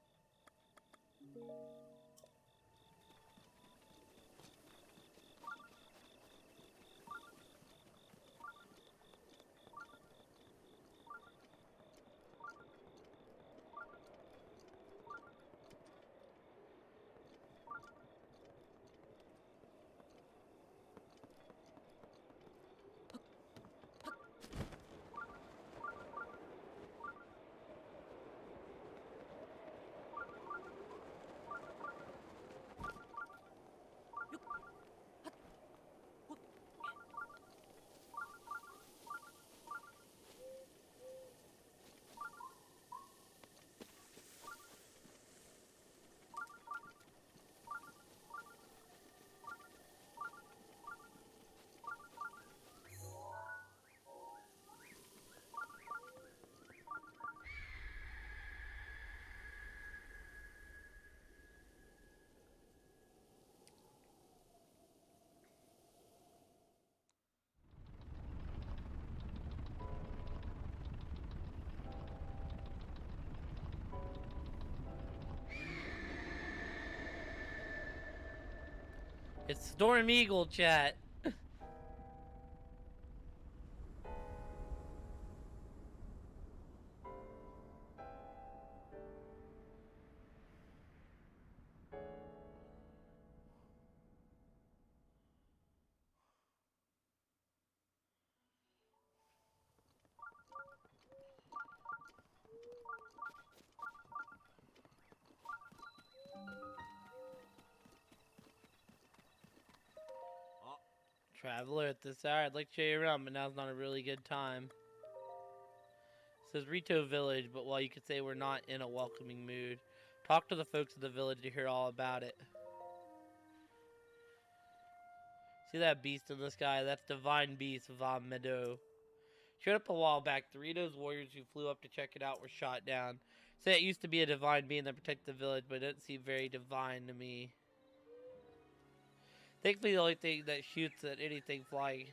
It's Storm Eagle, chat. Traveler, at this hour, I'd like to show you around, but now's not a really good time. It says Rito Village, but while you could say we're not in a welcoming mood, talk to the folks of the village to hear all about it. See that beast in the sky? That's Divine Beast Von Meadow. Showed up a while back. The Rito's warriors who flew up to check it out were shot down. Say it used to be a divine being that protected the village, but it doesn't seem very divine to me. Thankfully, the only thing that shoots at anything flying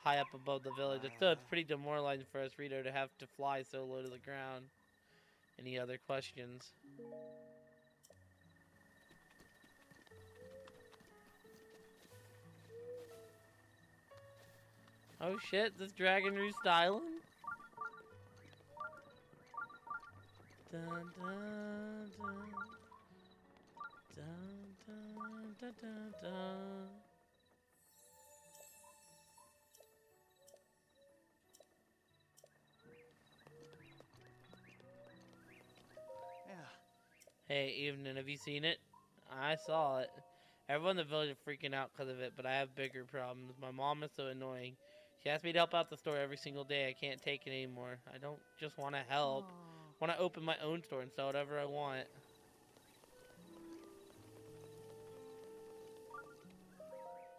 high up above the village. It's pretty demoralizing for us, Rito, to have to fly so low to the ground. Any other questions? Oh shit, this Dragon Roost Island? Dun, dun, dun. Dun, dun, dun, dun, dun. Yeah. Hey, evening, have you seen it? I saw it. Everyone in the village is freaking out because of it, but I have bigger problems. My mom is so annoying. She asks me to help out the store every single day. I can't take it anymore. I don't just want to help. I want to open my own store and sell whatever I want.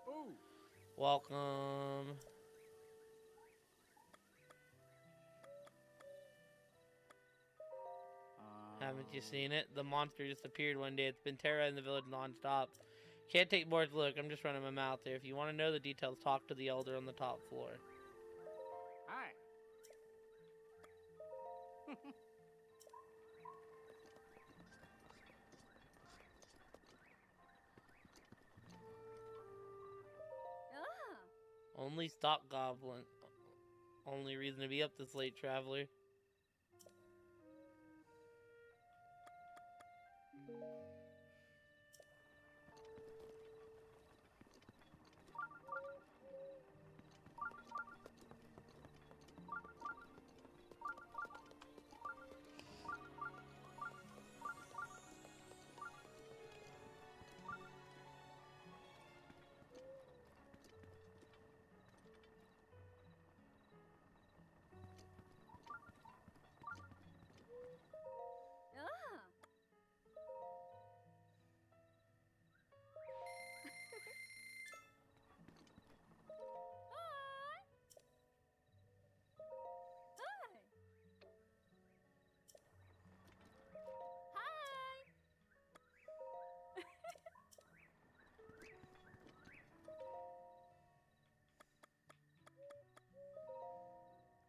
Oh. Welcome. Haven't you seen it? The monster just appeared one day. It's been terrorizing the village non-stop. Can't take more to look. I'm just running my mouth here. If you want to know the details, talk to the elder on the top floor. Hi. Only stop goblin. Only reason to be up this late, traveler.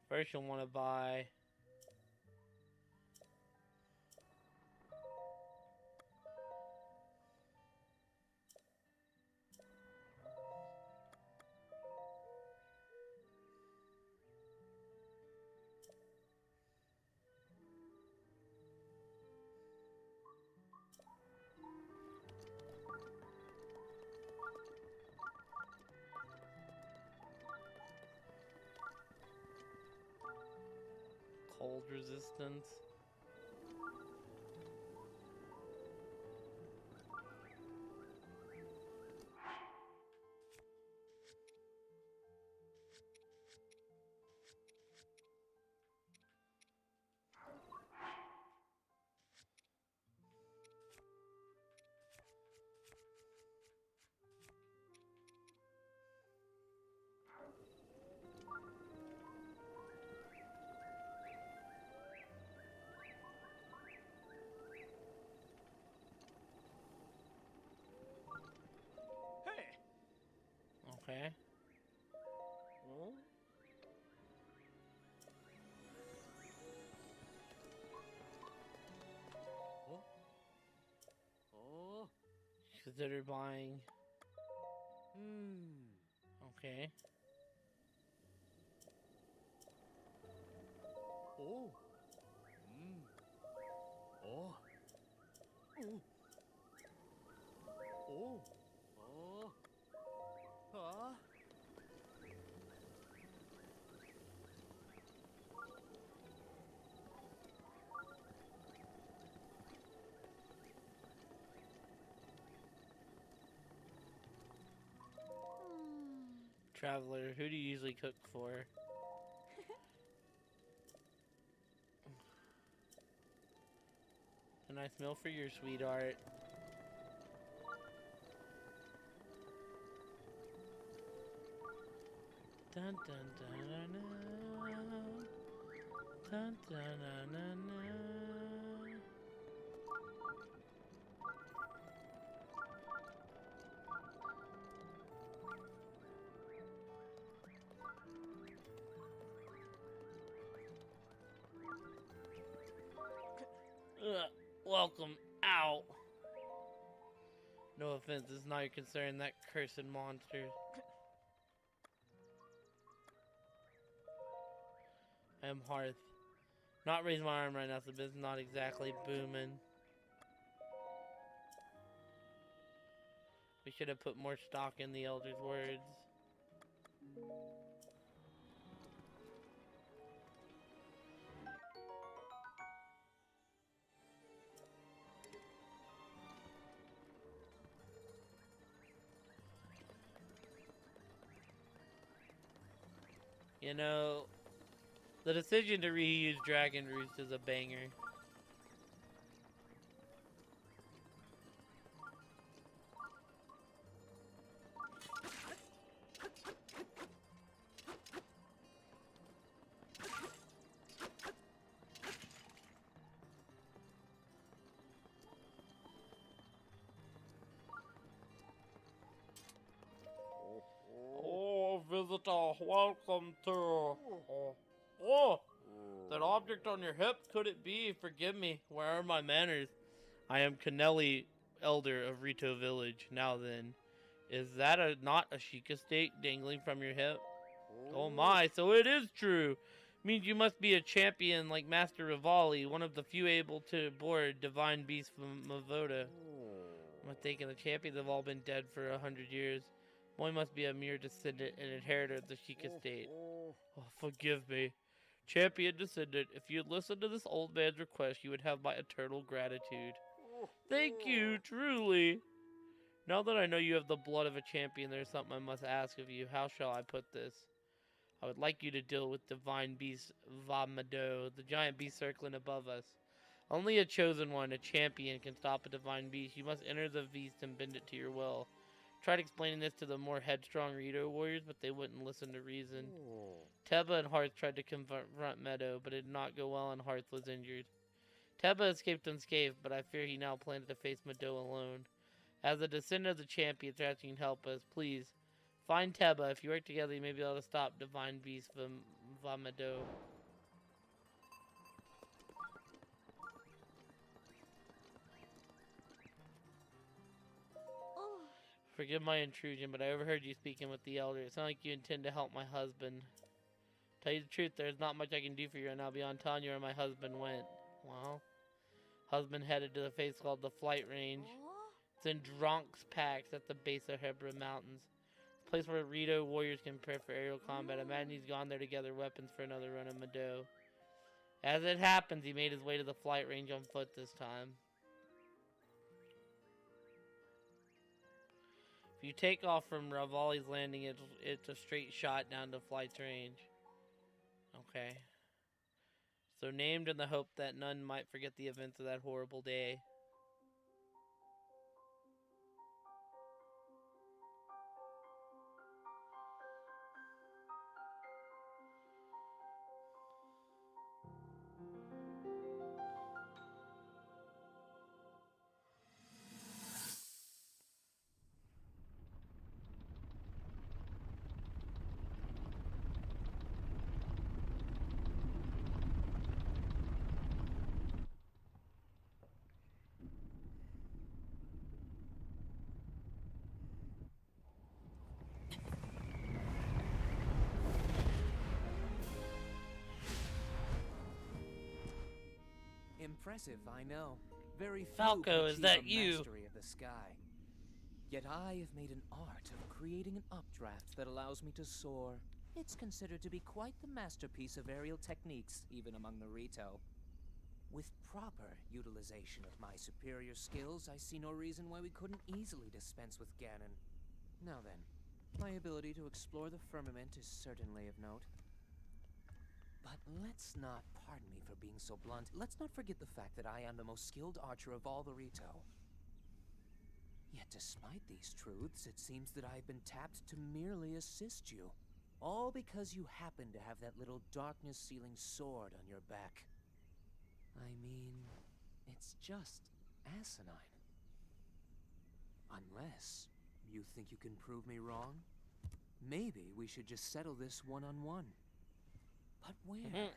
First you'll want to buy... cold resistance. Hey. Okay. Oh. Oh. Oh. Consider buying... Hmm. Okay. Oh. Hmm. Oh. Oh. Oh. Oh. Huh? Traveler, who do you usually cook for? A nice meal for your sweetheart. Dun dun dun dun dun dun dun dun dun. Welcome out. No offense, this is not your concern, that cursed monster. I am Hearth. Not raising my arm right now, so this is not exactly booming. We should have put more stock in the elder's words. You know, the decision to reuse Dragon Roost is a banger. Oh, visitor, welcome to... Oh, that object on your hip, could it be? Forgive me, where are my manners? I am Kennelly, elder of Rito Village. Now then, is that not a Sheikah stake dangling from your hip? Oh my, so it is true. Means you must be a champion like Master Rivali, one of the few able to board divine beasts from Mavoda. I'm thinking the champions have all been dead for 100 years. Boy must be a mere descendant and inheritor of the Sheikah state. Oh, forgive me. Champion descendant, if you had listened to this old man's request, you would have my eternal gratitude. Thank you, truly. Now that I know you have the blood of a champion, there's something I must ask of you. How shall I put this? I would like you to deal with divine beast Vamado, the giant beast circling above us. Only a chosen one, a champion, can stop a divine beast. You must enter the beast and bend it to your will. Tried explaining this to the more headstrong Rito warriors, but they wouldn't listen to reason. Teba and Hearth tried to confront Meadow, but it did not go well and Hearth was injured. Teba escaped unscathed, but I fear he now plans to face Meadow alone. As a descendant of the champion, perhaps you can help us. Please, find Teba. If you work together, you may be able to stop divine beast Vamado. Forgive my intrusion, but I overheard you speaking with the elder. It sounds like you intend to help my husband. Tell you the truth, there's not much I can do for you right now beyond telling you where my husband went. Well, husband headed to the place called the Flight Range. It's in Dronk's Pax at the base of Hebra Mountains. It's a place where Rito warriors can prepare for aerial combat. I imagine he's gone there to gather weapons for another run of Meadow. As it happens, he made his way to the Flight Range on foot this time. If you take off from Rivali's landing, it's a straight shot down to Flight's range. Okay. So named in the hope that none might forget the events of that horrible day. Impressive, I know. Very few Falco, can is achieve that a you? mastery of the sky. Yet I have made an art of creating an updraft that allows me to soar. It's considered to be quite the masterpiece of aerial techniques, even among the Rito. With proper utilization of my superior skills, I see no reason why we couldn't easily dispense with Ganon. Now then, My ability to explore the firmament is certainly of note. But let's not, pardon me for being so blunt, let's not forget the fact that I am the most skilled archer of all the Rito. Yet despite these truths, it seems that I've been tapped to merely assist you. All because you happen to have that little darkness-sealing sword on your back. I mean, it's just asinine. Unless you think you can prove me wrong? Maybe we should just settle this one-on-one. But where?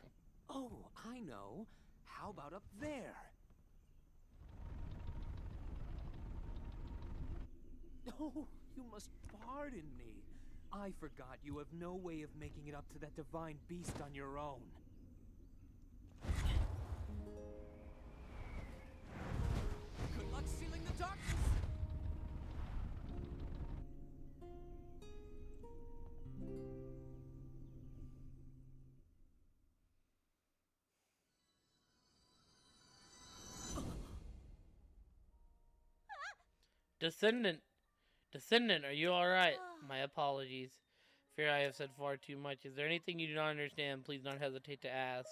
Oh, I know. How about up there? Oh, you must pardon me. I forgot you have no way of making it up to that divine beast on your own. Good luck sealing the darkness! Descendant, are you alright? My apologies. Fear I have said far too much. Is there anything you do not understand? Please don't hesitate to ask.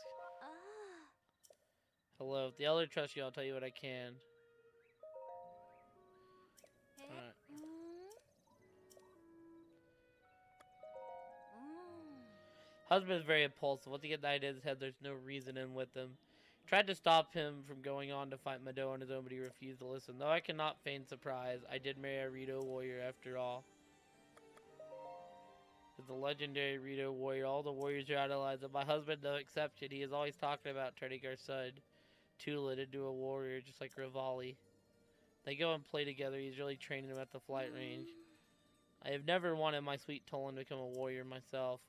Hello, if the elder trusts you, I'll tell you what I can. Alright. Husband is very impulsive. Once he gets the idea in his head, there's no reason in with him. Tried to stop him from going on to fight Mado on his own, but he refused to listen. Though I cannot feign surprise, I did marry a Rito warrior after all. As the legendary Rito warrior, all the warriors are idolized, and my husband no exception. He is always talking about turning our son, Tula, into a warrior, just like Rivali. They go and play together. He's really training him at the flight range. I have never wanted my sweet Tolan to become a warrior myself.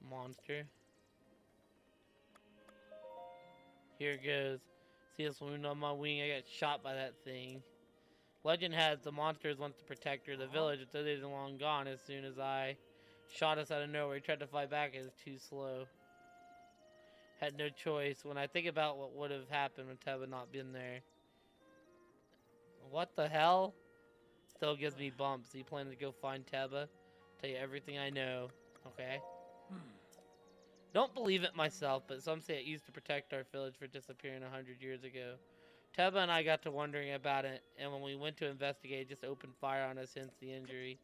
Monster. Here goes. See this wound on my wing? I got shot by that thing. Legend has the monsters wants to protect her. The village, it's long gone as soon as I shot us out of nowhere. He tried to fight back, it was too slow. Had no choice. When I think about what would have happened when Teb had not been there. What the hell? Still gives me bumps. You plan to go find Teba? Tell you everything I know. Okay. Don't believe it myself, but some say it used to protect our village for disappearing 100 years ago. Teba and I got to wondering about it, and when we went to investigate, it just opened fire on us, hence the injury.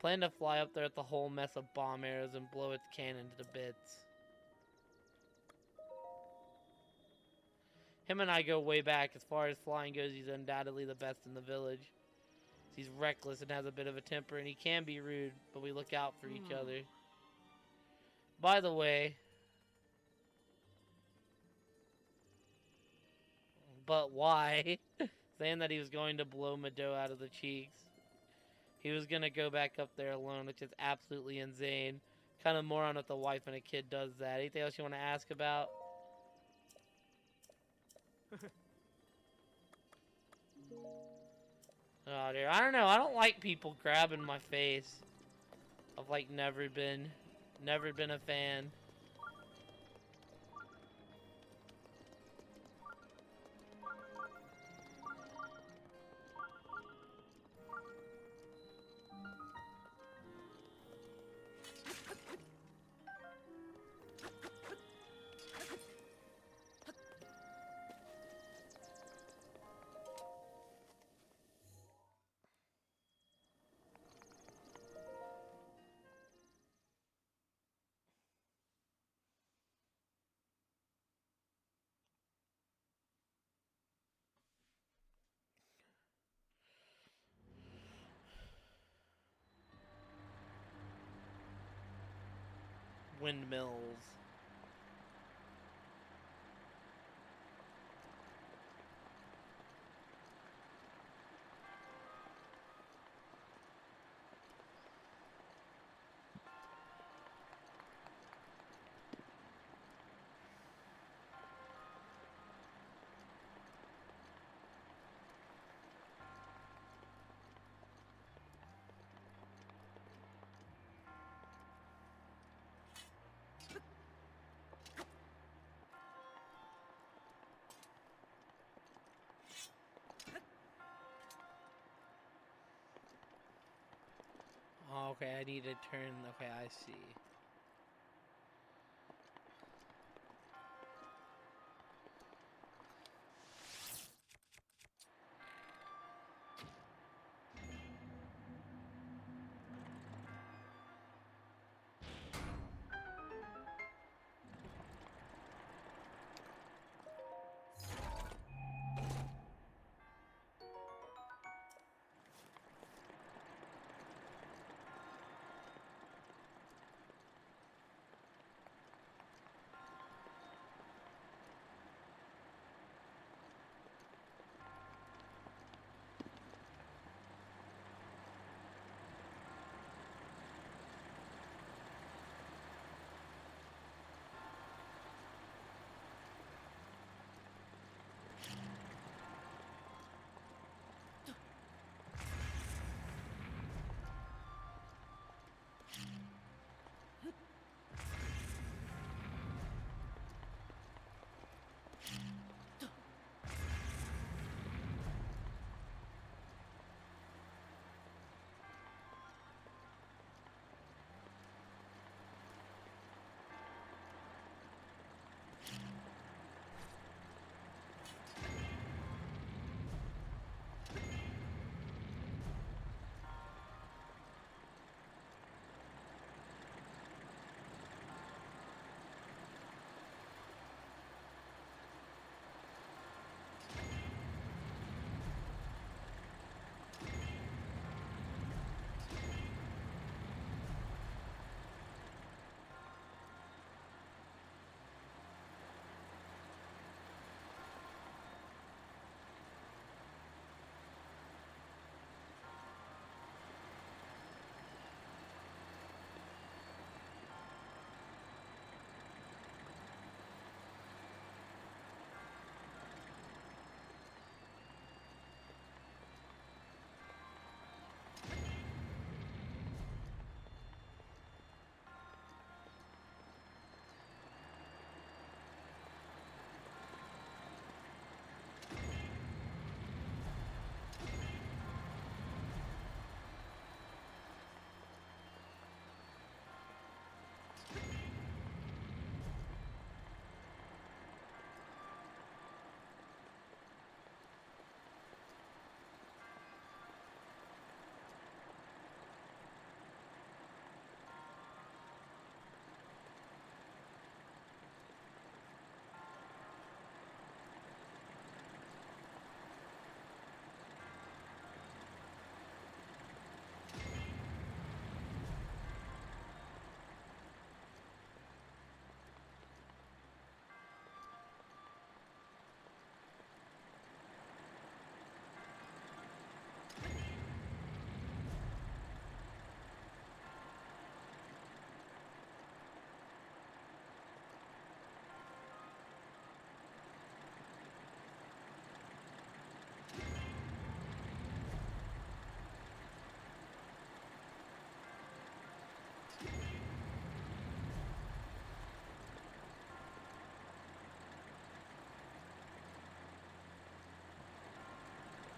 Plan to fly up there with the whole mess of bomb arrows and blow its cannon to bits. Him and I go way back. As far as flying goes, he's undoubtedly the best in the village. He's reckless and has a bit of a temper, and he can be rude, but we look out for each other. By the way, but why? Saying that he was going to blow Mado out of the cheeks. He was going to go back up there alone, which is absolutely insane. Kind of moron if the wife and a kid does that. Anything else you want to ask about? Oh dear, I don't know. I don't like people grabbing my face. I've like never been a fan. Windmills. Oh, okay, I need to turn. Okay, I see.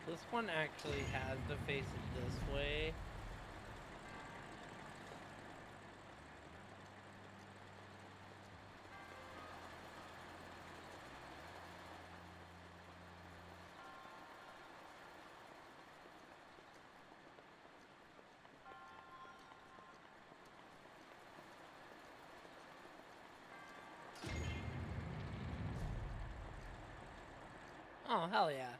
This one actually has to face it this way. Oh, hell yeah.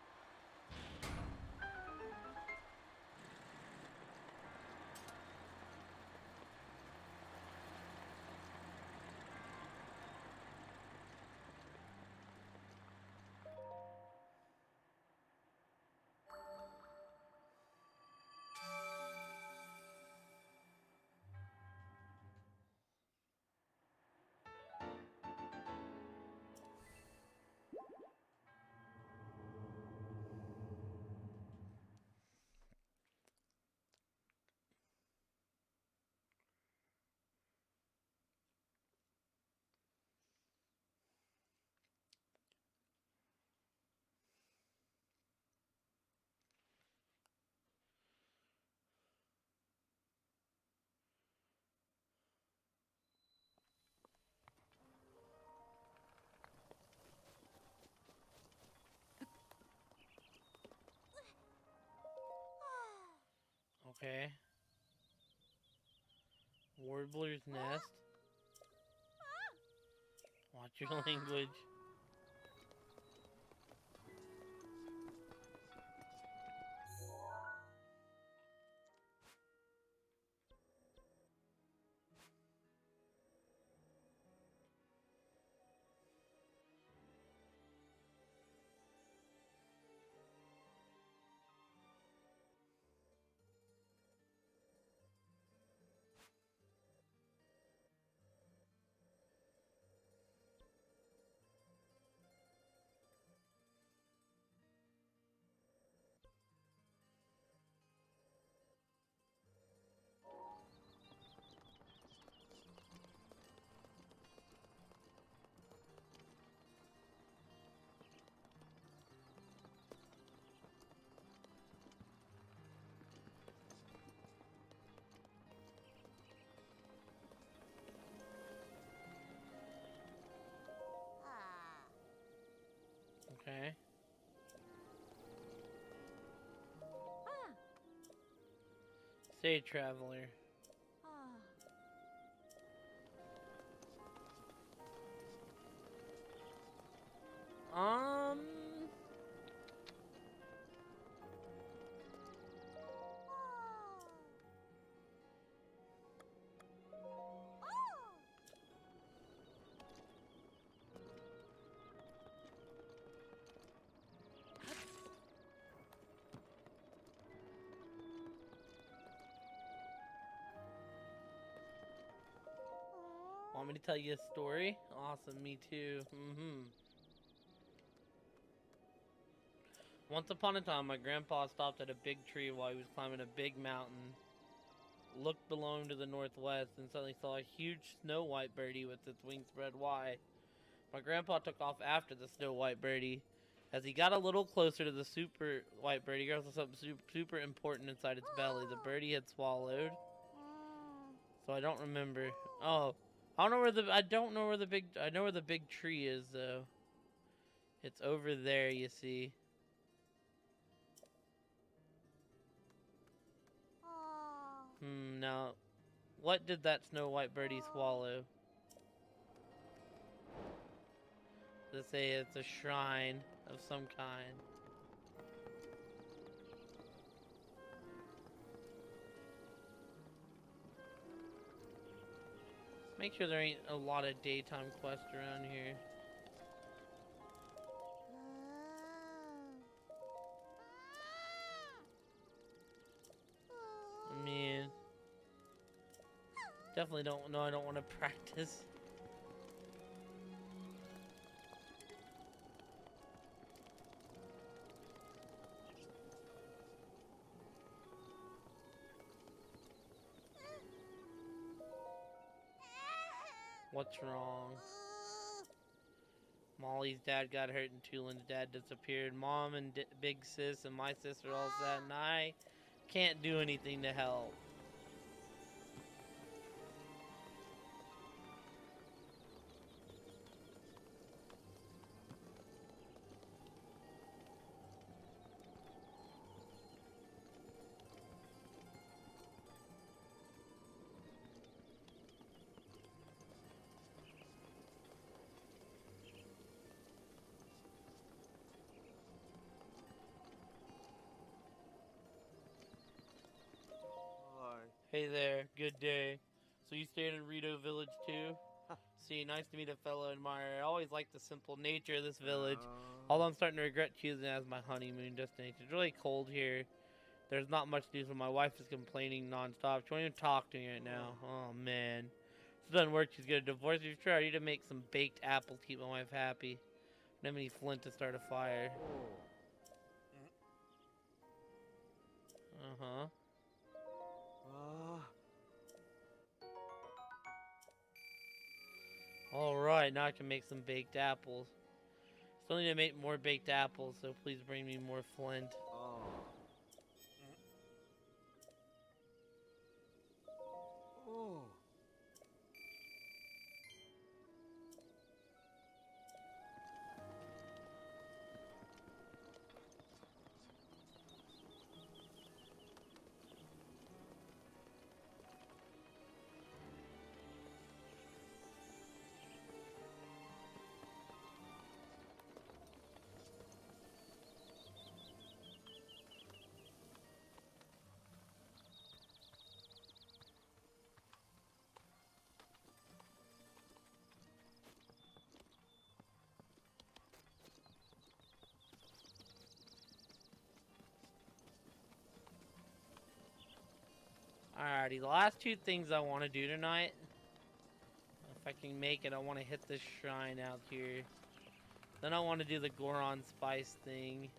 Okay. Warbler's nest. Watch your language. Okay. Say, traveler. Um. Want me to tell you a story? Awesome, me too. Once upon a time, my grandpa stopped at a big tree while he was climbing a big mountain, looked below him to the northwest, and suddenly saw a huge snow white birdie with its wings spread wide. My grandpa took off after the snow white birdie. As he got a little closer to the super white birdie, there was something super important inside its belly. The birdie had swallowed. So I don't remember. Oh, I don't know where the I know where the big tree is though. It's over there, you see. Now, what did that snow white birdie swallow? Let's say it's a shrine of some kind. Make sure there ain't a lot of daytime quests around here. I mean, definitely don't know. I don't want to practice. What's wrong? Molly's dad got hurt and Tulin's dad disappeared. Mom and Big Sis and my sister all sad, and I can't do anything to help. Hey there, good day. So you stayed in Rito Village too? See, nice to meet a fellow admirer. I always liked the simple nature of this village. Although I'm starting to regret choosing it as my honeymoon destination. It's really cold here. There's not much news, but my wife is complaining nonstop. She won't even talk to me right now. Oh man. This doesn't work. She's gonna divorce me. Sure, I need to make some baked apples to keep my wife happy. I don't have any flint to start a fire. Uh-huh. Alright, now I can make some baked apples. Still need to make more baked apples, so please bring me more flint. Alrighty, the last two things I want to do tonight. If I can make it, I want to hit this shrine out here. Then I want to do the Goron Spice thing.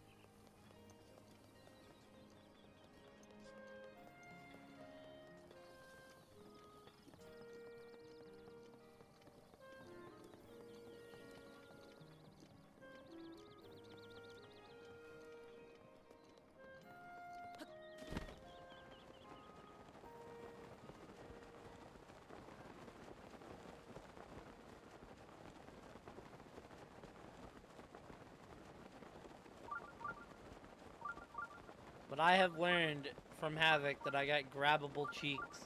But I have learned from Havoc that I got grabbable cheeks.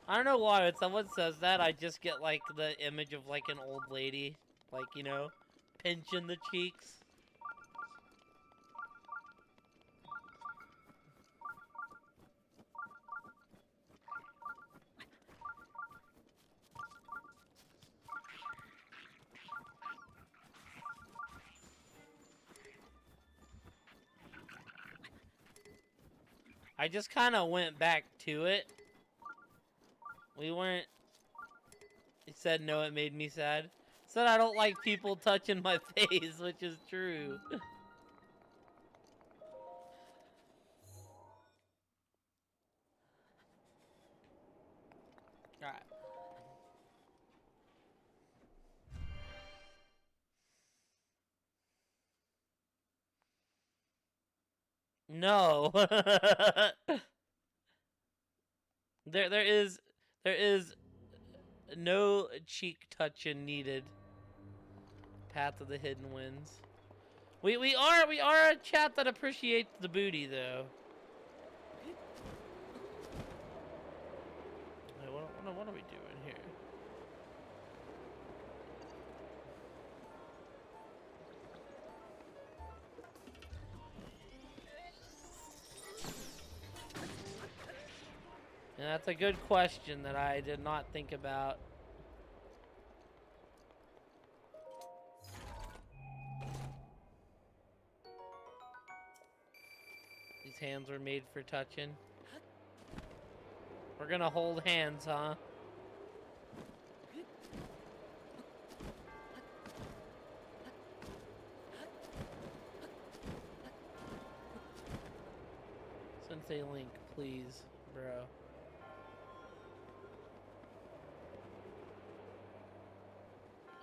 I don't know why, when someone says that, I just get like the image of like an old lady, like, you know, pinching the cheeks. I just kind of went back to it. We weren't... He said no, it made me sad. Said I don't like people touching my face, which is true. Alright. No. there is no cheek touching needed. Path of the Hidden Winds. We are a chat that appreciates the booty though. Wait, what are we doing here? And that's a good question that I did not think about. These hands were made for touching. We're gonna hold hands, huh? Sensei Link, please, bro.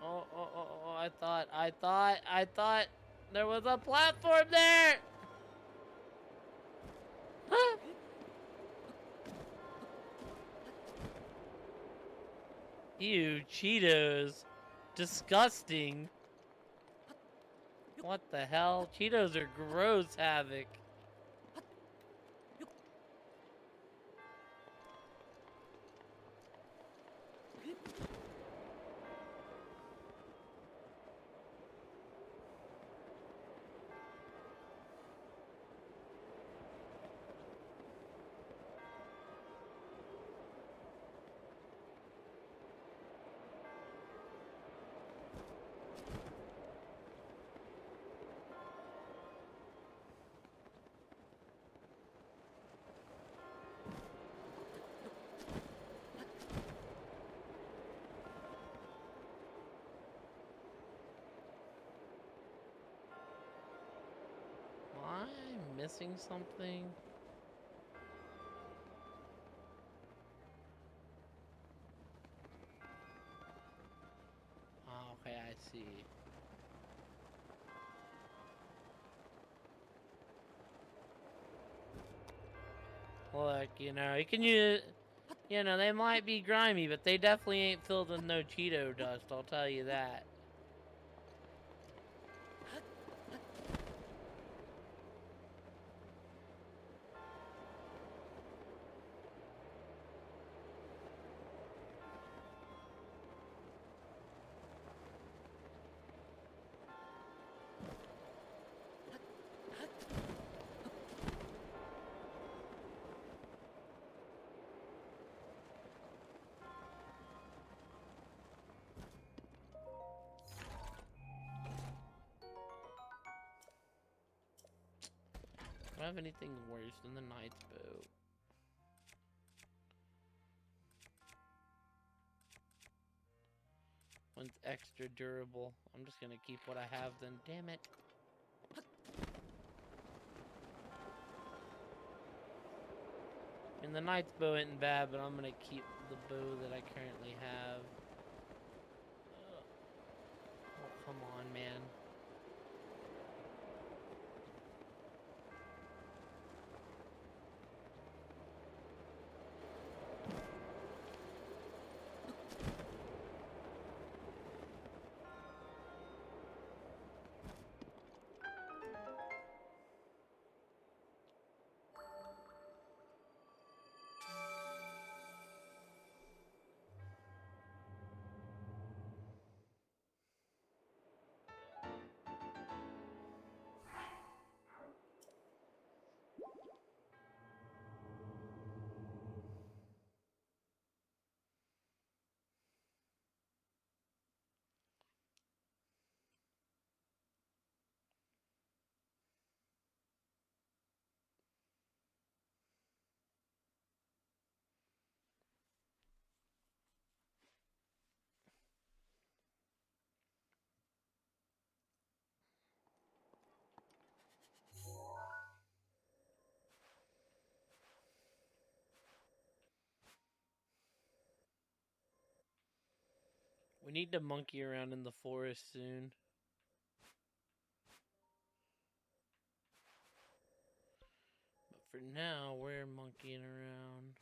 Oh, I thought there was a platform there! Huh? Ew, Cheetos. Disgusting. What the hell? Cheetos are gross, Havoc. Am I missing something? Oh, okay, I see. Look, you know, you can use, you know, they might be grimy, but they definitely ain't filled with no Cheeto dust, I'll tell you that. Do I have anything worse than the Knight's Boat? extra durable. I'm just gonna keep what I have then. Damn it. And the knight's bow isn't bad, but I'm gonna keep the bow that I currently have. Ugh. Oh, come on, man. We need to monkey around in the forest soon. But for now, we're monkeying around.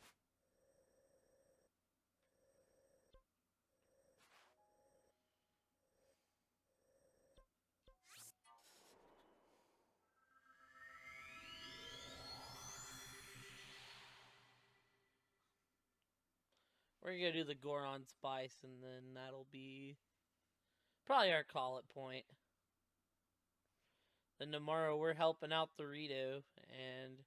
We're gonna do the Goron Spice, and then that'll be probably our call it point. Then tomorrow we're helping out the Rito, and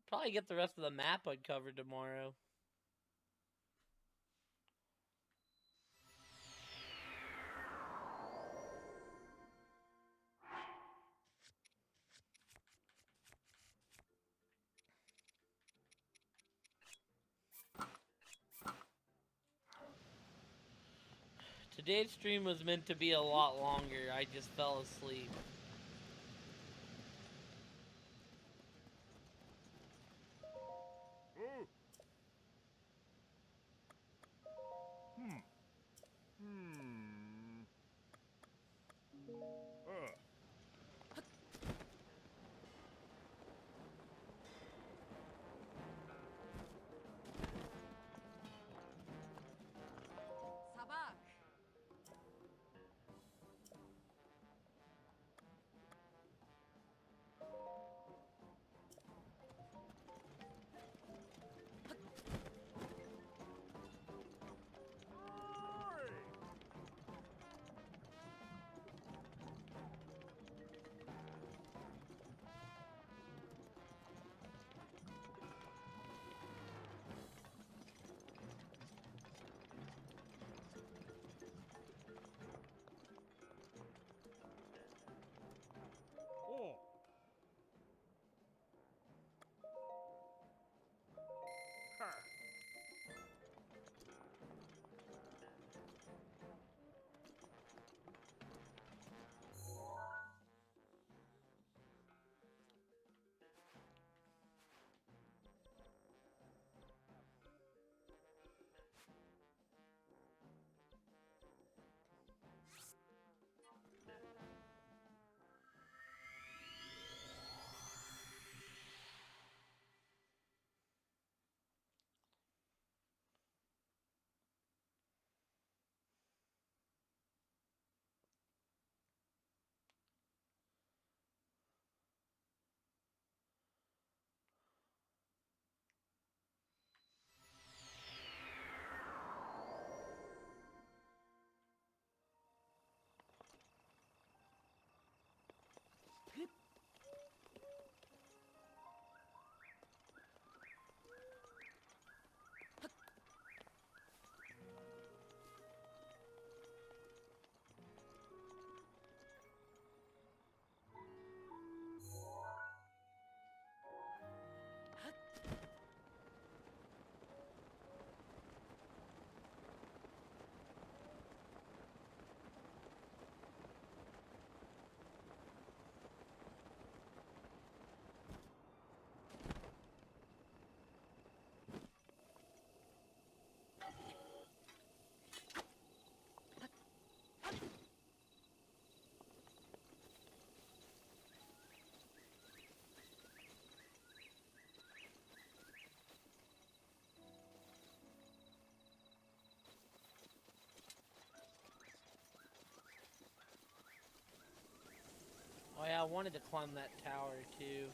probably get the rest of the map uncovered tomorrow. Today's stream was meant to be a lot longer. I just fell asleep. Oh. Hmm. Hmm. Sabak. I wanted to climb that tower too.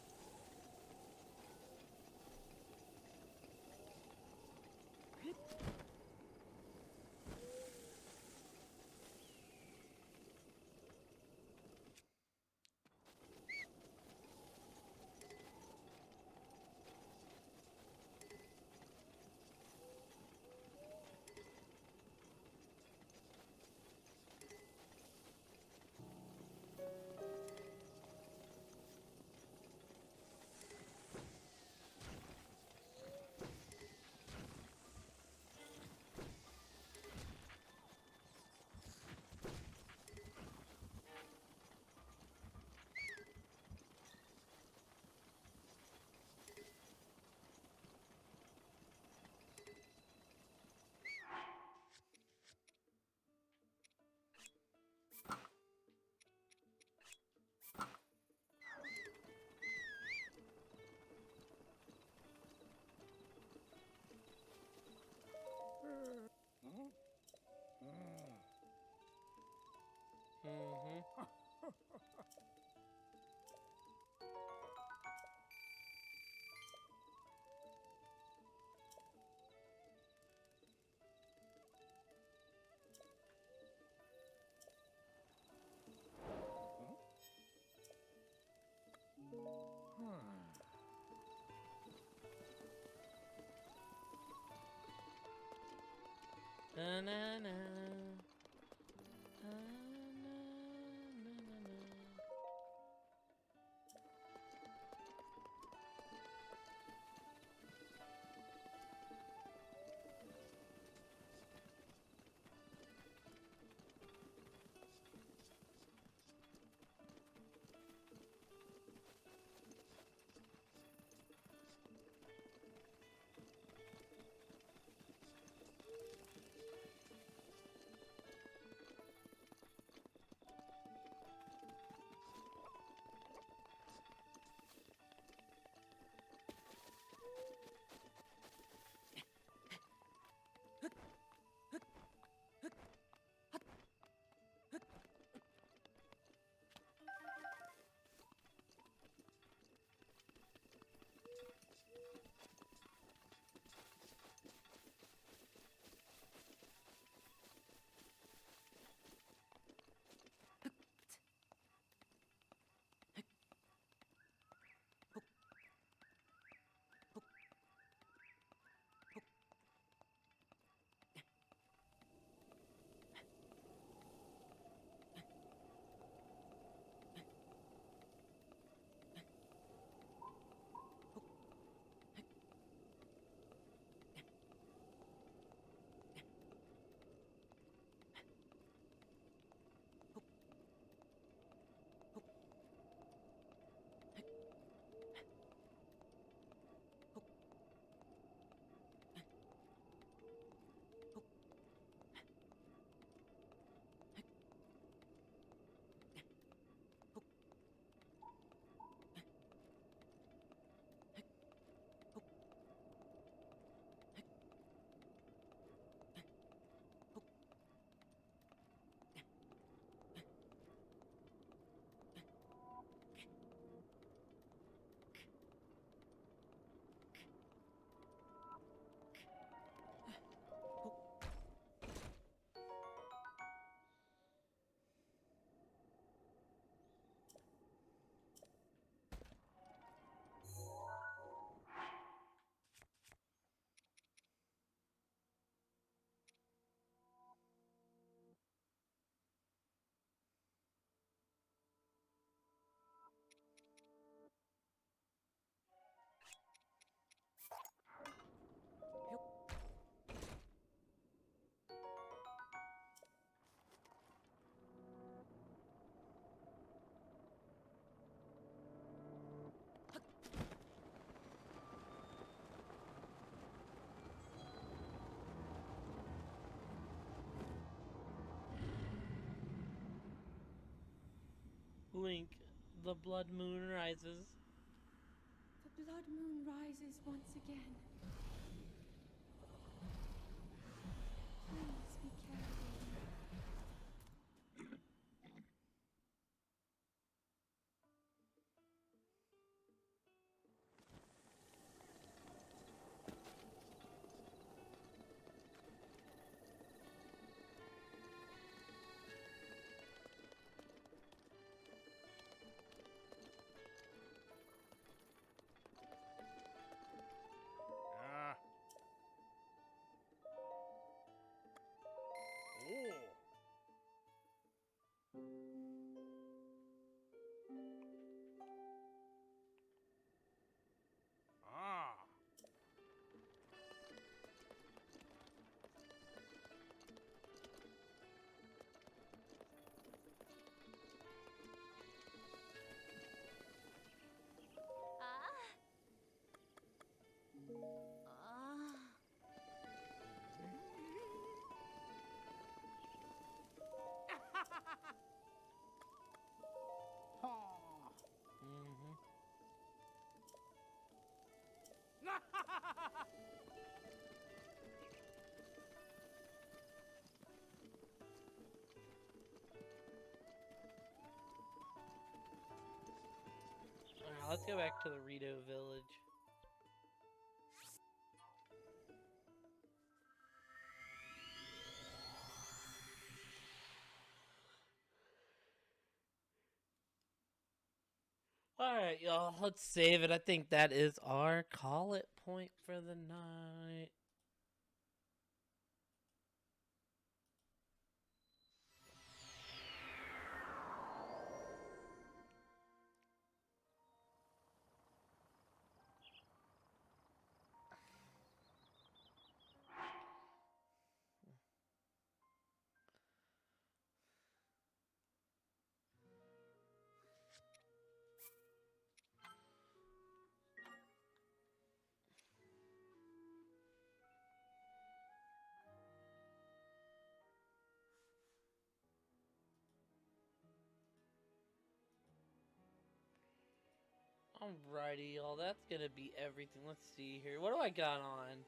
Mm-hmm. Na na na. Na, na, na, na, na. Link, the blood moon rises. The blood moon rises once again. Please be careful. let's go back to the Rito Village. Alright, y'all, let's save it. I think that is our call it point for the night. Alrighty, y'all, that's gonna be everything. Let's see here. What do I got on?